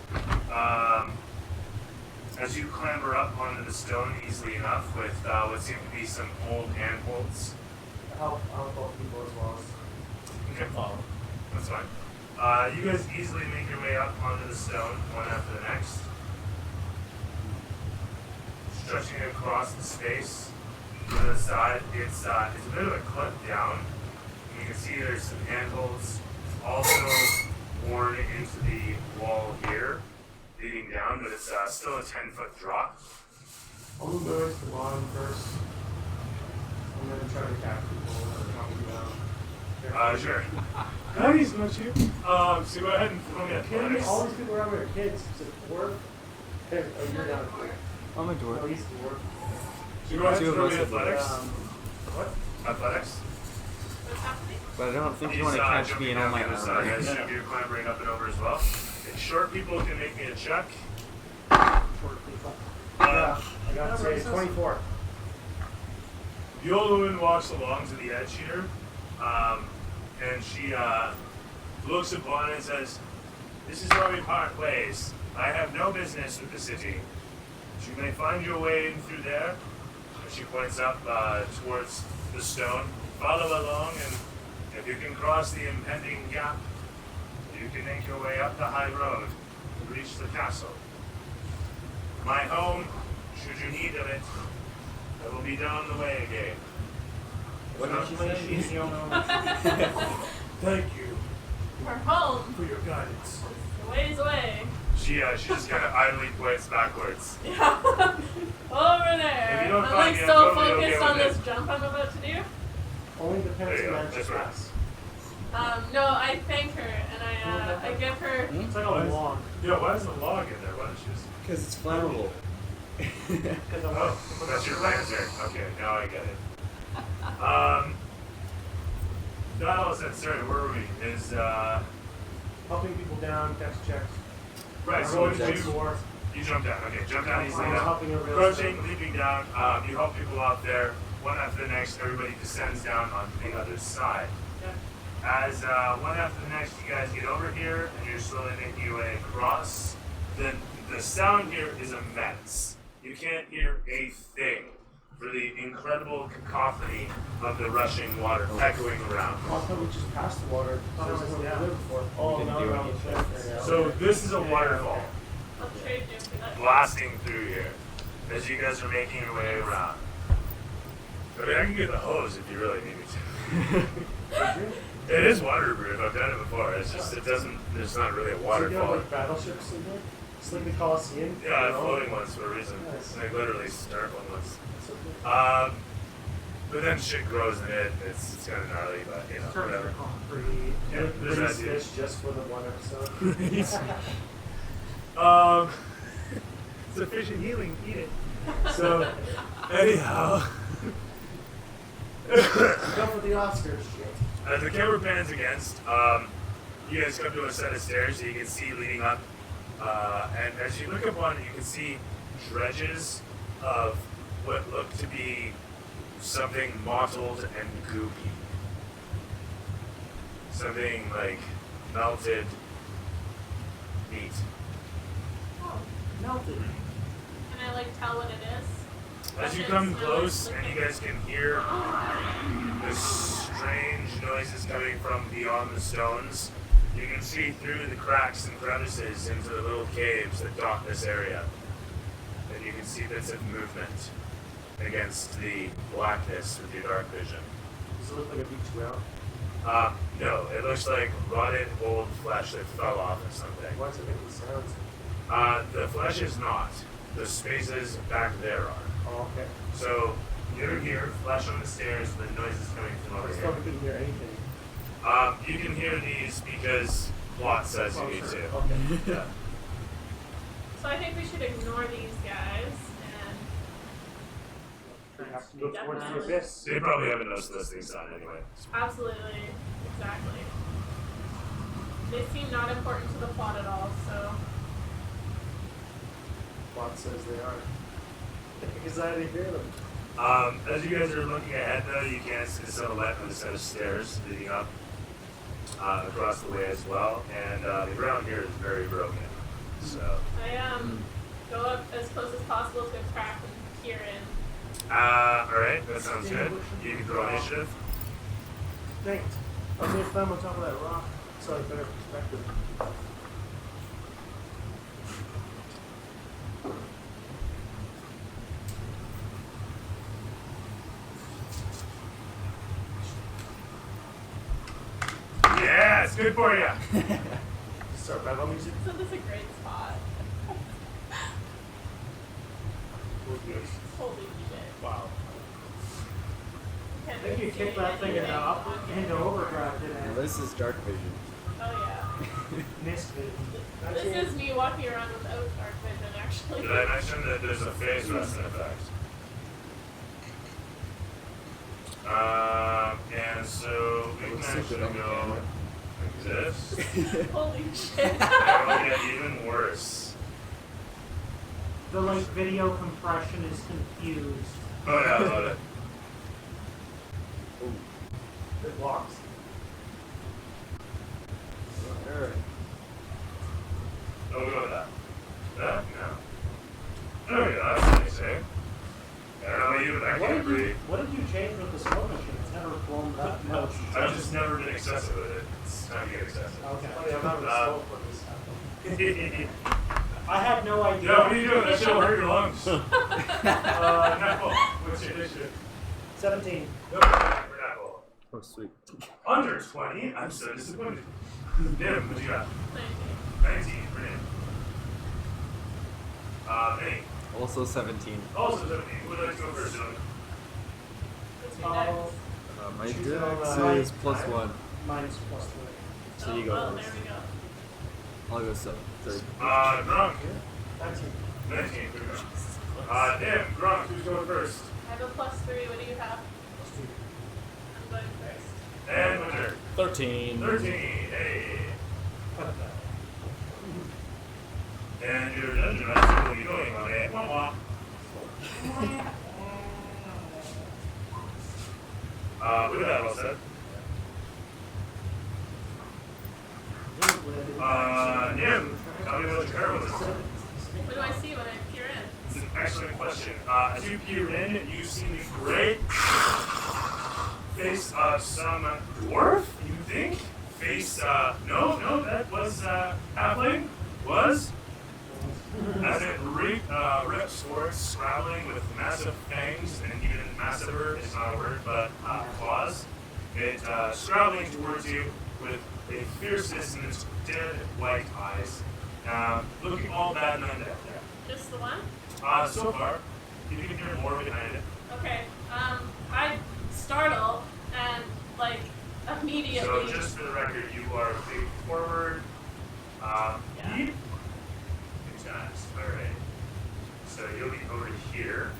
As you clamber up onto the stone easily enough with what seem to be some old handholds. I'll help people as well. Okay. Oh. That's fine. You guys easily make your way up onto the stone, one after the next. Stretching across the space to the side, it's a bit of a cliff down. And you can see there's some handholds also worn into the wall here, leading down, but it's still a 10-foot drop. I'll move those to the bottom first. I'm gonna try to catch people that are coming down. Sure. Nice, not you. So go ahead and throw me Are you kidding me? athletics. All these people around me are kids. It's a dwarf. Okay, oh, you're down. I'm a Oh, dwarf. he's a dwarf. So you want to Two of throw us me have athletics? What? Athletics? What's happening? But I don't think He's, you want to catch jumping me in down all my the other side. armor. I assume you're clambering up and over as well. And short people can make me a check. Short people. Yeah, I got to say 24. The old woman walks along to the edge here, and she looks upon it and says, "This is where we part ways. I have no business with the city. You may find your way in through there." And she points up towards the stone. Follow along, and if you can cross the impending gap, you can make your way up the high road to reach the castle. My home, should you need of it, it will be down the way again. What did she say? She's the only one. Thank you We're home. for your guidance. A ways away. She just kind of idly points backwards. Yeah. Over there. If you don't I'm find like it, so I'm totally focused okay on with this it. jump I'm about to do. Only depends There you on go, magic that's right. class. No, I thank her and I give her. It's like a log. Yeah, why is the log in there? Why don't you just... Because it's flammable. Because I'm Oh, that's your lantern. Okay, now I get it. That all said, sorry, where were we? Is, helping people down, catch checks. right, so what did Checks you... for. You jump down. Okay, jump down easily I was now. helping everybody else Approaching, down. leaping down, you help people out there. One after the next, everybody descends down on the other side. As one after the next, you guys get over here, and you're slowly making your way across. The sound here is immense. You can't hear a thing for the incredible cacophony of the rushing water echoing around. Oh, I thought we just passed the water. Oh, There's one yeah. there before. Oh, didn't no, do no, anything. it's right there, yeah. So this is a waterfall I'll trade you for that. blasting through here as you guys are making your way around. I mean, I can get the hose if you really need me to. It is waterproof. I've done it before. It's just it doesn't. There's not really a So you have waterfall. like battleships in there? It's like the Colosseum. Yeah, I have You know? floating ones for a reason. Nice. I literally start one once. That's okay. But then shit grows in it. It's kind of gnarly, but you know, Turns whatever. are concrete. Yeah, Like, there's raised that, dude. fish just for the one episode. It's a fish and healing. Eat it. So, anyhow, Go for the Oscars, shit. as the camera pans against, you guys come to a set of stairs that you can see leading up. And as you look up on it, you can see dredges of what look to be something mottled and goopy. Something like melted meat. Oh, Melted. can I like tell what it is? As you It's come not close like and you guys can hear the strange noises coming from beyond the stones, you can see through the cracks and crevices into the little caves that dot this area. And you can see bits of movement against the blackness with your dark vision. Does it look like a beach whale? No, it looks like rotted old flesh that fell off or something. Why is it making sounds? The flesh is not. The spaces back there are. Oh, okay. So you're here, flesh on the stairs, the noise is coming from I over just here. thought we couldn't hear anything. You can hear these because plot says you Oh, need sure. to. Okay. Yeah. So I think we should ignore these guys and We have to go towards the Definitely. abyss. They probably haven't noticed those things on anyway. absolutely, exactly. They seem not important to the plot at all, so Plot says they are. Because I didn't hear them. As you guys are looking ahead, though, you can see the silhouette of a set of stairs leading up across the way as well, and the ground here is very broken. So, I go up as close as possible to a crack and peer in. all right, that sounds good. You can throw initiative. Thanks. I was gonna climb on top of that rock, so I had better perspective. Yeah, it's good for you. Start battle music. So this is a great spot. Holy shit. Wow. Can't I think you see kick that thing anything into overdrive, Well, didn't this is dark vision. Oh yeah. Missed it. This is me walking around without dark vision, actually. Did I mention that there's a phase rest in effect? And so we can Looks so actually good on go camera. like this. Holy shit. And it'll get even worse. The like video compression is confused. Oh yeah, I love it. It blocks. Alright. Oh, we go with that. That? No. There we go, that's nice, eh? I don't know about you, but I can't breathe. What did you change with the slow machine? It's never flown that much. I've just never been excessive with it. It's time to get excessive. Okay. Funny, I'm not really slow for this happening. I had no idea. Yo, what are you doing? That shit will hurt your lungs. Not cool. What's your initiative? 17. Nope, we're not cool. Oh, sweet. Under 20, I'm so disappointed. Dim, what you got? 19, brilliant. Vinny. Also 17. Also 17. Who would like to go first, gentlemen? What's your Oh, next? My Choose dex another is +1. mine's +3. So you Oh, go well, first. there we go. I'll go third. Grunk. 19. 19, good go. Dim, Grunk, who's going first? I have a +3. What do you have? I'm going first. And Winter. 13. 13, hey. And your dungeon master will be going on a wah wah. With that all said. Nim, tell me what your hair was. What do I see when I peer in? It's an excellent question. As you peer in, you see the great face of some dwarf, you think? Face, no, that was, halfling, was. As it rips towards, scrabbling with massive fangs, and even massiver is not a word, but claws. It scrabbling towards you with a fierceness in its dead white eyes, looking all bad and undead. Just the one? So far, you can hear more behind it. Okay. I startle and like immediately. So just for the record, you are big forward, lead. Alright. So you'll be over here,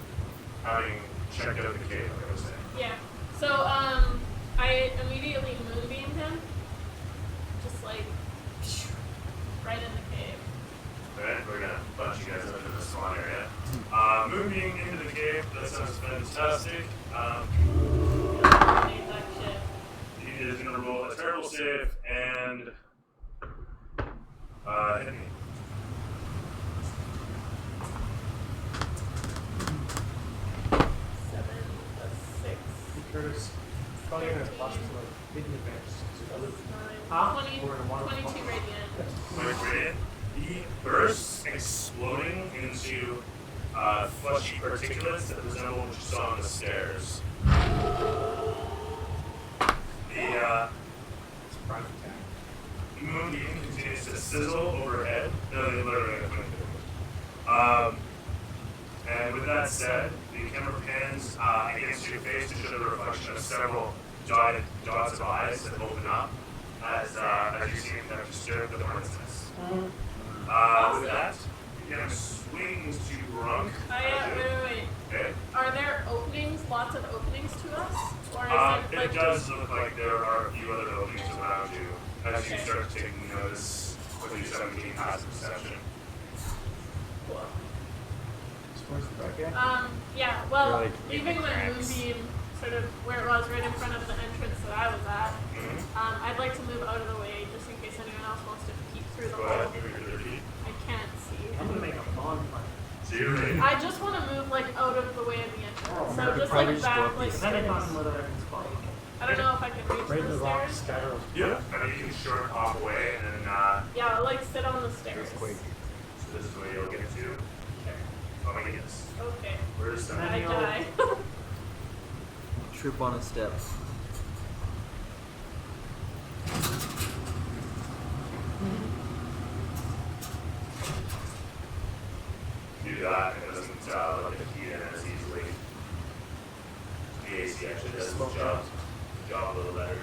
having checked out the cave, like I was saying. Yeah. So I immediately moonbeam him, just like right in the cave. Alright, we're gonna bunch you guys up in the spawn area. Moving into the cave, that sounds fantastic. Made that shit. He is gonna roll a terrible save and hit me. 7 + 6. Curtis, funny enough, lost to like hidden advantage. Huh? 22 radiant. Radiant, he bursts, exploding into fleshy particulates that resemble what you saw on the stairs. The Surprise attack. moonbeam continues to sizzle overhead. No, they literally and with that said, the camera pans against your face to show the reflection of several dotted dots of eyes that open up as you see them disturb the hornet's nest. With that, the camera swings to Grunk. Wait. Okay. Are there openings, lots of openings to us? Or is it like It does look like there are a few other openings around you as you start taking notice with your 17 passive perception. Cool. Where's the back end? Yeah, well, You're like leaving the moonbeam sort of where it was, right in front of the entrance that I was at, I'd like to move out of the way just in case anyone else wants to peek through the Go ahead, hole. move your 30 feet. I can't see. I'm gonna make a bonfire. So you're ready. I just want to move like out of the way of the entrance. So you just probably like just go back, up like these Depending stairs. on whether I can spot you. I don't know if I can reach Right in the the rock stairs. skyro. Yeah. I mean, you can short hop away and then, Yeah, like sit on the stairs. Earthquake. so this is where you'll get to. Sure. Oh my goodness. Okay. Where's the I die. Trip on a step. do that, it doesn't let the heat in as easily. The AC actually does its job a little better.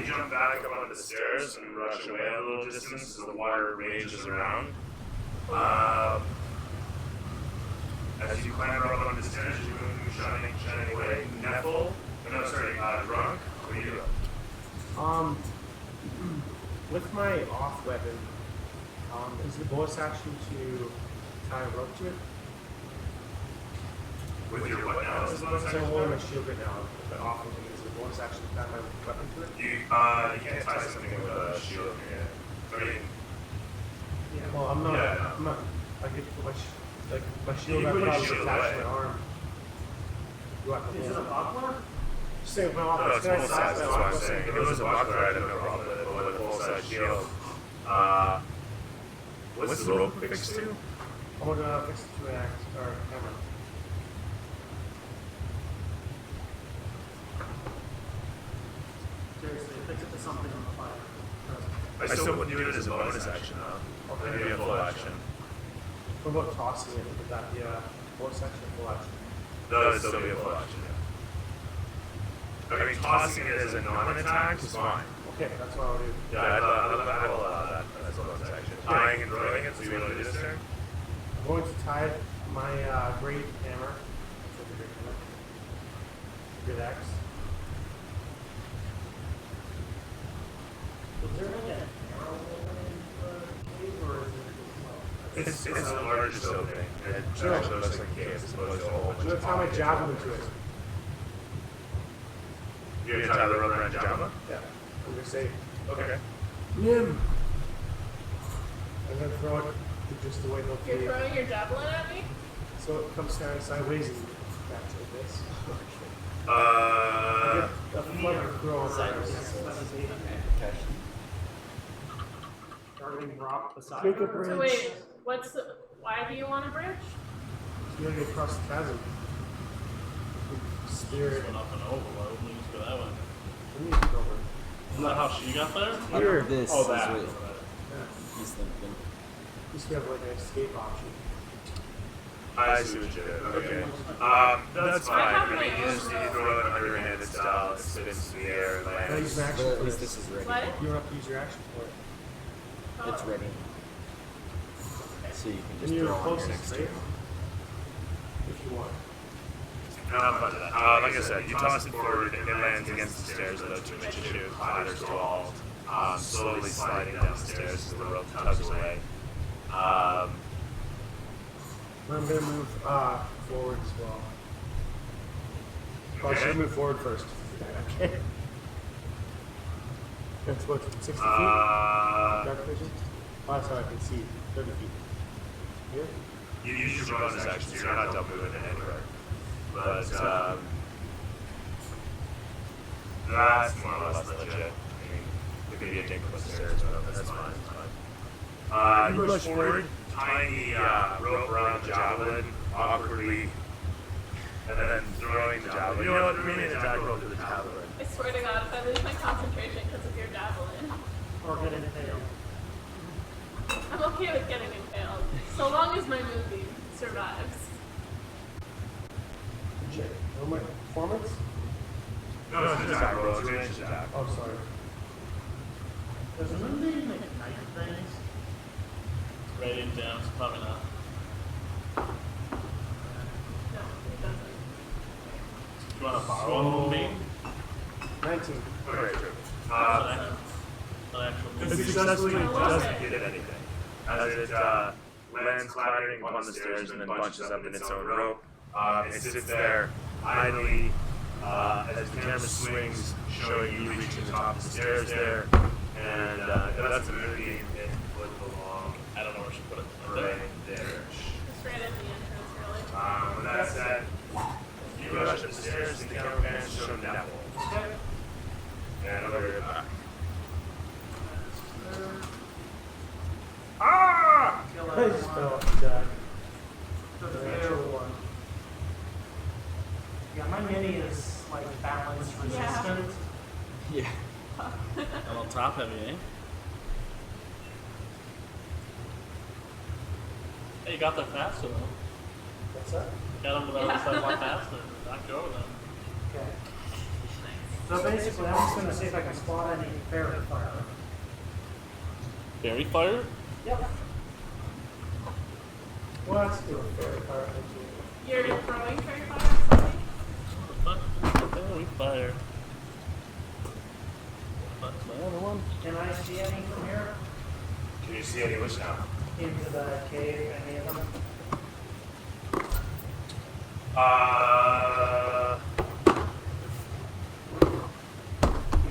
You jump back up onto the stairs and rush away a little distance as the water rages around. As you clamber up on the stairs, you move shining away. Neville, no, sorry, drunk. What do you do? With my off weapon, is the bonus action to tie a rope to it? With your what now? Is bonus So I'm action? holding my shield right now. But off weapon is the bonus action to tie my weapon to it? You can't tie something with a shield in your hand. I mean, Well, I'm not. Yeah. I'm not. I get my my shield. You I put put your it shield attached to away. my arm. Do I have to Is it a hold it? buckler? Say my no, office. it's full size. That's what I'm saying. If it was a buckler, I'd have no problem with it. But with a full size shield, what's the rope fixed to? I'm gonna fix it to an axe or a camera. Seriously, fix it to something on the fire. I still wouldn't do it as a bonus action though. Maybe a full action. What about tossing it? Would that be a bonus action or full action? No, it'd still be a full action. Yeah. I mean, tossing it as a non-attack is fine. Okay, that's what I'll do. Yeah, I'd allow that as a bonus action. Tying and throwing it, so you want to do this turn? I'm going to tie my great hammer. So the great hammer. Great axe. Was there like an arrow in the cave, or is it just It's a large opening. It actually looks like a cave as opposed to a whole I'm bunch gonna of tie my javelin to it. You're gonna tie the rope around Java? Yeah. I'm gonna say, Okay. Nim! I'm gonna throw it just the way they'll You're be. throwing your javelin at me? So it comes down sideways and back to this. Uh, A flutter throw sideways. targeting rock beside Take a her? break. So wait, why do you want a bridge? You gotta get across the chasm. Spirit. Went up and over. Why wouldn't we just go that way? We need to go over. Isn't that how she got there? Here. This Oh, is that. what Yeah. he's thinking. Used to have like an escape option. I see what you did. Okay. That's I have fine. I my mean, you own just you throw it underhanded style, it spins in the air and Can I lands. use an action But at for least this? this is ready. What? You don't have to use your action for it. It's Oh. ready. So you can And just you're throw on your closest, next right? turn. If you want. No, I'm fine with that. Like I said, you toss it forward, it lands against the stairs about 2 inches, clatters to a halt, slowly sliding down the stairs as the rope tugs away. I'm gonna move forward as well. Oh, I should move forward first. Okay. That's what, 60 feet? Dark vision? Oh, that's how I can see. 30 feet. Here? You use your bonus action, so you're not double moving anywhere. But, that's more or less legit. I mean, it could be a dink with the stairs, but that's fine. It's fine. You push forward, tying the rope around the javelin awkwardly, and then throwing the javelin. You know what? Remain attack roll to the javelin. I swear to God, if I lose my concentration because of your javelin, Or get impaled. I'm okay with getting impaled, so long as my movie survives. Check. Oh, my performance? No, it's an attack roll. It's a range attack. Oh, sorry. Does the moonbeam make night things? Radiant damage, probably not. No, it doesn't. You want to borrow a moonbeam? 19. Okay, true. An actual It moonbeam. successfully I love doesn't it. hit anything. As it lands clattering upon the stairs and then bunches up in its own rope. It sits there idly as the camera swings, showing you reaching the top of the stairs there. And that's the movie. It would belong I don't know where she put it. right there. It's right at the entrance, really. With that said, you rush up the stairs and the camera pans show Neville. And over your back. Ah! I just fell off the jack. Natural one. Yeah, my mini is like balance resistant. Yeah. A little top heavy, eh? Hey, you got there faster though. What's that? Got them to the other side a lot faster. Knocked you over them. Okay. So basically, I'm just gonna see if I can spot any fairy fire. Fairy fire? Yep. Well, let's do a fairy fire. You're throwing fairy fire at something? Fairy fire. That's my other one. Can I see any from here? Can you see any which now? Into the cave, any of them?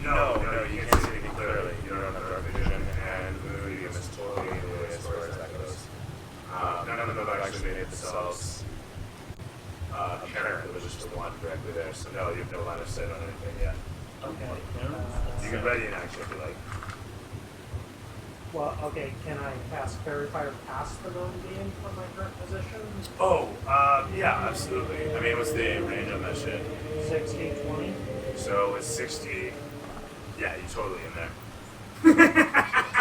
No, you can't see anything clearly. You don't have dark vision, and the medium is totally blue as far as that goes. None of them have actually made themselves apparent. It was just the one directly there. So no, you have no line of sight on anything yet. Okay. You can ready an action if you like. Well, okay, can I cast Fairy Fire past the Moonbeam from my current position? Oh, yeah, absolutely. I mean, what's the range on that shit? 60, 20? So it's 60. Yeah, you're totally in there.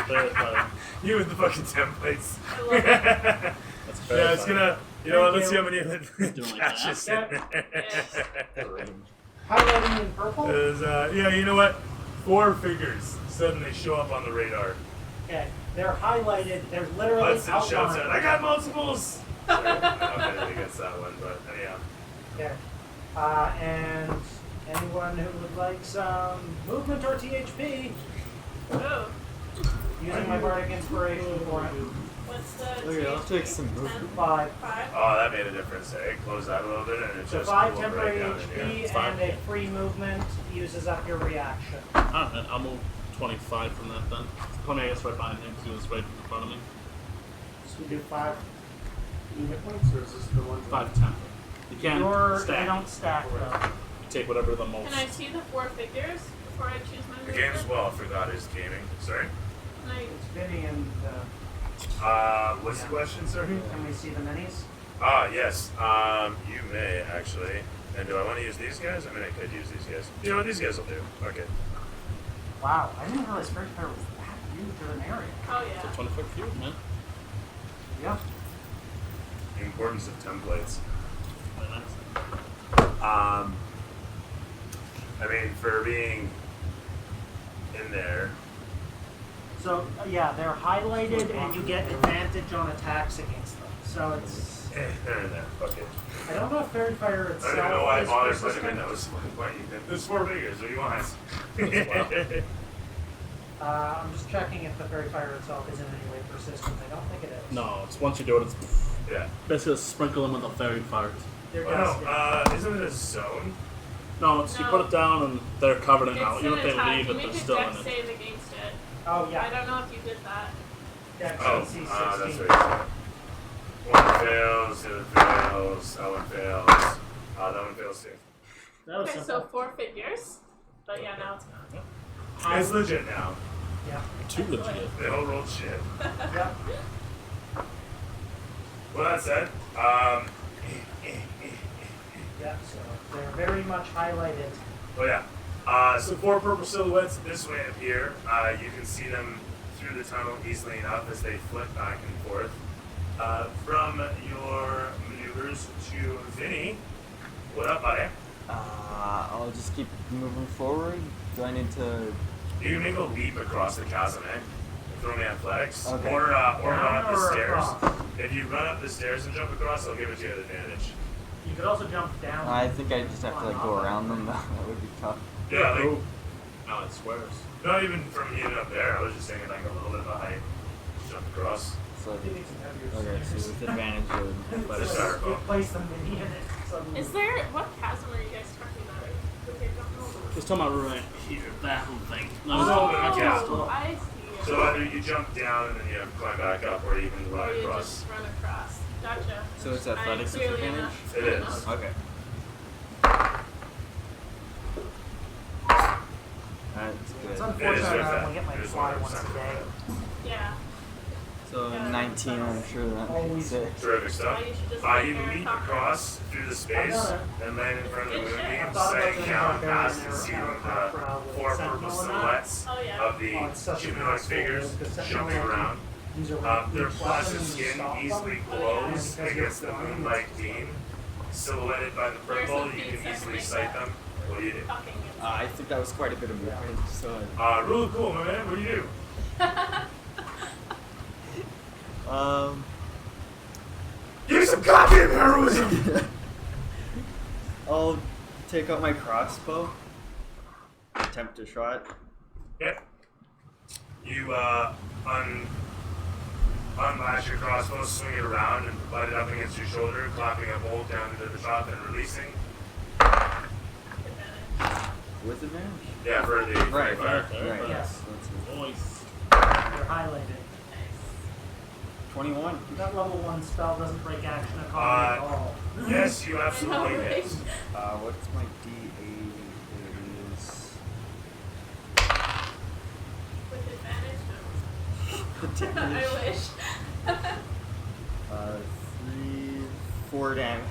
Fairy fire. You with the fucking templates. I love it. That's fairy Yeah, it's fire. gonna. You know what? Thank Let's see you. how many Doing like catches in Yeah. Highlighting in purple? There's, yeah, you know what? 4 figures suddenly show up on the radar. Okay, they're highlighted, they're literally Hudson shouts outlined. out, "I got multiples!" Sorry, I don't have anything against that one, but anyhow. Okay. And anyone who would like some movement or THP, Oh, using my bardic inspiration for it. what's the Okay, I'll THP? take some movement. 10? 5. 5? Oh, that made a difference. Eh? Close that a little bit, and it So just 5 will temporary break down in here. HP It's fine. and a free movement uses up your reaction. Alright, I'll move 25 from that then. 20, I guess, right behind him because he was right in front of me. So we do 5. Hit points, or is this the one? 5, 10. You can't They stack. don't stack though. You take whatever the most. Can I see the 4 figures before I choose my The movement? game's well forgot is gaming. Sorry. Can I, It's Vinny and What's the question, sir? can we see the minis? Yes. You may actually. And do I want to use these guys? I mean, I could use these guys. You know what? These guys will do. Okay. Wow, I didn't realize Fairy Fire was that huge of an area. oh yeah. 20-foot cube, man. Yeah. The importance of templates. Very nice. I mean, for being in there. So yeah, they're highlighted and you get advantage on attacks against them. So it's They're in there. Fuck it. I don't know if Fairy Fire I itself don't even know why I is bothered putting persistent. in those. Why you can, there's 4 figures. What do you want? I'm just checking if the Fairy Fire itself is in any way persistent. I don't think it is. No, it's once you do it, it's Yeah. basically sprinkle them with a fairy fire. There Oh, goes. no. Isn't it a zone? No, it's you No. put it down and they're covered in it. It's Even an if they attack. leave You it, make they're a still dex in it. save against it. Oh I yeah. don't know if you did that. Dex Oh, DC 16. that's right. One fails, the other fails, that one fails. That one fails too. That was Okay, simple. so 4 figures. But yeah, now it's gone. It's legit now. Yeah. Too legit. They all rolled shit. Yeah. Well, that said, Yeah. So they're very much highlighted. oh yeah. So 4 purple silhouettes this way up here. You can see them through the tunnel easily enough as they flip back and forth. From your maneuvers to Vinny. What up, buddy? I'll just keep moving forward. Do I need to? You can make a leap across the chasm, eh? Throw me athletics. Okay. Or run up the Or stairs. across. If you run up the stairs and jump across, I'll give it to you at advantage. You could also jump down. I think I just have to like go around them. That would be tough. Yeah, like, No, it swears. not even from even up there. I was just saying like a little bit of a height. Jump across. So You need some heavier okay, so stairs. with advantage, I would Let's athletics. start. You place the mini in it. Suddenly. Is there what chasm are you guys talking about? Okay, don't know. He's talking about right here, that whole thing. No, There's a little bit of Oh, chasm. I see. So either you jump down and then you climb back up, or you can Or run you across. just run across. Gotcha. So it's I'm athletics with clearly advantage. enough. It is. Okay. That's It's good. It is unfortunate worth I that. only get my It is fly 100% once a day. Yeah. So 19, I'm sure that makes it. Terrific stuff. Why you should just You like leap Aaron across through the space I've done it. and land in front of the Good shit. moonbeam, I thought about sighting doing down that past there and in seeing Aircraft the with 4 purple Sentinel and that. silhouettes Oh yeah. of the Oh, it's such a humanoid nice figures photo, because jumping Sentinel around. These are Their huge plastic weapons and skin stop easily them. glows Yeah, because against the you're blind. moonlight beam, silhouetted by the There's purple. some You feats can that easily make sight that. them. What do you do? Fucking I think that was quite a bit of movement. So Really cool, my man. What do you do? um, Give me some goddamn heroism! I'll take out my crossbow. Attempt a shot. Yep. You unlatch your crossbow, swing it around, and butt it up against your shoulder, clapping a bolt down into the shot, then releasing. With advantage. Yeah, for the Right. fire. Right. Yes. That's it. Voice. They're highlighted. 21. That level 1 spell doesn't break action economy at all. Yes, you absolutely No, hit. What's my D8? It is With advantage? No. damage. I wish. 4 damage.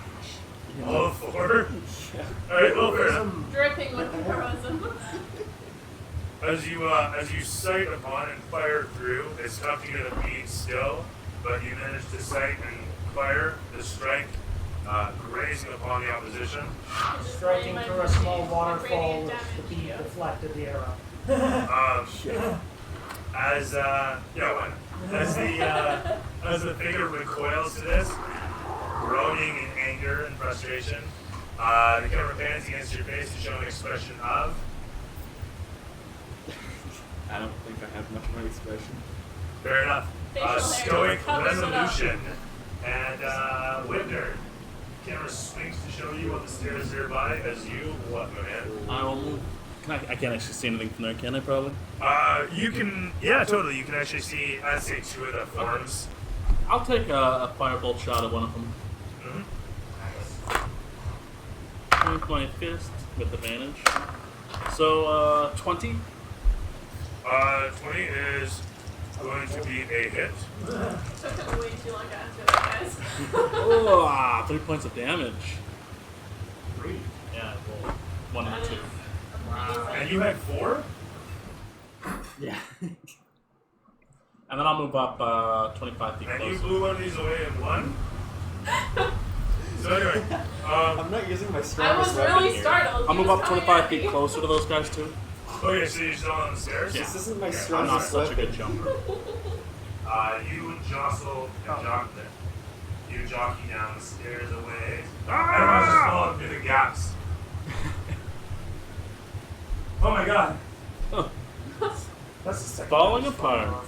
Oh, 4? Yeah. Alright, well, fair enough. Dripping with heroism. As you sight upon and fire through, it's tough to get a bead still, but you manage to sight and fire the strike, grazing upon the opposition. Striking through a small waterfall, with the bead deflected the arrow. As the figure recoils to this, groaning in anger and frustration, the camera pans against your face to show an expression of. I don't think I have much of an expression. Fair enough. Facial hair Stoic covers it up. resolution. And Whitner, camera swings to show you on the stairs nearby as you what, my man? I will move. I can't actually see anything from there, can I? Probably. You can, yeah, totally. You can actually see, I'd say, 2 of the forms. I'll take a firebolt shot at one of them. With my fist with advantage. So 20. 20 is going to be a hit. Took him way too long to answer that, guys. Oh, 3 points of damage. 3. Yeah, well, 1 and 2. Amazing. And you had 4? Yeah. And then I'll move up 25 feet And you closer. blew one of these away in 1? So anyway, I'm not using my I strongest was weapon really here. startled. I'll He move was up coming 25 at feet me. closer to those guys too. okay, so you're still on the stairs? Yeah. This isn't my Okay. I'm not strongest such a weapon. good jumper. You jostle and jockey. You jockey down the stairs away. And I just fall through the gaps. Oh my god. That's the second Falling time it's apart. fallen off.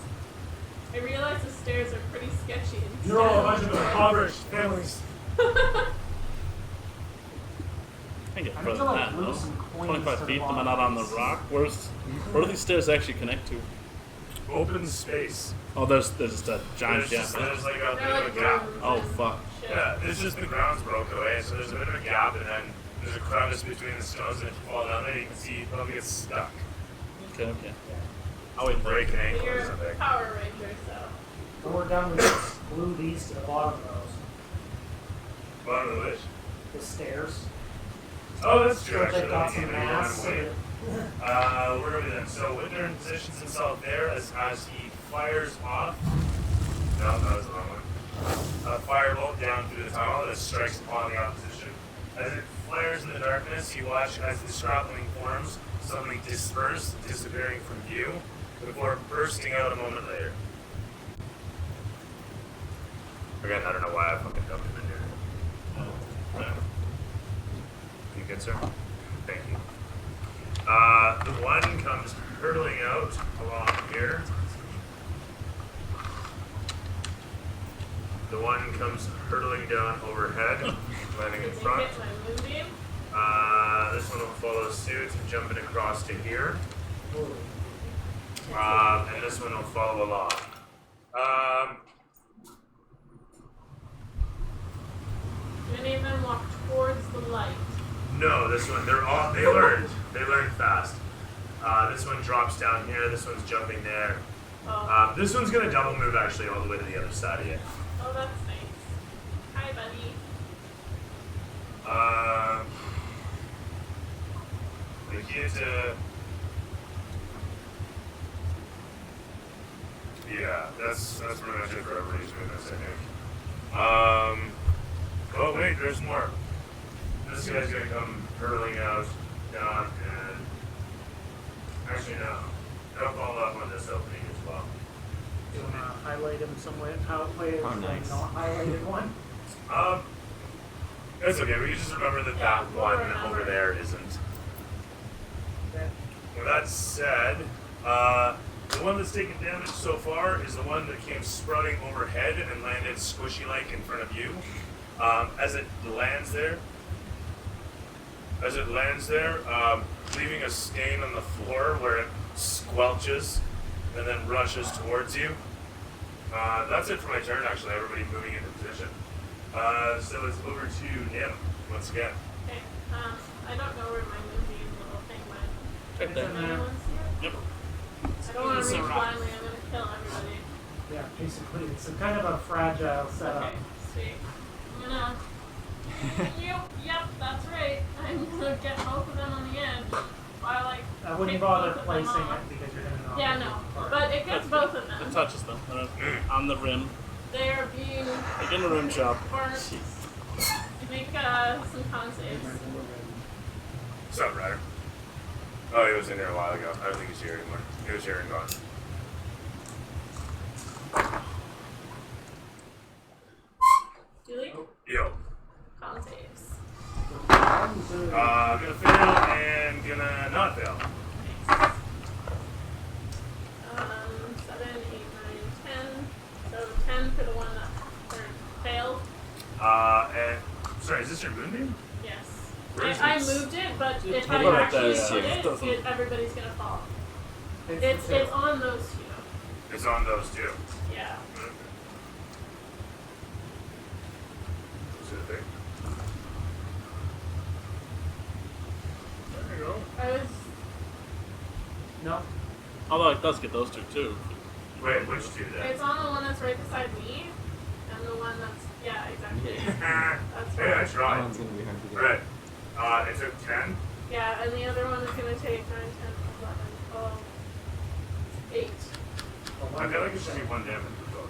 I realized the stairs are pretty sketchy. And You're all a bunch of impoverished families. I can get I need further to than like that, glue though. some coins 25 to feet, the am I not on the rock? Where do these stairs actually connect to? Open space. Oh, there's just a giant There's, just, gap. there's like a bit They're of like a gap. rooms Oh, and fuck. shit. Yeah, it's just the ground's broken away, so there's a bit of a gap, and then there's a crevice between the stones, and if you fall down there, you can see you probably get stuck. Okay. I would break an But ankle or you're something. Power Ranger, so. When we're done, we just glue these to the bottom of Bottom of the wish. those. The stairs. Oh, that's true. So Actually, they've got only some need mass. one So way. that- Where are we then? So Whitner positions himself there as he fires off. No, that was the wrong one. A firebolt down through the tunnel that strikes upon the opposition. As it flares in the darkness, you watch as the strapping forms suddenly disperse, disappearing from view, before bursting out a moment later. Again, I don't know why I fucking dumped him in here. You good, sir? Thank you. The one comes hurtling out along here. The one comes hurtling down overhead, landing in Did you front. get my moonbeam? This one will follow suit, jumping across to here. And this one will follow along. Do any of them walk towards the light? No, this one, they learned fast. This one drops down here, this one's jumping there. Oh, This one's gonna double move actually all the way to the other side of you. oh, that's nice. Hi, buddy. The key is to... Yeah, that's pretty much it for everybody's movements, I think. Oh wait, there's more. This guy's gonna come hurtling out, down, and... Actually, no. They'll follow up on this opening as well. Do you want to highlight them some way? How way Oh, is nice. not highlighted one? That's okay. We can just remember that Yeah, that we'll one remember. over there isn't. Okay. With that said, the one that's taken damage so far is the one that came sprouting overhead and landed squishy-like in front of you. As it lands there, leaving a stain on the floor where it squelches and then rushes towards you. That's it for my turn, actually. Everybody moving into position. So it's over to Nim once again. Okay. I don't know where my moonbeam little thing went. Right It's there. in there. Anyone see it? Yep. I don't want It's to a reach rock. blindly. I'm gonna kill everybody. Yeah, basically, it's a kind of a fragile setup. Okay. Sweet. I'm gonna. Yep, that's right. I'm gonna get both of them on the end. While like. I wouldn't pick bother both of them placing off. it because you're gonna knock Yeah, it no. apart. But it gets both of It them. touches them. They're on the rim. They are being Like in the rim shop. burnt. Make some con saves. What's up, Ryder? Oh, he was in here a while ago. I don't think he's here anymore. He was here and gone. Julie? Yo. Con saves. Gonna fail and gonna not fail. 7, 8, 9, 10. So 10 for the one that failed. And sorry, is this your moonbeam? Yes. Where is I this? moved it, but if It's I right actually there, put yeah. it, Doesn't- everybody's gonna fall. It's It's on those two. It's on those two. Yeah. Is it a thing? There you go. I was. No. Although it does get those two too. Wait, which two then? It's on the one that's right beside me, and the one that's. Yeah, exactly. That's Hey, I right. That tried. one's gonna be hard to get. Right. It took 10. Yeah, and the other one is gonna take 9, 10, 11, 12, 8. I feel like it should be 1 damage per both.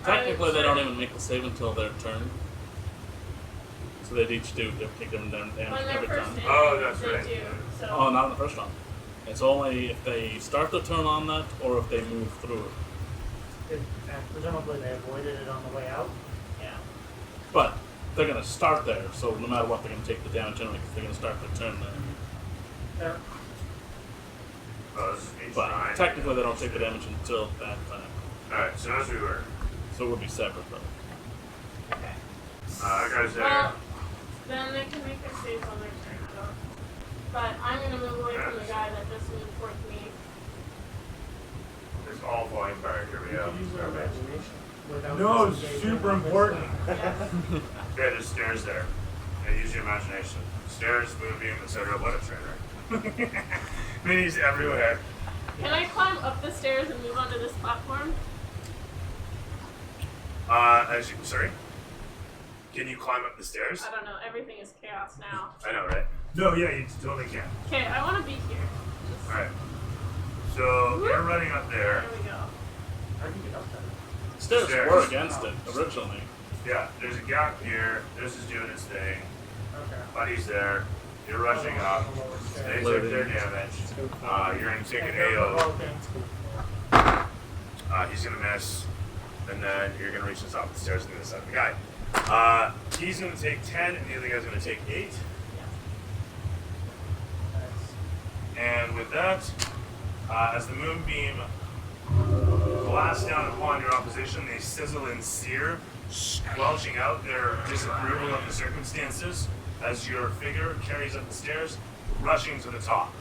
Technically, they don't even make the save until their turn. So they'd each do take them down When damage they're every first time. in, Oh, that's they right. do. So. Oh, not in the first round. It's only if they start the turn on that, or if they move through it. And presumably they avoided it on the way out. Yeah. But they're gonna start there, so no matter what, they're gonna take the damage anyway, because they're gonna start their turn there. There. Oh, this is H9. But technically, they don't take the damage until that time. Alright, so as we were. So it would be separate, though. Okay. That guy's there. Well, then they can make their saves on their turn. I don't. But I'm gonna move away from the guy that just moved towards me. It's all flying back. Here we You go. can use our imagination. Without No, it's disengaging. super important. Yes. Yeah, there's stairs there. Yeah, use your imagination. Stairs, moonbeam, etc. What a trainer. Minis everywhere. Can I climb up the stairs and move onto this platform? Sorry? Can you climb up the stairs? I don't know. Everything is chaos now. I know, right? No, yeah, you totally can. Okay, I want to be here. Just, Alright. So, you're running up there. There we go. How do you get up there? Stairs Stairs. were against it originally. Yeah, there's a gap here. This is doing its thing. Okay. Buddy's there. You're rushing up. They took their damage. You're gonna take an AO. He's gonna miss. And then you're gonna reach the top of the stairs and the other side of the guy. He's gonna take 10 and the other guy's gonna take 8. And with that, as the moonbeam blasts down upon your opposition, they sizzle and sear, squelching out their disapproval of the circumstances as your figure carries up the stairs, rushing to the top.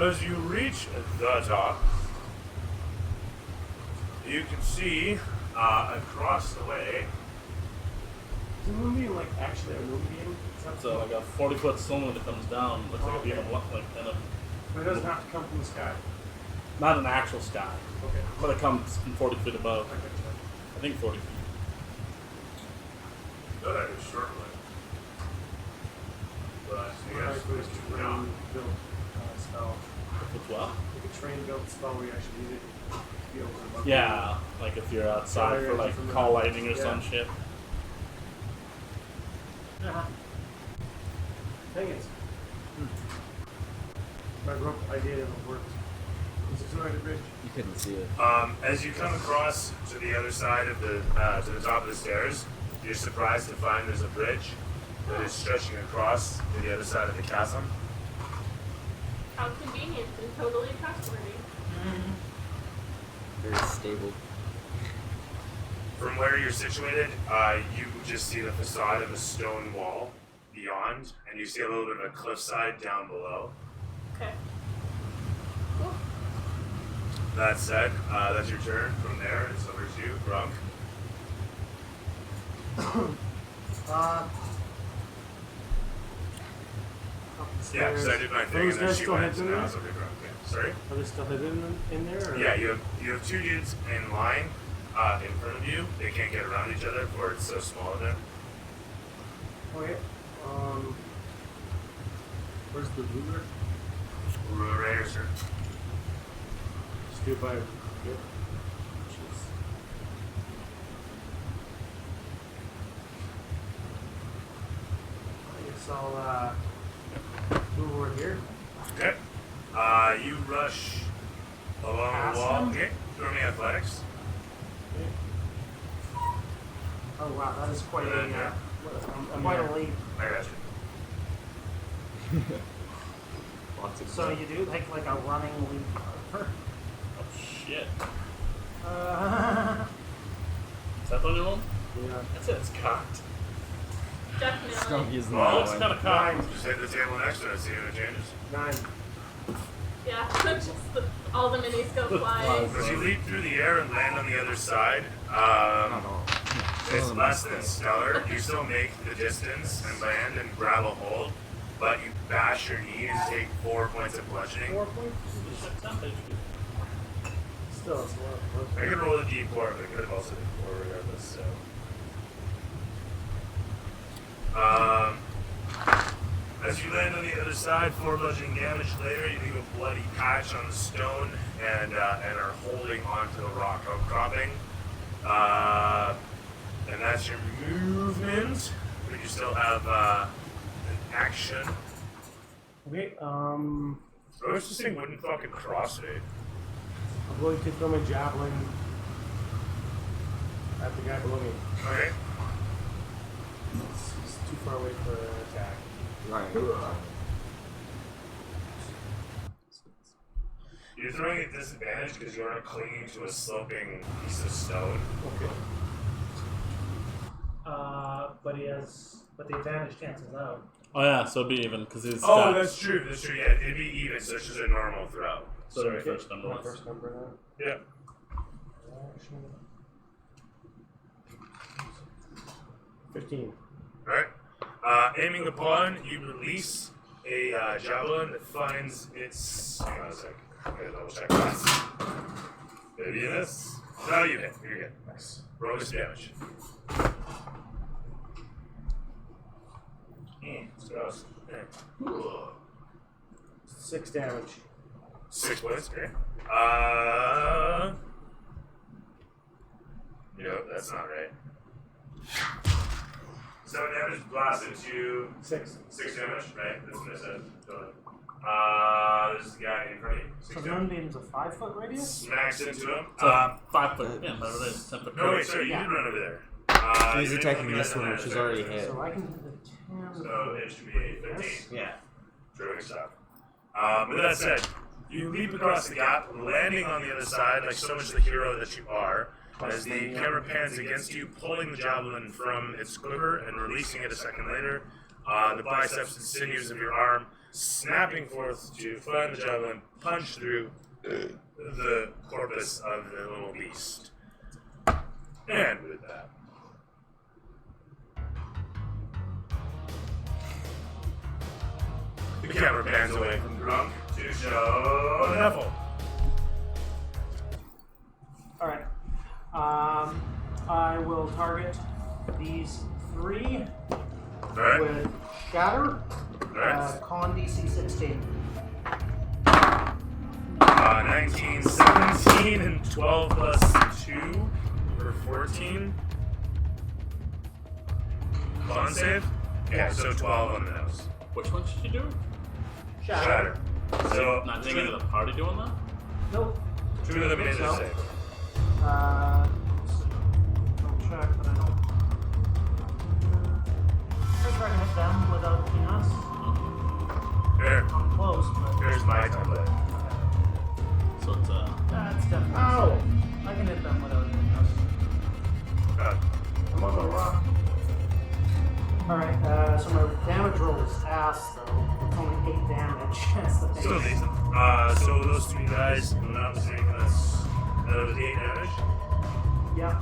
As you reach the top, you can see across the way. Is the moonbeam like actually a moonbeam? It's like a 40-foot stone that comes down. Looks like a beam of like kind of But it doesn't have to come from the sky. not an actual sky, Okay. but it comes from 40 feet above. Okay. I think 40 feet. Oh, that is short one. But you What guys if it's a no. train built spell? If it's what? Like a train built spell where you actually need it to be able to above. Yeah, like if you're outside Fire for like from the- call lightning or yeah. some shit. Dang it. My rope idea never worked. Is it two-sided bridge? You couldn't see it. As you come across to the other side of the to the top of the stairs, You're surprised to find there's a bridge that is stretching across to the other side of the chasm. How convenient and totally trustworthy. Very stable. From where you're situated, you just see the facade of a stone wall beyond, and you see a little bit of a cliffside down below. Okay. Cool. That said, that's your turn. From there, it's over to you, Grunk. Yeah, because I did my thing, and then she went, so now it's over to Grunk. Yeah. Sorry? Are they still hidden in there? Or? Yeah, you have two dudes in line in front of you. They can't get around each other, for it's so small in there. Okay. Where's the ruler? Right here, sir. Just do it by here. I guess I'll move over here. Okay. You rush along Past the wall. them? Okay. Throw me athletics. Oh wow, that is quite Yeah. quite a leap. I got you. Lots of So you do like a running leap. Oh shit. Is that the only one? Yeah. That's it, it's cocked. Definitely. Skunk is Oh, not it's one. kind of cocked. Just hit the table next to it, see if it changes. 9. Yeah. Just all the minis go flying. As you leap through the air and land on the other side, Not all. it's less than stellar. You still make the distance and land and grab a hold, but you bash your knee and take 4 points of bludgeoning. 4 points? Still, it's a lot. I could roll a d4, but I could have also did 4 regardless, so. As you land on the other side, 4 bludgeoning damage later, you leave a bloody patch on the stone and are holding onto the rock outcropping. And that's your movement, but you still have an action. Okay, I was just saying, wouldn't fucking crossfade. I'm going to throw my javelin at the guy below me. Okay. He's too far away for an attack. Right. You're throwing at disadvantage because you're clinging to a sloping piece of stone. Okay. But the advantage cancels out. Oh yeah, so it'd be even because he's. Oh, that's true. That's true. Yeah, it'd be even. So it's just a normal throw. So the first number My was. first number now. Yeah. Action. 15. All right. Aiming upon, you release a javelin that finds its. Hang on a sec. I gotta double check that. Maybe you miss. No, you hit. You're good. Nice. Roll some damage. It's gross. Okay. 6 damage. 6 points. Okay. Nope, that's not right. 7 damage blasted to 6. 6 damage, right? That's what I said. There's the guy in front of you. 6 So damage. Moonbeam's a 5-foot radius? Smacks into him. So 5 foot. Yeah, whatever it is. 10 foot. No, wait, sorry, you Yeah. did run over there. So he's you're attacking looking this at one, the which is other already side. hit. So I can do the 10. So it should be a 15. Yeah. Terrific stuff. With that said, you leap across the gap, landing on the other side like so much the hero that you are, as the camera pans against you, pulling the javelin from its quiver and releasing it a second later. The biceps and sinews of your arm snapping forth to find the javelin, punch through the corpus of the little beast. And with that, the camera pans away from Grunk to show Neffel. Alright. I will target these 3 Alright? with Shatter. Alright. Con DC 16. 19, 17, and 12 plus 2 for 14. Con save? Yeah, so 12 on the nose. Which one should you do? Shatter. So, Not taking into the party doing that? Nope. 2 of them made So? a save. Double check, but I don't. my template. So it's That's definitely. Ow! I can hit them without anything else. I'm on the rock. Alright, so my damage roll is ass though. It's only 8 damage. That's the thing. So decent. So those 3 guys, if I'm not mistaken, that was 8 damage. Yeah.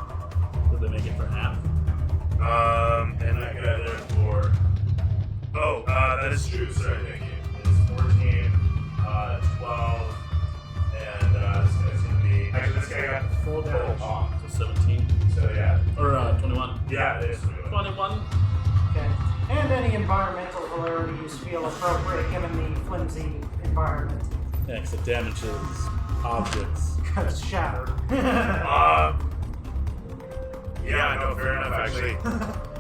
did they make it for half? And that guy there for. Oh, that is true. Sorry, thank you. It's 14, 12, and this guy's gonna be. Actually, this guy got full damage. So 17 So yeah. or 21. Yeah, it is 21. Okay. And any environmental hilarities feel appropriate given the flimsy environment. Yeah, because it damages objects. It's shattered. Yeah, no, fair enough, actually.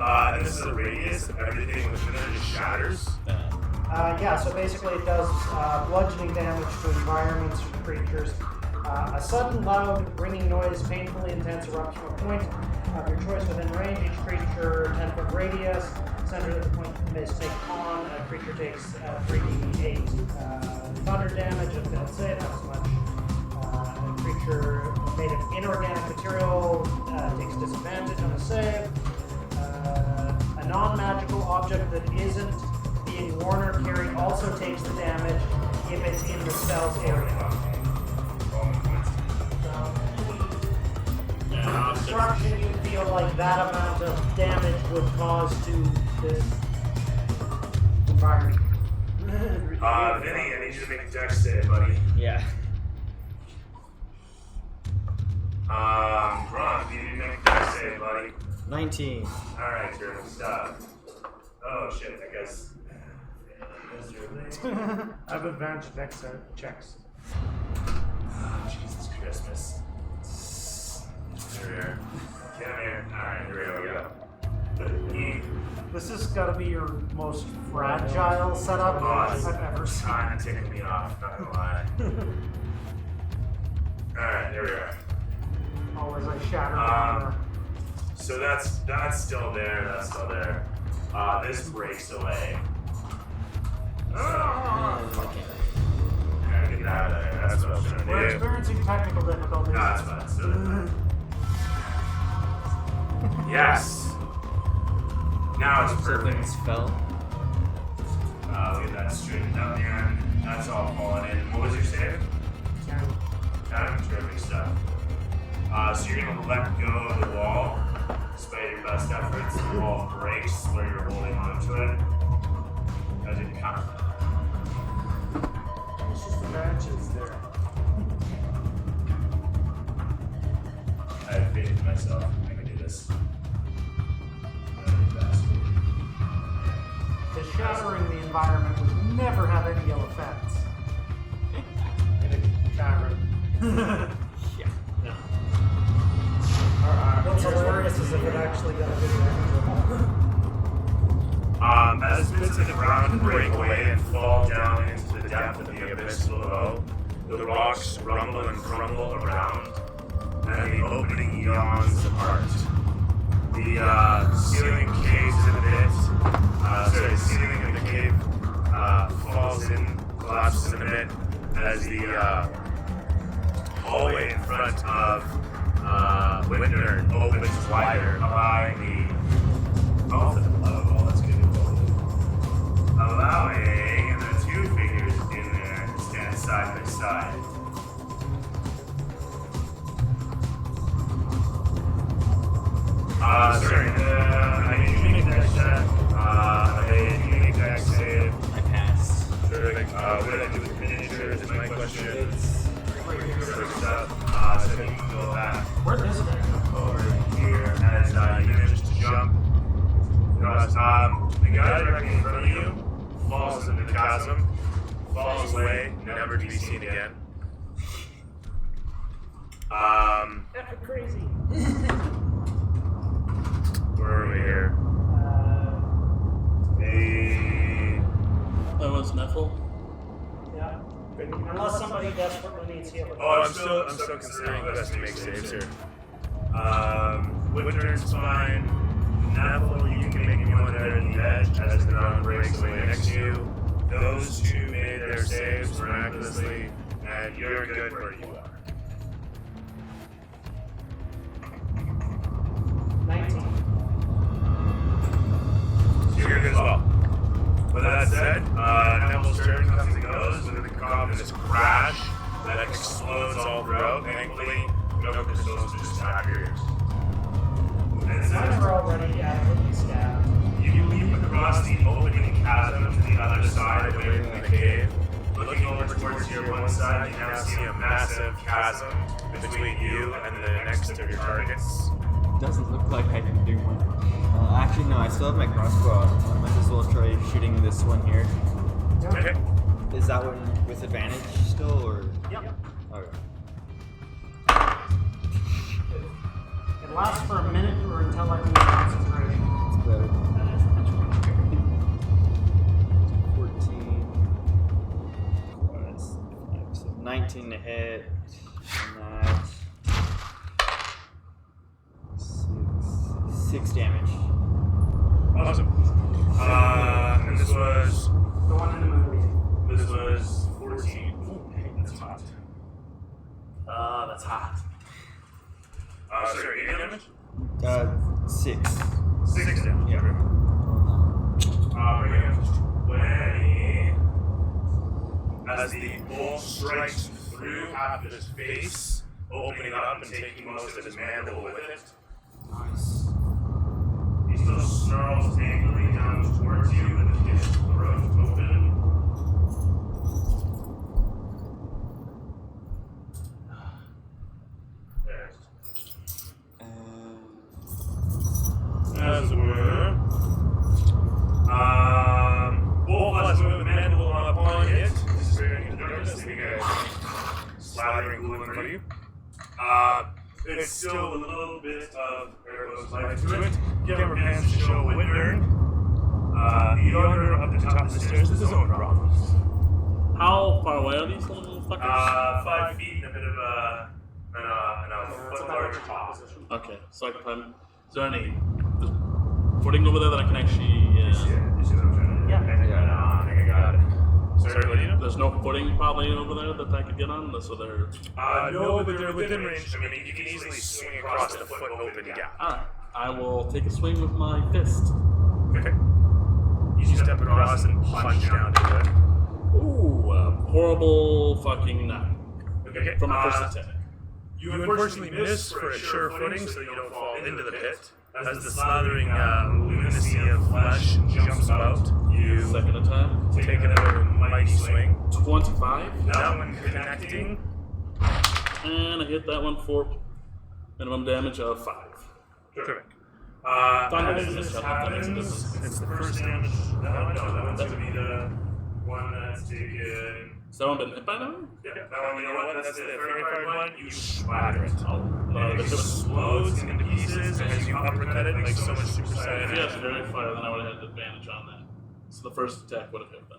And this is a radius, everything within there just shatters. Yeah, so basically it does bludgeoning damage to environments or creatures. A sudden, loud, ringing noise, painfully intense erupts from a point of your choice within range. Each creature, 10-foot radius, center of the point is taken on. A creature takes 3d8 thunder damage if they'll save, not as much. A creature made of inorganic material takes disadvantage on a save. A non-magical object that isn't being worn or carried also takes the damage if it's in the spell's area. Destruction you feel like that amount of damage would cause to this environment. Vinny, I need you to make a dex save, buddy. Yeah. Gronk, you need to make a dex save, buddy. 19. Alright, terrific stuff. Oh shit, I guess. I have advantage next checks. Oh, Jesus Christmas. Here. Come here. Alright, here we go. This has got to be your most fragile setup I've ever seen. Kind of ticking me off, not gonna lie. Alright, there we are. Always I shatter armor. So that's still there, that's still there. This breaks away. Okay. Gotta get out of there, that's what I was trying We're to do. experiencing technical difficulties. That's fine, still there. Yes! Now it's So perfect. things fell. Look at that straightened out here, and that's all falling in. What was your save? Kind of terrific stuff. So you're gonna let go of the wall, despite your best efforts. The wall breaks where you're holding onto it. As you come. It's just the matches there. I have faith in myself. I can do this. The shattering the environment would never have any ill effects. In a cavern. What's hilarious is if it actually got a video As bits of the ground break away and fall down into the depth of the abyss below, the rocks rumble and crumble around, and the opening yawns apart. The ceiling caves in a bit. The ceiling of the cave falls in, collapses in a bit, as the hallway in front of Windern opens wider, allowing the allowing the two figures in there to stand side by side. Sorry, I need you to make that check. I need you to make that save. I pass. Terrific. What did I do with miniatures is my question. Terrific stuff. So you can go back Where is it? over here as you manage to jump. The guy directly in front of you falls into the chasm, falls away, never to be seen again. That's crazy. Where are we here? That was Neffel. Yeah. Unless somebody desperately needs healing. Oh, I'm still considering who has to make saves here. Windern's fine. Neville, you can make me one there in the edge as the ground breaks away next to you. Those two made their saves miraculously, and you're good where you are. 19. So you're good as well. With that said, Neville's turn comes and goes with a cacophonous crash that explodes all throughout. Thankfully, no crystals just tap your ears. And Mine are already adequately stabbed. you leap across the opening chasm to the other side away from the cave. Looking over towards your one side, you now see a massive chasm between you and the next of your targets. Doesn't look like I can do one. Actually, no, I still have my crossbow. I might as well try shooting this one here. Okay. Is that one with advantage still, or? Yep. Okay. It lasts for a minute or until I lose concentration. It's better. 14. Plus 5, so 19 to hit. And that's 6 damage. Awesome. And this was The one in the movie. This was 14. Ooh, hey, that's hot. That's hot. Sorry, 8 damage? 6. 6 damage. Yeah. Bring it to 20. As the bolt strikes through half of his face, opening up and taking most of his mandible with it. Nice. He still snarls angrily down towards you with his throat open. As it were. Wolf has moved the mandible upon it, disappearing into darkness, leaving a slathering glue in front of you. It's still a little bit of Ergo's life to it. Camera pans to show Whitburn. The owner of the top of the stairs with his own problems. How far away are these little fuckers? 5 feet and a bit of a foot larger top. Okay, so I can climb. Is there any footing over there that I can actually? You see what I'm trying to do? Yeah. I think I got it. Sorry, what do you know? There's no footing probably over there that I could get on, so they're. No, but they're within range. I mean, you can easily swing across the foot open gap. Alright, I will take a swing with my fist. Okay. You step across and punch down to it. Ooh, horrible fucking 9 Okay. from my first attack. You unfortunately miss for a sure footing so you don't fall into the pit. As the slathering lunacy of flesh jumps about, you Second attack, take another mighty swing. 25, That one connecting. and I hit that one for minimum damage of 5. Correct. Thunder As damage, this I don't know if that makes a happens, difference. it's the first damage. That one's going to be the one that's taken. Has that one been hit by now? Yeah, that one, you know what? That's the very hard one. You splatter it. Oh, It explodes into pieces as you uppercut it like so much Super Saiyan. if yes, very fire, then I would have had advantage on that. So the first attack would have hit then.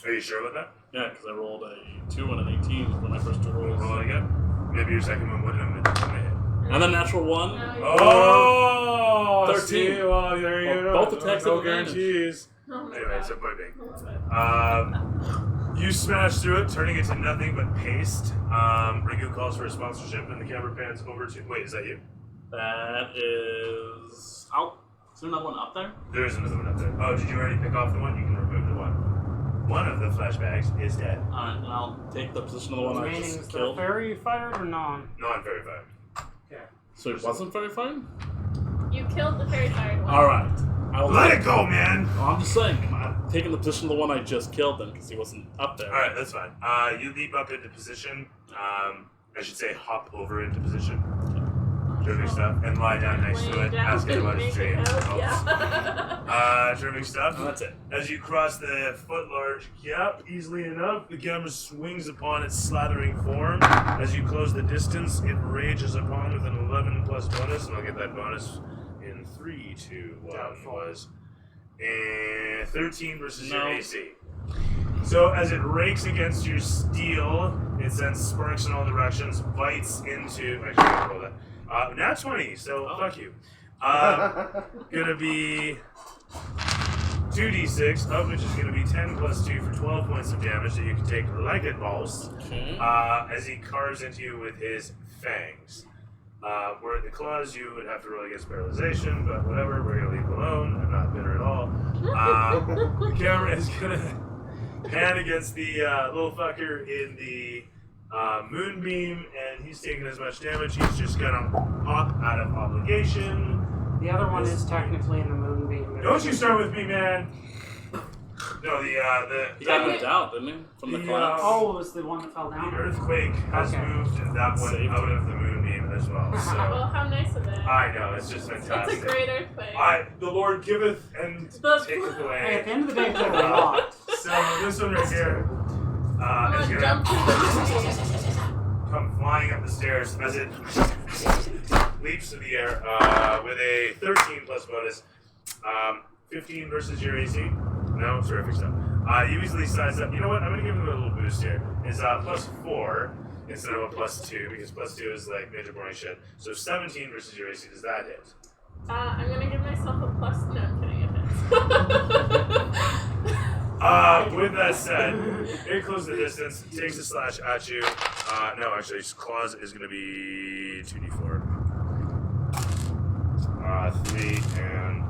Are you sure about that? Yeah, because I rolled a 2 and an 18 for my first 2 rolls. Roll it again. Maybe your second one wouldn't have been hit. And then natural 1. Oh, 13. See, well, there you Well, go. both attacks no have advantage. guarantees. Oh my Anyway, god. so point being. I love it. You smash through it, turning it to nothing but paste. Rigu calls for a sponsorship, and the camera pans over to. Wait, is that you? That is. Oh, is there another one up there? There is another one up there. Oh, did you already pick off the one? You can remove the one. One of the flashbacks is dead. Alright, then I'll take the position of the one I Meaning, just is the killed. fairy fired or non? Non-verified. Okay. So it wasn't very fine? You killed the fairy fired one. Alright. I'll Let it go, man! Well, I'm just saying, I'm taking the position of the one I just killed then, because he wasn't up there. Alright, that's fine. You leap up into position. I should say hop over into position. Terrific stuff. And lie down next to Laying it. down Ask it and about make his it dreams. out, yeah. Terrific stuff. And that's it. As you cross the foot large gap, easily enough, the camera swings upon its slathering form. As you close the distance, it rages upon with an 11 plus bonus, and I'll get that bonus in 3, 2, 1 was. And 13 versus your No. AC. So as it rakes against your steel, it sends sparks in all directions, bites into. Actually, I can roll that. Nat 20, so fuck you. Gonna be 2d6, of which is going to be 10 plus 2 for 12 points of damage that you can take like a pulse Okay. as he carves into you with his fangs. Where the claws, you would have to roll against paralyzation, but whatever, we're going to leave it alone. I'm not bitter at all. The camera is going to pan against the little fucker in the moonbeam, and he's taking as much damage. He's just going to pop out of obligation. The other one is technically in the moonbeam. Don't you start with me, man. No, He got knocked out, didn't he? From the clouds. Oh, it was the one that fell the down? earthquake has Okay. moved and that one Saved. out of the moonbeam as well. Well, So how nice of it. I know, it's just It's fantastic. a great earthquake. The Lord giveth and The- taketh Hey, away. at the end of the day, it's a lot. So this one right here I'm is gonna gonna jump through the moonbeam. come flying up the stairs as it leaps through the air with a 13 plus bonus. 15 versus your AC. No, terrific stuff. You easily size up. You know what? I'm gonna give him a little boost here. It's plus 4 instead of a plus 2 because plus 2 is like major boring shit. So 17 versus your AC. Does that hit? I'm gonna give myself a plus. No, I'm kidding. It hits. With that said, it closes the distance, takes a slash at you. No, actually, his claws is going to be 2d4. 3 and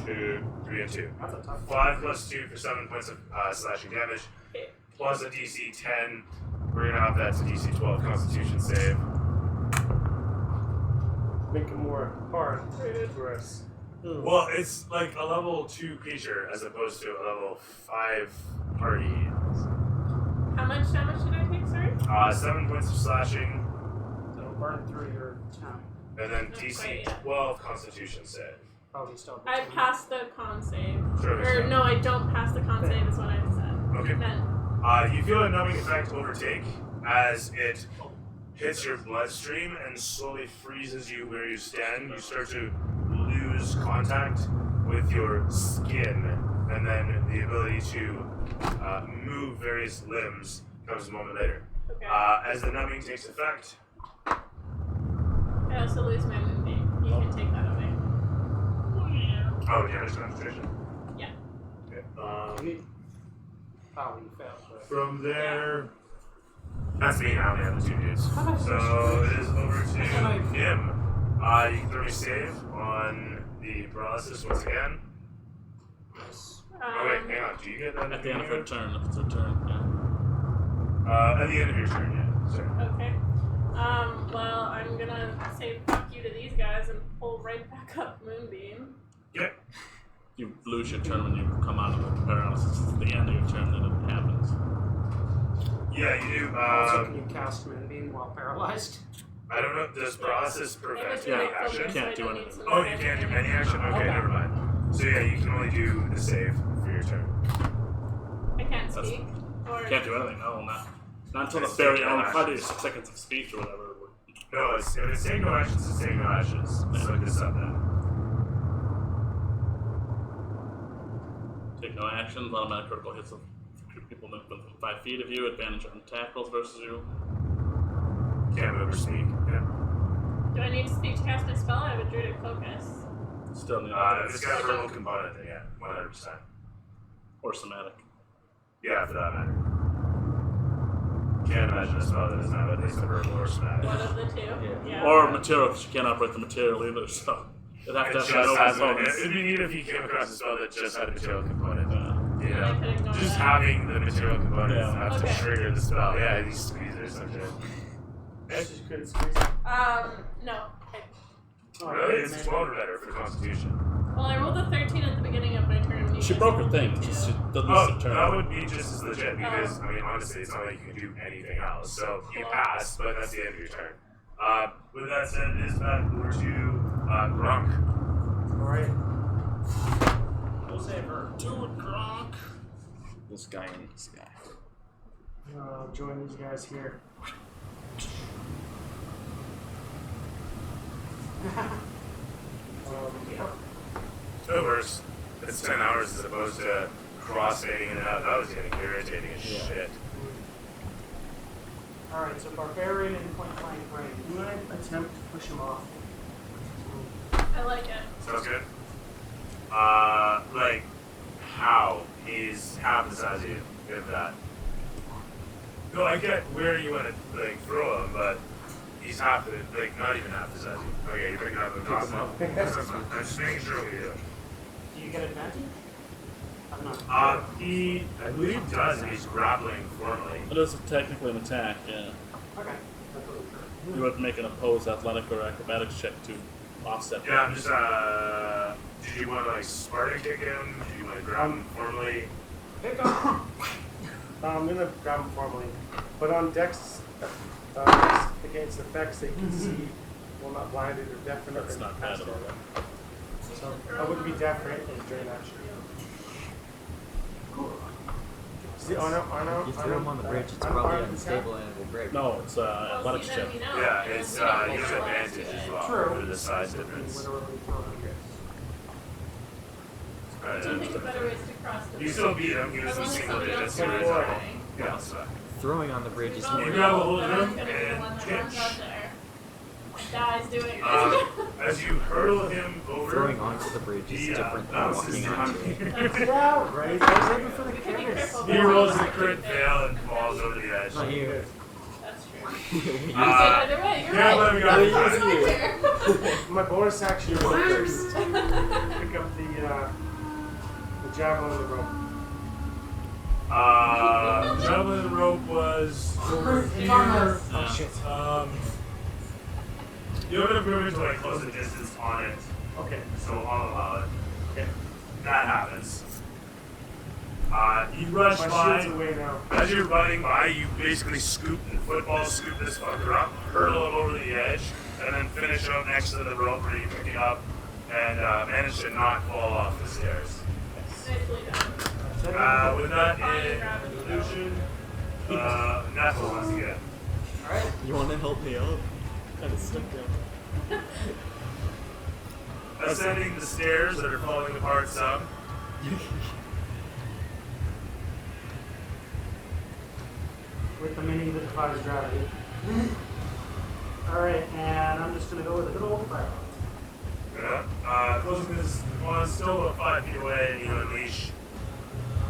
2. 3 and 2. That's a tough 5 plus 2 for 7 points of slashing damage. Plus a DC 10. We're going to have that to DC 12 Constitution save. Make it more hard Rude. for us. Well, it's like a level 2 creature as opposed to a level 5 party. How much damage did I take, sorry? 7 points of slashing, It'll burn through your town. and then Not DC quite yet. 12 Constitution save. Probably still. I passed the con save. Sure, Or sure. no, I don't pass the con save is what I said. Okay. Then You feel a numbing effect overtake as it hits your bloodstream and slowly freezes you where you stand. You start to lose contact with your skin, and then the ability to move various limbs comes a moment later. okay. As the numbing takes effect, I also lose my moonbeam. You can take that away. damage concentration. Yeah. Okay. Oh, you failed. But... From there, that's me now. We have the 2 dudes. So it is over to him. You can throw me save on the paralysis once again. Oh wait, hang on. Do you get that At the end of your her turn, if it's her turn, yeah. At the end of your turn, yeah. Sorry. Okay. Well, I'm gonna say fuck you to these guys and pull right back up Moonbeam. Yep. You lose your turn when you come out of the paralysis. It's the end of your turn that it happens. Yeah, you do. Also, can you cast Moonbeam while paralyzed? I don't know. Does paralysis prevent Yeah, any action? you can't do anything. Oh, you can't do any action? Okay, never mind. So yeah, you can only do the save for your turn. I can't That's- speak. Or Can't do anything, no, not until the It's very taking no end. Probably actions. 6 seconds of speech or whatever. No, if it's taking no actions, it's taking no actions. Let's look this up then. Take no actions, automatic critical hits of people within 5 feet of you, advantage on tackles versus you. Can't move or speak. Yeah. do I need to speak to cast my spell? I have a druidic focus. Still in the It's got a verbal component then, yeah, 100%. or somatic. Yeah, for that matter. Can't imagine a spell that doesn't have at least a verbal or somatic. One of the two. Yeah. Or material, because you can't operate the material either, so it'd have It to just have no has components. it'd be neat if you came across a spell that just had a material component. Yeah. You I know? could ignore Just that. having the material component Yeah. enough to Okay. trigger the spell. Yeah, these squeezers and shit. That's just good squeeze. No. Really? It's 12 or better for Constitution. Well, I rolled a 13 at the beginning of my turn. and you She guys broke her rolled thing, a just she 2. doesn't Oh, miss a turn. that would be just as legit because, I mean, honestly, it's not like you can do anything else. So you Cool. pass, but that's the end of your turn. With that said, it is back over to Gronk. Alright. We'll save her. Do it, Gronk. This guy and this guy. Join these guys here. No worse. It's 10 hours as opposed to cross-fading in and out. That was getting irritating as shit. Alright, so Barbarian in point blank range. I'm gonna attempt to push him off. I like it. Sounds good? Like, how? He's half the size of you, if that. No, I get where you want to, like, throw him, but he's half the, like, not even half the size of you. Okay, you're picking up the cross. I'm just making sure we do. Do you get advantage? I'm not. I believe does, and he's grappling formally. It is technically an attack, yeah. Okay. You would make an opposed athletic or acrobatics check to offset Yeah, I'm just, did you want to, like, Sparta kick him? Did you want to grab him formally? Pick up. I'm gonna grab him formally, but on Dex against effects they can see, well, not blinded or deafened. That's not bad at all. So I wouldn't be deaf or anything during that shit. See, I know. You throw him on the bridge, it's probably unstable and it will break. No, it's Well, athletics see, check. then we know. Yeah, it's, you have advantage as well. True. Due to the size difference. Do you think of better ways to cross the You still beat him, he was in As long as single somebody digits. else So is it's all- trying. yeah, so. Throwing on the bridge is Oh, more. You grab a hold of I'm him gonna be the one and that kick. runs out there. Dies doing it. As you hurl him over, Throwing onto the bridge is he different than bounces walking down. onto it. Yeah, right. I was aiming for the We could be cameras. careful. He rolls a crit fail and falls over the edge. Not you. That's true. You- Either way, you're yeah, let me right. go. It's right there. My bonus action is Worst. pick up the javelin in the rope. Javelin rope was over here. Oh shit. You have enough movement to like close the distance on it, Okay. so I'll allow it. Okay. That happens. You rush My by. shield's away now. As you're running by, you basically scoop and football scoop this fucker up, hurl him over the edge, and then finish up next to the rope where you pick it up and manage to not fall off the stairs. Nicely done. With that Fine in gravity, though. illusion, Nethel wants to get. Alright. You want to help me out? Kind of stuck there. Ascending the stairs that are falling apart some. With the mini that defies gravity. Alright, and I'm just gonna go with a good old fire. Closing this one, still about 5 feet away, and you unleash.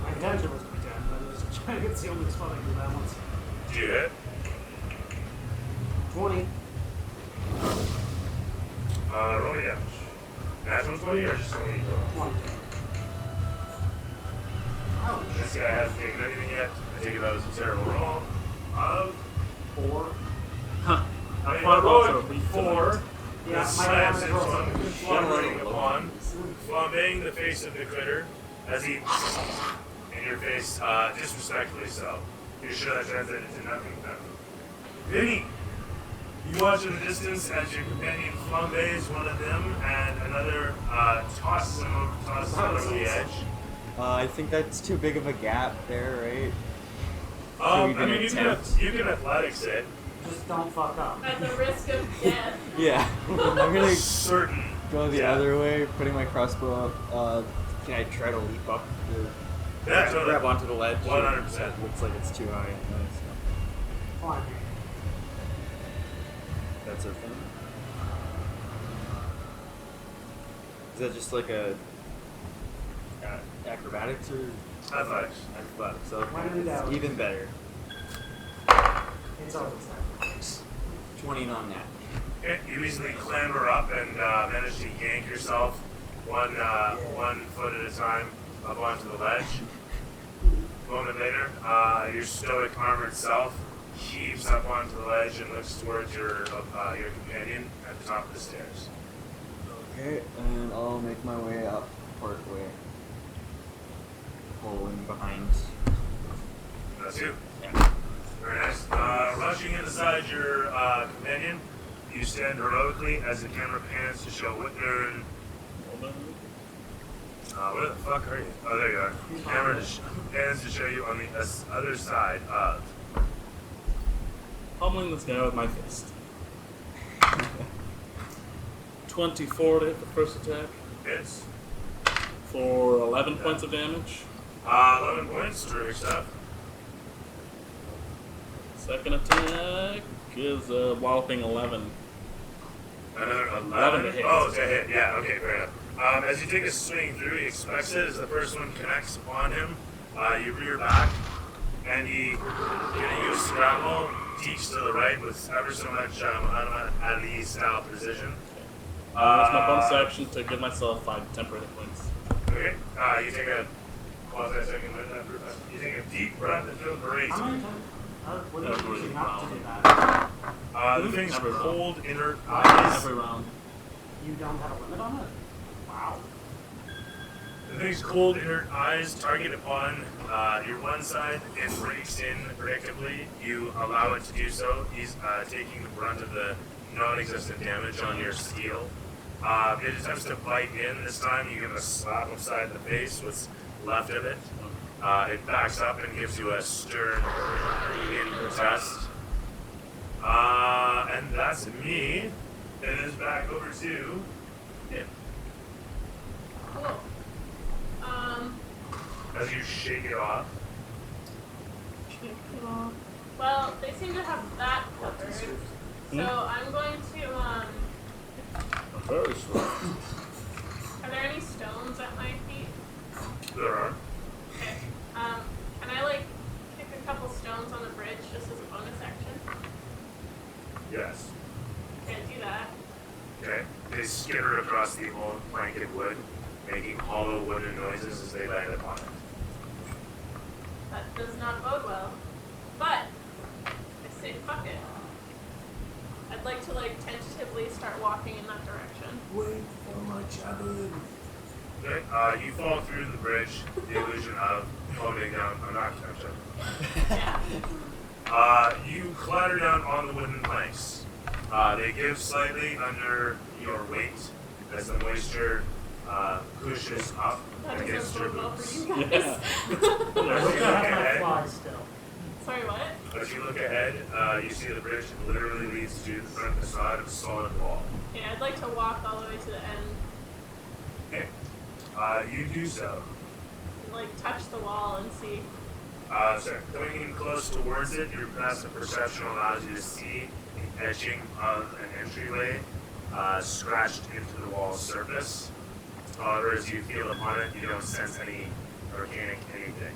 My intention was to be 10, but I was trying to get the only spot I can do that once. Do you hit? 20. Roll me damage. Natural 20 or just 20? 20. This guy hasn't taken anything yet. I take it that was a terrible roll. 4. Huh. I mean, Fireballs I are rolled weak 4. Yeah, This my slams damage into rolls. him, fluttering upon, flambéing the face of the critter as he in your face, disrespectfully so. You're sure that translated to nothing then. Vinny! You watch in the distance as your companion flambés one of them and another tosses him over the edge. I think that's too big of a gap there, right? I even mean, attempt? you can athletics it. Just don't fuck up. At the risk of death. Yeah. I'm gonna Certain. go the Yeah. other way, putting my crossbow up. Can I try to leap up? Yeah, totally. Grab onto the ledge. 100%. Looks like it's too high. Fine. That's a thing. Is that just like a acrobatics or Athletics. athletics? When in Okay, doubt. it's even better. It's always that. 20 on that. Okay, you easily clamber up and manage to yank yourself one foot at a time up onto the ledge. A moment later, your stoic armored self heaves up onto the ledge and looks towards your companion at the top of the stairs. Okay, and I'll make my way up part way. Pulling behind. That's you. Yeah. Very nice. Rushing inside your companion, you stand heroically as the camera pans to show Whitner. Where the fuck are you? Oh, there you are. Camera pans to show you on the other side of. Pummeling this guy with my fist. 24 to hit the first attack Hits. for 11 points of damage. 11 points. Terrific stuff. Second attack is a walloping 11. Another 11 to 11. hit. Oh, it's a hit. Yeah, okay, fair enough. As you take a swing through, he expects it. As the first one connects upon him, you rear back, and he giving you a scramble, teach to the right with ever so much Muhammad Ali style precision. It's my bonus action to give myself 5 temporary points. Okay. You take a quasi-second wind after that. You take a deep breath and feel great. How many times? What are you Every using up to do round. that? The thing's Every round. cold, inert eyes. Every round. You don't have a limit on it? Wow. The thing's cold, inert eyes target upon your one side. It breaks in predictably. You allow it to do so. He's taking the brunt of the non-existent damage on your steel. It attempts to bite in. This time you give it a slap upside the face, what's left of it. It backs up and gives you a stern in protest. And that's me. It is back over to him. Cool. As you shake it off. Well, they seem to have that covered. So I'm going to, Very slow. are there any stones at my feet? There are. Okay. Can I, like, kick a couple stones on the bridge just as a bonus action? Yes. Okay, do that. Okay. They skitter across the old blanket wood, making hollow wooden noises as they land upon it. That does not bode well. But, I say fuck it. I'd like to, like, tentatively start walking in that direction. Wait for my javelin. Okay. You fall through the bridge, the illusion of floating down. I'm not touching. You clatter down on the wooden planks. They give slightly under your weight as the moisture pushes up That against doesn't your bode well boots. for you guys. As you look ahead, still. Sorry, what? as you look ahead, you see the bridge literally leads to the front facade of a solid wall. Yeah, I'd like to walk all the way to the end. Okay. You do so. Like, touch the wall and see. So coming in close towards it, your passive perception allows you to see the edging of an entryway scratched into the wall's surface. However, as you feel upon it, you don't sense any organic anything.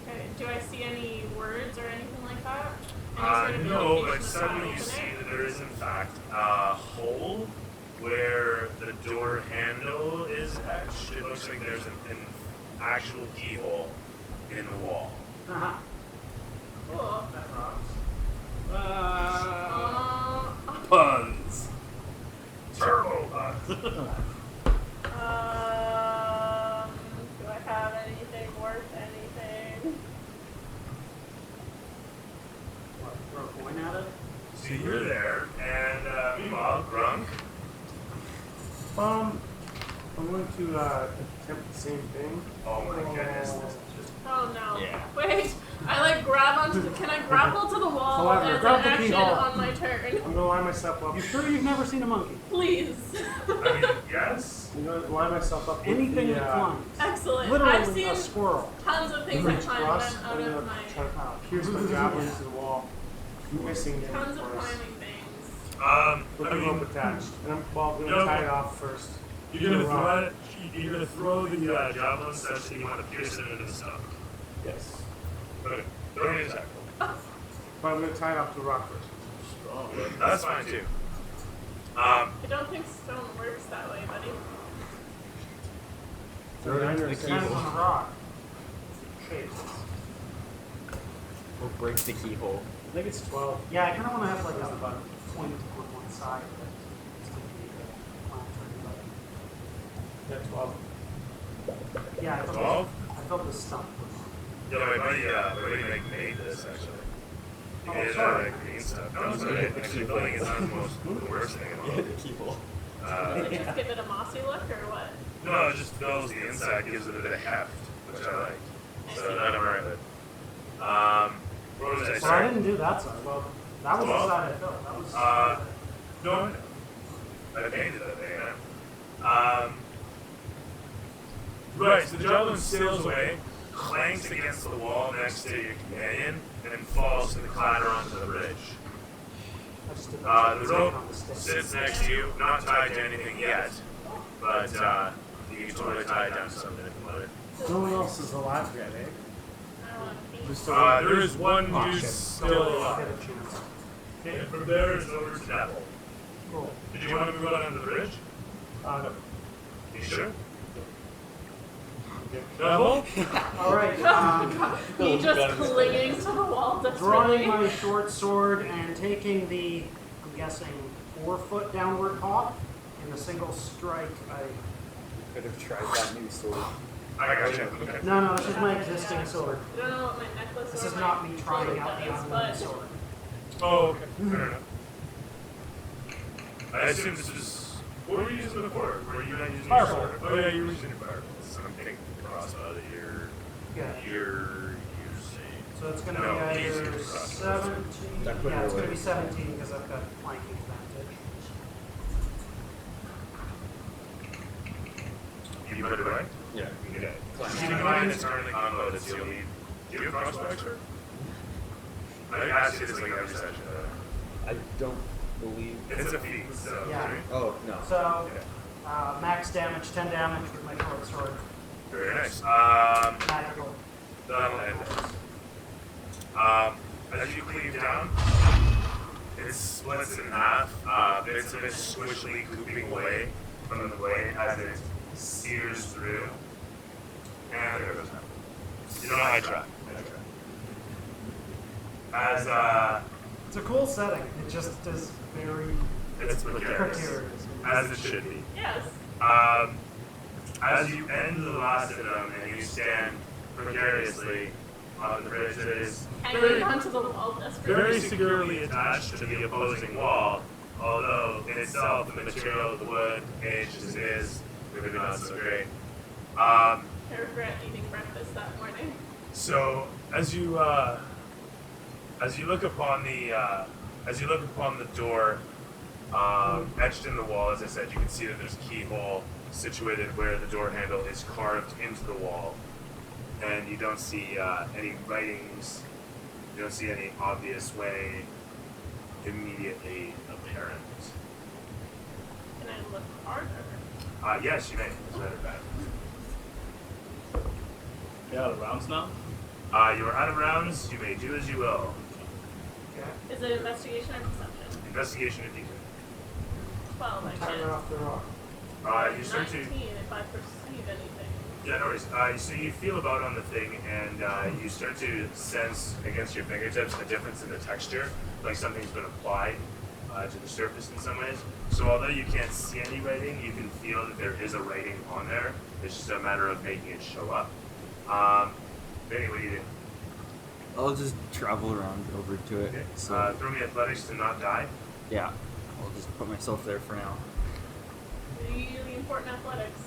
Okay, do I see any words or anything like that? Any sort of No, indication but of suddenly you how to see open it? that there is in fact a hole where the door handle is etched. It looks like there's an actual keyhole in the wall. Uh-huh. Cool. That rocks. Puns. Turbo bugs. Do I have anything worth anything? What, throw a coin at it? So you're there, and meanwhile, Grunk. I'm going to attempt the same thing. Oh my goodness, this is just Oh no. Yeah. Wait, I like grab onto the, can I grapple to the wall However, as grab an the action keyhole. on my turn? I'm going to line myself up. You sure you've never seen a monkey? Please. I mean, yes. I'm going to line myself up with Anything the, that climbs. Excellent. Literally I've seen a squirrel. tons of things that bridge climb, cross. but I'm I'm out going of to my try to pierce my javelin into the wall. Missing them, tons of of course. climbing things. With I the rope mean, attached. And I'm going No. to tie it off first. you're gonna throw it. You're gonna throw the javelin such that you want to pierce it into the stone. Yes. Okay. Throw me an attack. But I'm going to tie it off to the rock first. Strong. That's fine too. I don't think stone works that way, buddy. So then the there's Depends on the rock. Shape. Or break the keyhole. I think it's 12. Yeah, I kind of want to have like a point on one side of it. It's gonna be the Yeah, 12. yeah, I felt 12? I felt the stump. Yeah, my buddy Mike made this actually. He Oh, made sorry. green stuff. No, it's okay. Actually, building is not the worst thing in the Yeah, world. the keyhole. Did it just give it a mossy look or what? No, it just fills the inside, gives it a bit of heft, which I like. So that I'm right with. What was I Well, I saying? didn't do that side. Well, that was the 12? side I felt. That was. No, I painted that thing. Yeah. Right, so the javelin sails away, clanks against the wall next to your companion, and falls to the clatter onto the bridge. I just did The that rope on the stick. sits next to you, not tied to anything yet. but you can totally tie it down to something if you want it. No one else is alive yet, eh? I want to be. We're still There is one Oh, dude shit. still Get alive. a chance. Okay, from there is over to Devil. Cool. Did you want to move on under the bridge? no. You sure? Okay. Devil? All right. Me just clinging to the wall Drawing desperately. my short sword and taking the, I'm guessing, 4-foot downward hop in a single strike. Could have tried that new sword. I got you. Okay. No, this is my existing sword. I don't know what my necklace This or is my not me trying cloak out the does, unlimited but sword. Oh, okay. Fair enough. I assume this was. What were you using before? Were you not using Fireball. your sword? Oh yeah, you were using your fireballs. I'm thinking the crossbow that Yeah. you're using. So it's going to No, be easy either to cross. 17. That put Yeah, her it's going to away. be 17 because I've got flanking advantage. You put it away? Yeah. Okay. Keep in mind it's currently unloaded, so you'll need. Do you have crossbow extra? I asked you this like every session. I don't believe. It's a feat, so. Yeah. right? Oh no. So, max damage, 10 damage with my short sword. Very nice. Magical. That'll end it. As you cleave down, it splits in half. Bits of it squishily cooping away from the blade as it sears through. And there goes nothing. You don't know how I try. As It's a cool setting. It just is very it's precarious, precarious. as it should be. yes. As you end the last of them and you stand precariously on the bridge that is Hanging onto the wall desperately. very securely attached to the opposing wall, although in itself the material of the wood, aged as it is, maybe not so great. I regret eating breakfast that morning. So as you look upon the door etched in the wall, as I said, you can see that there's a keyhole situated where the door handle is carved into the wall, and you don't see any writings. You don't see any obvious way immediately apparent. Can I look harder? Yes, you may. As a matter of fact. You out of rounds now? You are out of rounds. You may do as you will. Okay. Is it investigation or perception? Investigation if you 12, I Turn it guess. off the rock. can. You start 19 to. if I perceive anything. Yeah, no worries. So you feel about on the thing, and you start to sense against your fingertips a difference in the texture, like something's been applied to the surface in some ways. So although you can't see any writing, you can feel that there is a writing on there. It's just a matter of making it show up. Benny, what do you do? I'll just travel around over to it. Okay. So Throw me athletics to not die. yeah, I'll just put myself there for now. Really important athletics.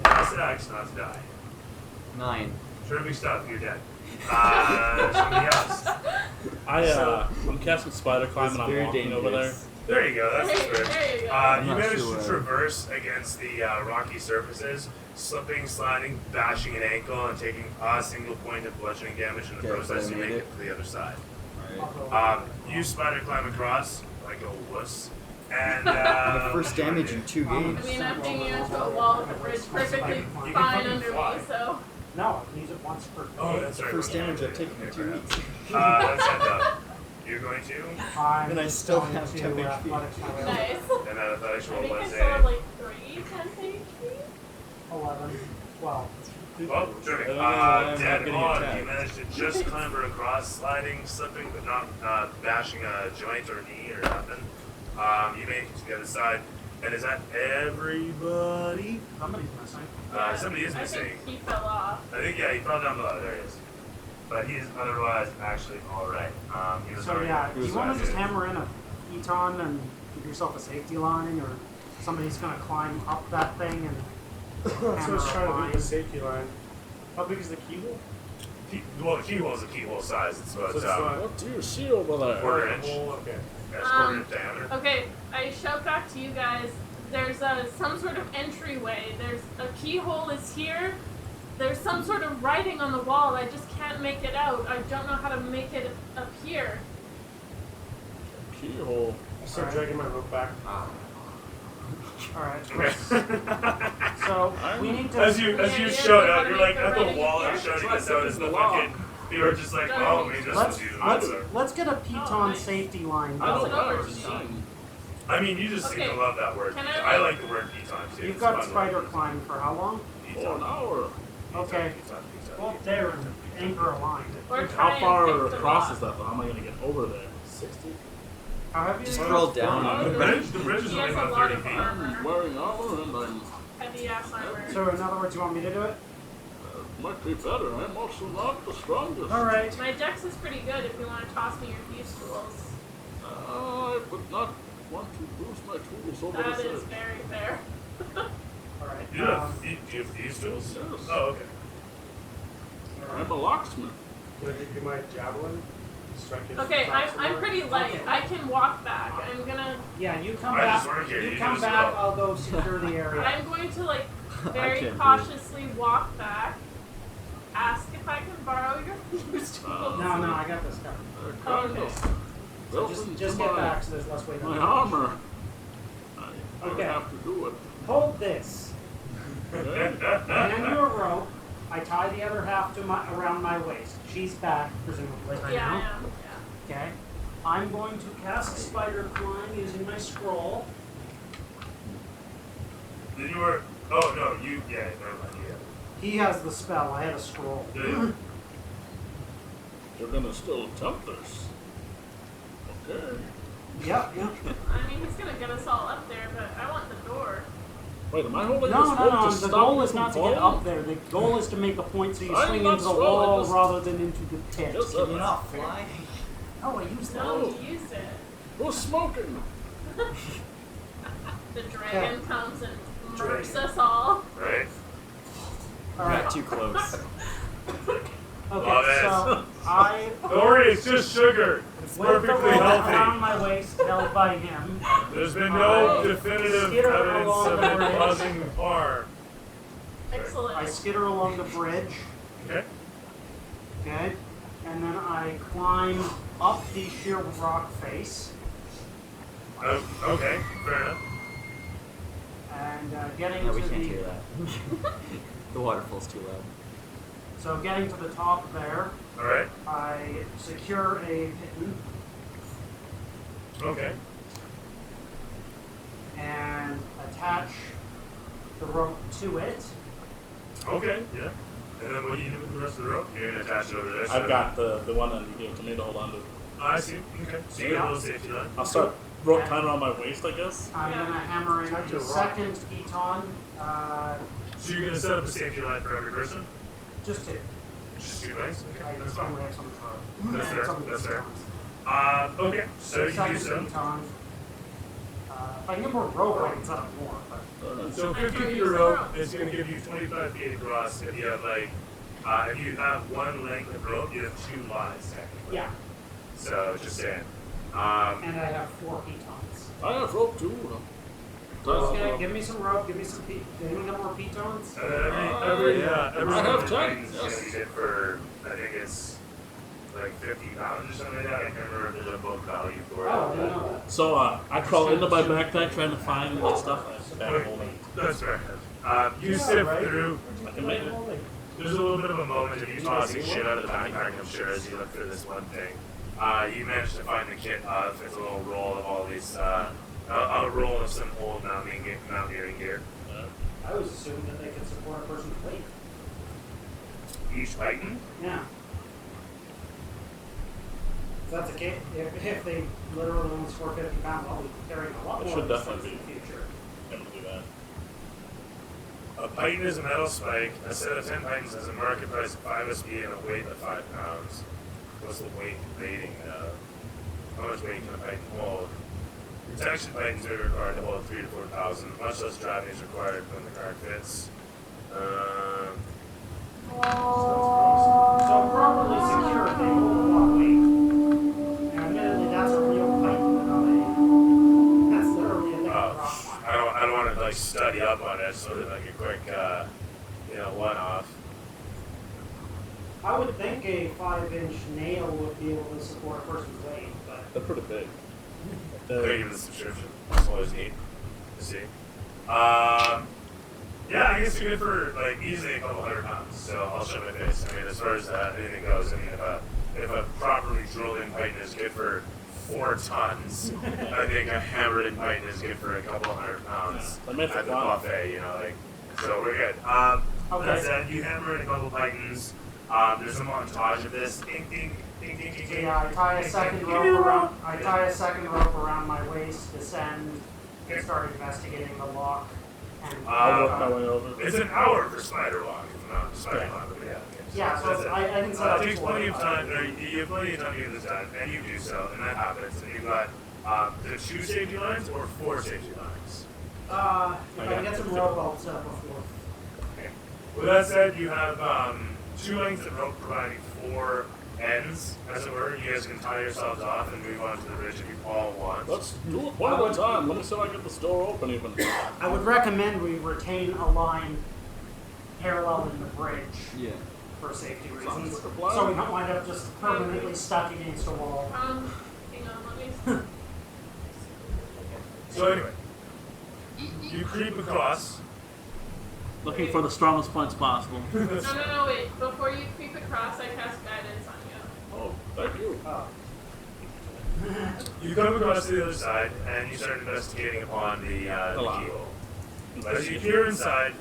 Attacks, not to die. 9. Terrific stuff. You're dead. Somebody else. I'm casting spider climb and I'm very walking over there. dangerous. There you go. That's the spirit. There you go. I'm You not managed sure. to traverse against the rocky surfaces, slipping, sliding, bashing an ankle, and taking a single point of bludgeoning damage in the Okay, process. so I You make made it to the other side. Alright. You spider climb across like a wuss, and The first damage in 2 I games. mean, I'm hanging onto a wall with a bridge perfectly You can fine fucking under fly. me, so. No, I can use it once per Oh, that's right. First damage I've taken in 2 weeks. That's it though. You're going to, I'm And I just still going have to 10 HP. athletics my way up. Nice. and that athletics I roll think I was still have a. like 3 10 HP. 11, 12. Oh, terrific. I'm Dead getting on. attacked. You managed to just clamber across, sliding, slipping, but not bashing a joint or knee or nothing. You made it to the other side. And is that everybody? Somebody's missing. Somebody is I missing. think he fell off. I think, yeah, he fell down below. There he is. But he's otherwise actually alright. He was So already. yeah, do you want to just hammer? hammer in a eton and give yourself a safety line, or somebody's going to climb up that thing and That's what I was hammer trying a to do, line? the safety line. How big is the keyhole? Well, the keyhole is a keyhole size. It's about So it's not- What do you see over there? Quarter inch. Hole, okay. yeah, it's quarter inch diameter. Okay, I shout back to you guys. There's some sort of entryway. There's a keyhole is here. There's some sort of writing on the wall. I just can't make it out. I don't know how to make it appear. Keyhole. I start dragging my rope back. All right. Okay. So we need to. As you Yeah, showed yeah, up, you're like at right the wall here. and shouting Try this out as the the law. fucking. You were just like, oh, maybe this Let's was you. let's get a piton nice. safety line. I don't That's going. an know. overshoot. I mean, you just seem Okay. to love that word. Can I I- like the word piton too. You've It's got fun spider word. climbing for how long? For an hour. Okay. Piton. Well, there, and anchor aligned. Or try How and far pick the across lock. is that though? How am I gonna get over there? 60. How have you? Scroll down. The bridge is He only has a about lot 30 of feet. armor. I'm wearing armor and I'm Heavy ass armor. So in other words, you want me to do it? might be better. I'm also not the strongest. All right. My dex is pretty good if you want to toss me your fuse tools. I would not want to lose my tools over That this is edge. very fair. All right. Do you have these tools? Yes. Oh, okay. I'm a locksmith. Can I give you my javelin? Strike it. Okay, I'm somewhere? pretty light. Okay. I can walk back. I'm gonna. Yeah, you come I just back. work here, You you come just back. go. I'll go secure the area. I'm going to like very can't do it. cautiously walk back. Ask if I can borrow your fuse tools. No, no, I got this covered. Kind Okay. of. Built Just into get my, back so there's less weight on my you. armor. I Okay. have to do it. Hold this. Okay? Hand you a rope. I tie the other half to around my waist. She's back, presumably. By Yeah, I now. am. Yeah. Okay. I'm going to cast spider climb using my scroll. Then you were. Oh no, you. Yeah, never mind. Yeah. He has the spell. I had a scroll. Yeah. You're gonna still attempt this. Okay. Yep. Yep. I mean, he's gonna get us all up there, but I want the door. Wait, am I holding No, this no, rope no. to The stop goal you is from not to get falling? up there. The goal is to make a point so you I'm swing not into the throwing wall this- rather than into the pit. Yes, Can you not fly? Oh, I used that. No, he used it. Who's smoking? The dragon comes and murks us all. Right. All right. Not too close. Okay, Love it. so I Don't worry, it's just sugar. It's with the perfectly rope around healthy. my waist, held by him. There's been no definitive Skitter evidence along of the it bridge. causing harm. Excellent. I skitter along the bridge. Okay. Okay, and then I climb up the sheer rock face Okay. Fair enough. and getting No, to we can't the hear that. The waterfall's too loud. so getting to the top there, All right. I secure a piton Okay. and attach the rope to it. Okay. Yeah. And then what do you do with the rest of the rope? You're gonna attach it over this. I've got the one that you gave to me to hold on to. I see. Okay. So you get a little safety line. I'll start rope tying around my waist, I guess. I'm Yeah. gonna hammer in Attach a a rock. second piton, So you're gonna set up a safety line for every person? just to. Just two lines? I Okay. That's just fine. only have some That's fair. some That's fair. pitons. Okay. So you Second do so. piton. If I can get more rope, I can set up more. But So 50 feet of rope is going to give you 25 feet across. If you have if you have one length of rope, you have two lines technically. yeah, So just saying. and I have 4 pitons. I have rope too. Okay, give me some rope. Give me some give me no more pitons. Every I have one 10, is yes. going to be good for I think it's like 50 pounds or something like that. I can't remember if there's a book value for it. Oh, I didn't know that. So I crawl into my backpack trying to find my stuff. That's fair. You sift through. I can make it. There's a little bit of a moment of you tossing shit out of the backpack, I'm sure, as you look for this one thing. You managed to find the kit. It's a little roll of all these, a roll of some old mountaineering gear. I was assuming that they could support a person's weight. Each Titan. Yeah. If that's the case, if they literally only score 50 pounds, I'll be carrying a lot It more should of these definitely things in the future. Able to do that. A Titan is a metal spike. A set of 10 Titans has a market price of 5 SP and a weight of 5 pounds. What's the weight rating? How much weight can a Titan hold? Protection Titans are required to hold 3,000 to 4,000. Much less driving is required when the car fits. So properly secured, they hold a lot of weight. And admittedly, that's a real Titan, that's literally a big rock one. I don't want to like study up on it. Sort of like a quick, one-off. I would think a 5-inch nail would be able to support a person's weight, but They're pretty big. They're giving the subscription. That's always neat to see. Yeah, I guess you're good for like easily a couple 100 pounds. So I'll show my face. I mean, as far as anything goes, I mean, if a properly drilled in python is good for 4 tons, I think a hammered in python is good for a couple 100 pounds I meant at the to fly. buffet. You know, like so we're good. Okay. That said, you hammer in a couple pythons. There's a montage of this. Ding ding ding ding ding ding. Yeah, I tie a second Ding, rope ding, ding. around. I tie a second rope around my waist, descend, and start investigating the lock. And I'll work my way over. It's an hour for spider walk, if not spider walk, but yeah. Yeah, so That's it. I can set up It takes plenty of 45. time, or you have plenty of time to get this done, and you do so, and that happens. And you've got the 2 safety lines or 4 safety lines. If I can get some rope, I'll set up a fourth. Okay. With that said, you have 2 lengths of rope providing 4 ends, as it were. You guys can tie yourselves off and move on to the bridge if you all want. Let's do it one at a time. Let me see if I get this door open even. I would recommend we retain a line parallel in the bridge Yeah. for safety Sounds reasons, like a plan. so we don't wind up just permanently stuck against a wall. Hang on, let me. So anyway, you creep across. Looking for the strongest points possible. No, wait. Before you creep across, I cast guidance on you. Oh, thank you. You come across to the other side, and you start investigating upon the keyhole. As you peer inside,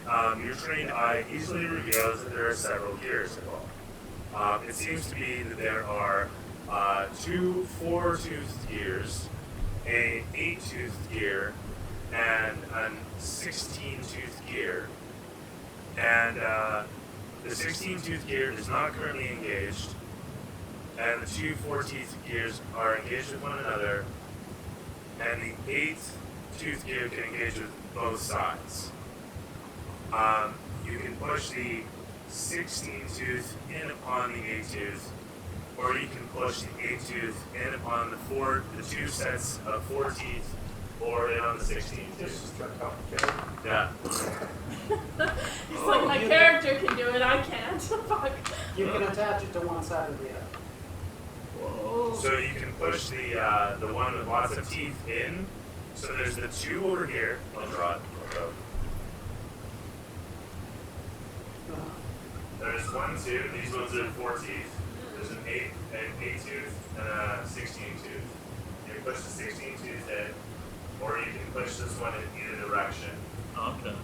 your trained eye easily reveals that there are several gears involved. It seems to be that there are 2 4-toothed gears, an 8-toothed gear, and a 16-toothed gear. And the 16-tooth gear is not currently engaged, and the 2 4-toothed gears are engaged with one another, and the 8th-tooth gear can engage with both sides. You can push the 16-tooth in upon the 8-tooth, or you can push the 8-tooth in upon the 2 sets of 4 teeth, or in on the 16th This is tooth. too complicated. Yeah. He's like, my character can do it, I can't. Fuck. You can attach it to one side or the other. Whoa. So you can push the one with lots of teeth in. So there's the 2 over here. I'll draw it. There's 1, 2. These ones are 4 teeth. There's an 8 tooth and a 16 tooth. You can push the 16 tooth in, or you can push this one in either direction. Okay.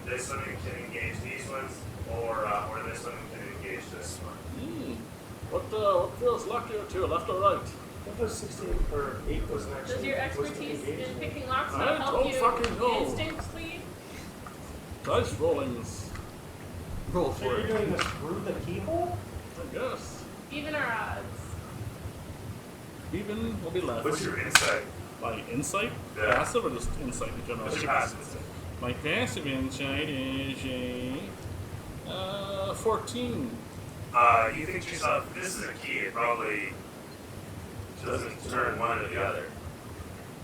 This one can engage these ones, or this one can engage this one. What feels luckier to you, left or right? What does 16 or 8 was an actual? Does your was expertise engaged? in picking locks I not help don't you fucking know. instinctively? Dice rollings, Roll So for you're it. doing this through the keyhole? I guess. Even our odds. Even will be left. What's your insight? My insight? Yeah. Passive or just insight in general? What's your passive insight? My passive insight is a 14. You think to yourself, this is a key. It probably doesn't turn one or the other.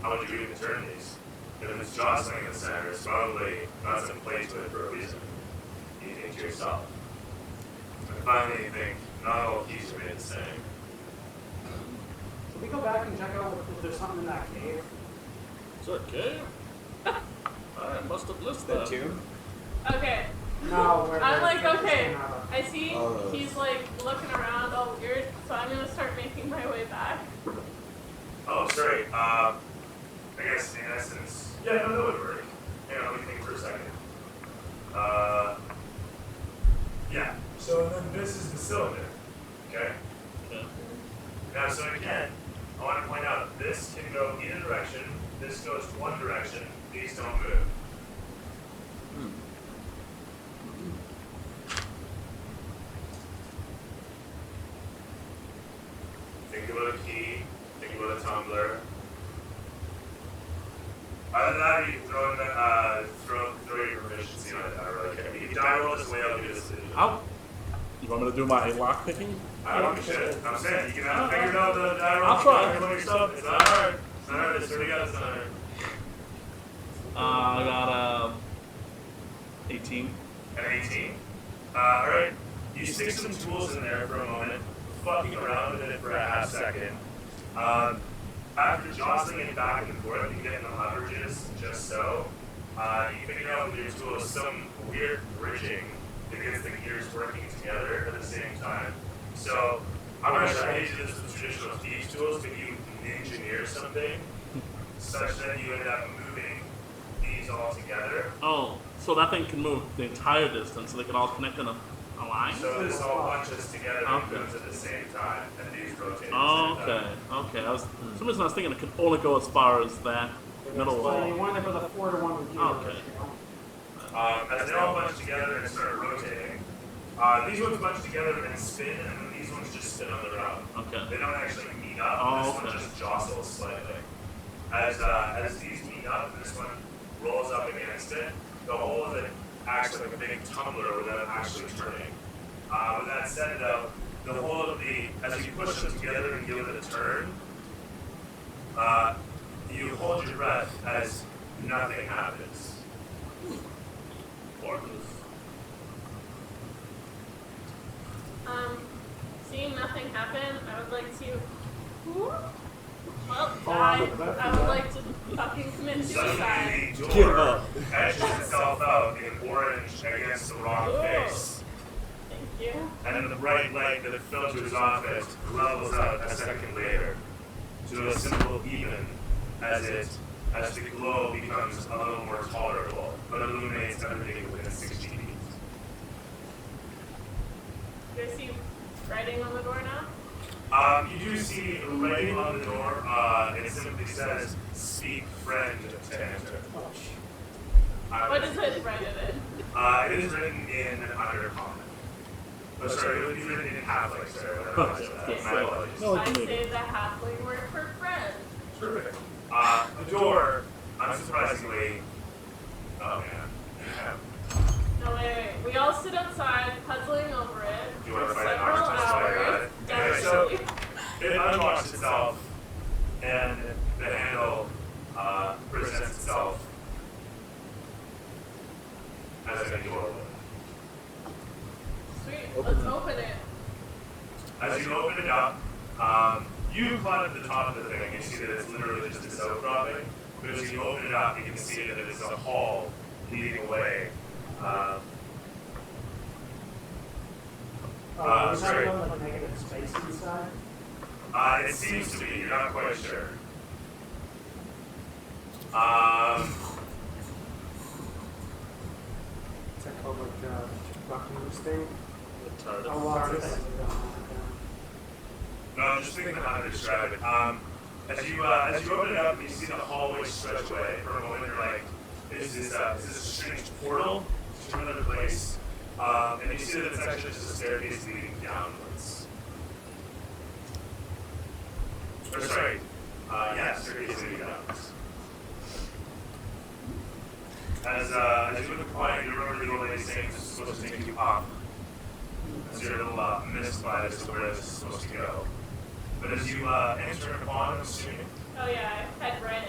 How would you even turn these? If it's jostling in the center, it's probably not some place to it for a reason. You think to yourself. And finally, you think, not all keys are made the same. Should we go back and check out if there's something in that cave? Is there a cave? I must have missed The that. tomb? Okay. No, where I'm the like, treasures okay. came out of. I see Oh. he's like looking around all weird, so I'm gonna start making my way back. Oh, sorry. I guess in essence, yeah, no, that would work. Hang on, let me think for a second. Yeah. So then this is the cylinder. Okay. Okay. Now, so again, I want to point out this can go either direction. This goes one direction. These don't move. Think about a key. Think about a tumbler. Other than that, you throw in throw your proficiency on it. I really care. If you die roll this way, I'll do this. Ow! You want me to do my lock picking? I don't give a shit. I'm saying you can have to figure out the die roll. I'll try. Yourself. It's not hard. It's not hard. It's already got. It's not hard. I got 18. An 18. Alright. You stick some tools in there for a moment, fucking around with it for a half second. After jostling it back and forth and getting the leverages just so, You figure out with your tools some weird bridging that gets the gears working together at the same time. So I'm not sure how you do this with traditional thieves tools, but you engineer something such that you end up moving these all together. Oh, so that thing can move the entire distance, so they can all connect in a line? So this all bunches together and Okay. moves at the same time, and these rotate Oh, at the same okay, time. okay. For some reason I was thinking it could only go as far as that middle So you wall. wind up with a 4-to-1 repeater. Okay. ratio. As they all bunch together and start rotating, these ones bunch together and spin, and then these ones just spin on their own. Okay. They don't actually meet up. Oh, This one okay. just jostles slightly. As these meet up and this one rolls up against it, the whole of it acts like a big tumbler without actually turning. With that said, though, the whole of as you push them together and give it a turn, you hold your breath as nothing happens. Seeing nothing happen, I would like to. Well, die. I would like to fucking commit suicide. Suddenly, the door edges itself out in orange against the wrong face. Thank you. And then the bright light that filters off it levels out a second later to a simple even as the glow becomes a little more tolerable, but illuminates everything within 60 feet. Do I see writing on the door now? You do see writing on the door, it simply says, "Speak friend to enter." What is it written in? It is written in Undercommon. Oh, sorry, it would be written in Half-Life, sorry. My apologies. I say the halfling word for friend. Terrific. The door, unsurprisingly, oh man. No, wait. We all sit outside, puzzling over it Do you want for to find out several how much I got hours. it? Anyway, so Definitely. it unlocks itself, and the handle presents itself as a door. Sweet. Let's open it. As you open it up, you climb at the top of the thing. You see that it's literally just this outcropping. But as you open it up, you can see that it's a hall leading away. Is that sorry. one with negative space inside? It seems to be. You're not quite sure. Is that called like Buckinham's thing? Oh, well, it's No, I'm just thinking how to describe it. As you open it up and you see the hallway stretch away, for a moment you're like, is this a strange portal to another place? And you see that it's actually just a staircase leading downwards. Or sorry, yeah, staircase leading downwards. As you look quiet, you remember the old lady saying this is supposed to take you up. So you're a little mystified as to where this is supposed to go. But as you enter upon, I'm assuming, Oh yeah, I head right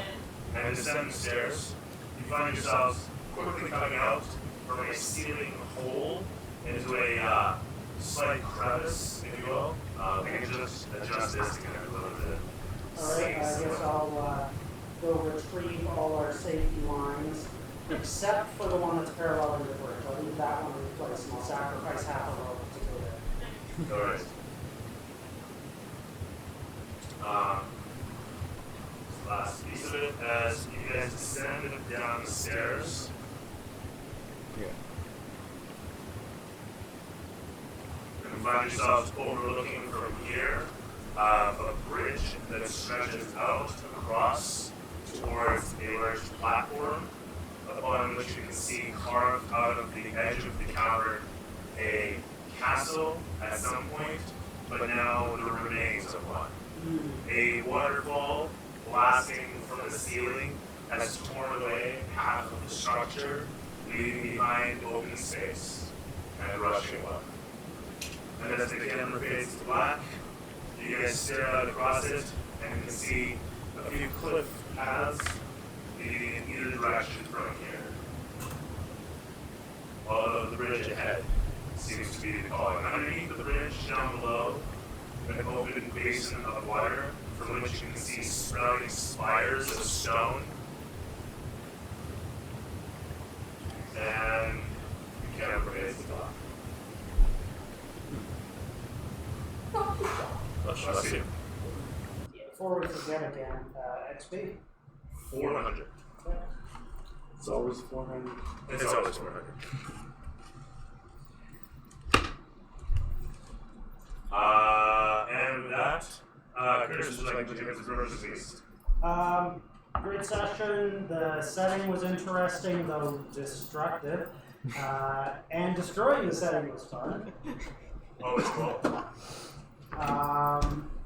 in. and descend the stairs, you find yourselves quickly coming out from a ceiling hole into a slight crevice, if you will. We can just adjust this to kind of a little bit. Alright, I guess I'll go retrieve all our safety lines, except for the one that's parallel to the bridge. I'll leave that one in place and I'll sacrifice half a rope to do it. Alright. Last piece of it, as you guys descend down the stairs, Yeah. you find yourselves overlooking from here a bridge that stretches out across towards a large platform upon which you can see carved out of the edge of the cavern a castle at some point, but now the remains of one. A waterfall blasting from the ceiling has torn away half of the structure, leaving behind open space and rushing water. And as the camera fades to black, you guys stare out across it and can see a few cliff paths leading in either direction from here. Although the bridge ahead seems to be the calling. Underneath the bridge, down below, an open basin of water from which you can see sprouting spires of stone. and you can't remain the block. Bless you. Before we forget again, XP. 400. It's always 400. It's always 400. And with that, Curtis, would you like to give us the reverse at least? Great session. The setting was interesting, though destructive. And destroying the setting was fun. Always cool.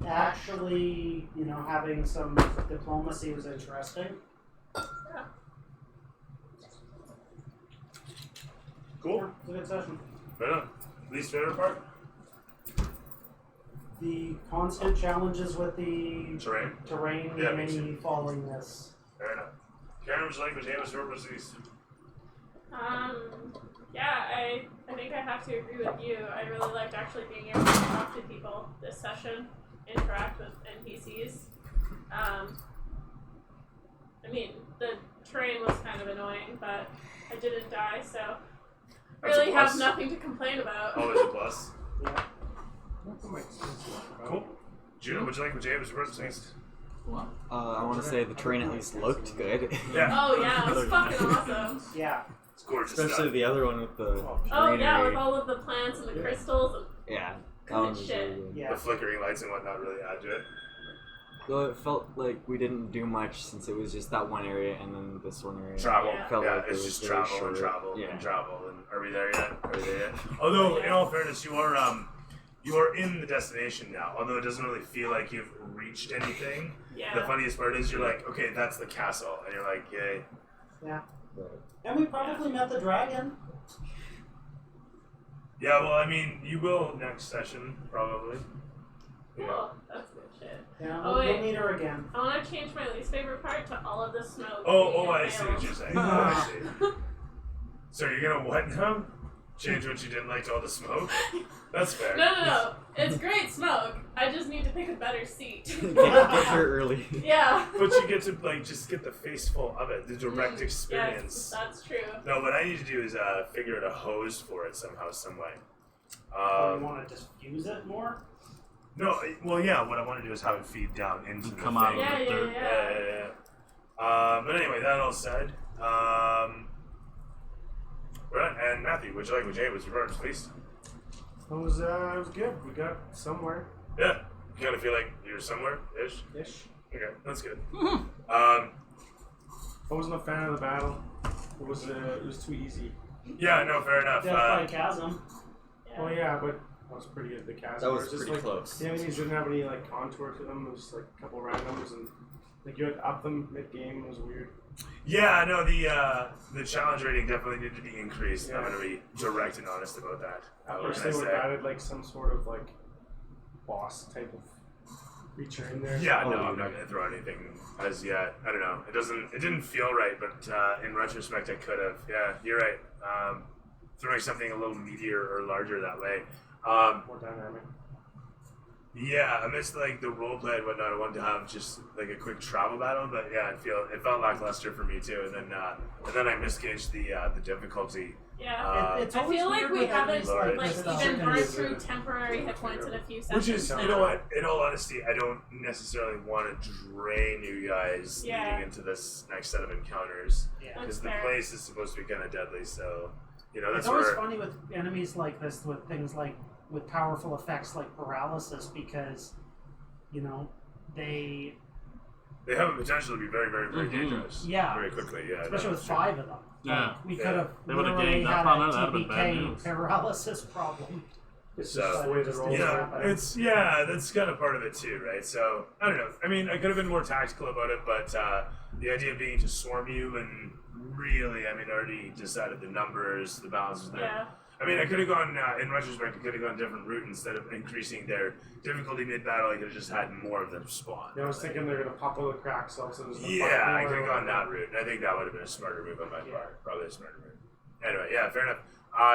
Actually, having some diplomacy was interesting. Cool. It was a good session. Right on. Least favorite part? The constant challenges with the Terrain. Yeah, makes and fallingness. Fair enough. Karen, would you like to give us the reverse at least? Yeah, I think I have to agree with you. I really liked actually being able to talk to people this session, interact with NPCs. I mean, the terrain was kind of annoying, but I didn't die, so really have nothing to complain about. Always a plus. Yeah. Cool. Juno, would you like to give us the reverse at least? I want to say the terrain at least looked good. Yeah. Oh yeah, it was fucking awesome. Yeah. It's gorgeous. Especially stuff. the other one with the Oh yeah, greenery. with all of the plants and the crystals. And Yeah. That Good one was shit. really good. Yeah. The flickering lights and whatnot really add to it. Though it felt like we didn't do much since it was just that one area and then this one area. Travel. Yeah. Felt Yeah, like it it's was just very travel short. and travel Yeah. and travel. And are we there yet? Are we there yet? Although, in all fairness, you are in the destination now. Although it doesn't really feel like you've reached anything. yeah. The funniest part is you're like, okay, that's the castle, and you're like, yay. Yeah. Right. And we probably met the dragon. Yeah, well, I mean, you will next session probably. Cool. That's good shit. Yeah, Oh, we'll wait. meet her again. I want to change my least favorite part to all of the smoke. Oh, being I see what inhaled. you're saying. I see. So you're gonna what now? Change what you didn't like to all the smoke? That's fair. No. It's great smoke. I just need to pick a better seat. Get here early. Yeah. But you get to just get the face full of it, the direct experience. Yes, that's true. No, what I need to do is figure out a hose for it somehow, some way. You want to diffuse it more? No, well, yeah. What I want to do is have it feed down into the Come thing. out Yeah, with the dirt. yeah. But anyway, that all said, right. And Matthew, would you like what Jay was reversed, please? It was good. We got somewhere. Yeah. You kind of feel like you're somewhere ish. Ish. Okay, that's good. I wasn't a fan of the battle. It was too easy. Yeah, no, fair enough. Death by chasm. Yeah. Oh yeah, but that was pretty good. The chasm. That was It just pretty close. The enemies didn't have any like contour to them. It was just like a couple randoms, and like you had to up them mid game. It was weird. Yeah, no, the challenge rating definitely needed to be increased. Yeah. I'm gonna be direct and honest about that. I What wish can they I would say? have added like some sort of like boss type of creature in there. Yeah, Oh, no, yeah. I'm not gonna throw anything as yet. I don't know. It didn't feel right, but in retrospect, I could have. Yeah, you're right. Throwing something a little meatier or larger that way. More dynamic. Yeah, amidst like the roleplay and whatnot, I wanted to have just like a quick travel battle, but yeah, it felt lackluster for me too. And then I misgauged the difficulty. Yeah. It's I always feel like weird we with haven't enemies like like this even stuff. burned through temporary hit points in a few sessions. Which is, now. you know what? In all honesty, I don't necessarily want to drain you guys Yeah. leading into this next set of encounters Yeah. That's because the fair. place is supposed to be kind of deadly. So, you know, that's It's always where. funny with enemies like this, with things like with powerful effects like paralysis, because they They have a potential to be very, very, very Mhm. dangerous. Yeah. Very quickly, yeah. especially no, with it's true. 5 of them. Yeah. Like, we Yeah. could have They would've literally ganged up had on a her, that'd been bad TPK news. paralysis problem. It's So- just the way the rolls Yeah, happen. that's kind of part of it too, right? So I don't know. I mean, I could have been more tactical about it, but the idea being to swarm you and really, I mean, already decided the numbers, the balances there. Yeah. I mean, I could have gone in retrospect. I could have gone a different route instead of increasing their difficulty mid battle. I could have just had more of them spawn. Yeah, I was thinking they're gonna pop out the cracks also. There's no Yeah, I fight could have more. gone that route, and I think that would have been a smarter move on my Yeah. part. Probably a smarter move. Anyway, yeah, fair enough.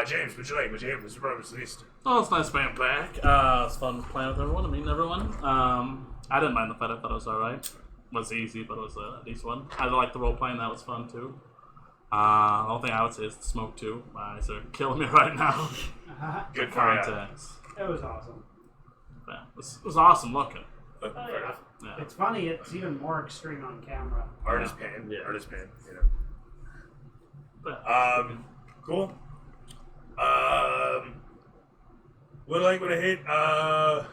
James, would you like? Would you have surprise at least? Oh, it's nice being back. It's fun playing with everyone. I mean, everyone. I didn't mind the fight. I thought it was alright. It was easy, but it was a decent one. I like the role playing. That was fun too. The only thing I would say is the smoke too. My eyes are killing me right now. Good for you. Contacts. It was awesome. Yeah, it was awesome looking. Fair enough. Yeah. It's funny. It's even more extreme on camera. Art is pain. Yeah. Art is pain. You know. But, Cool. What I like, what I hate. I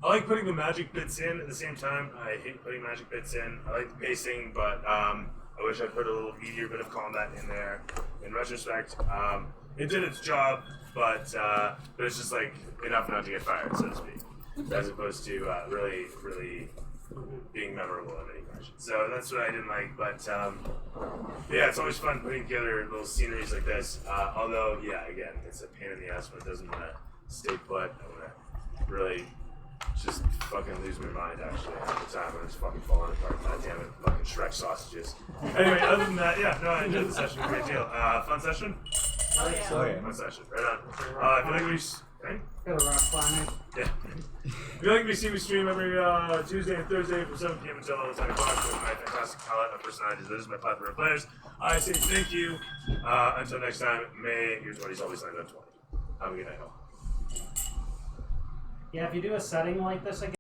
like putting the magic bits in at the same time. I hate putting magic bits in. I like the pacing, but I wish I put a little meatier bit of combat in there. In retrospect, it did its job, but it's just like enough not to get fired, so to speak, as opposed to really being memorable in any fashion. So that's what I didn't like, but yeah, it's always fun putting together little sceneries like this. Although, yeah, again, it's a pain in the ass when it doesn't want to stay put. I want to really just fucking lose my mind actually half the time when it's fucking falling apart. God damn it, fucking Shrek sausages. Anyway, other than that, yeah, no, I enjoyed the session a great deal. Fun session? Oh yeah. Oh yeah. Fun session, right on. I feel like we right? Feel around climbing. Yeah. If you like me, see me stream every Tuesday and Thursday from 7 p.m. until 10 o'clock with my fantastic palette of personalities. This is my plethora of players. I say thank you. Until next time, may your 20s always land on 20. Have a good night, all. Yeah, if you do a setting like this again.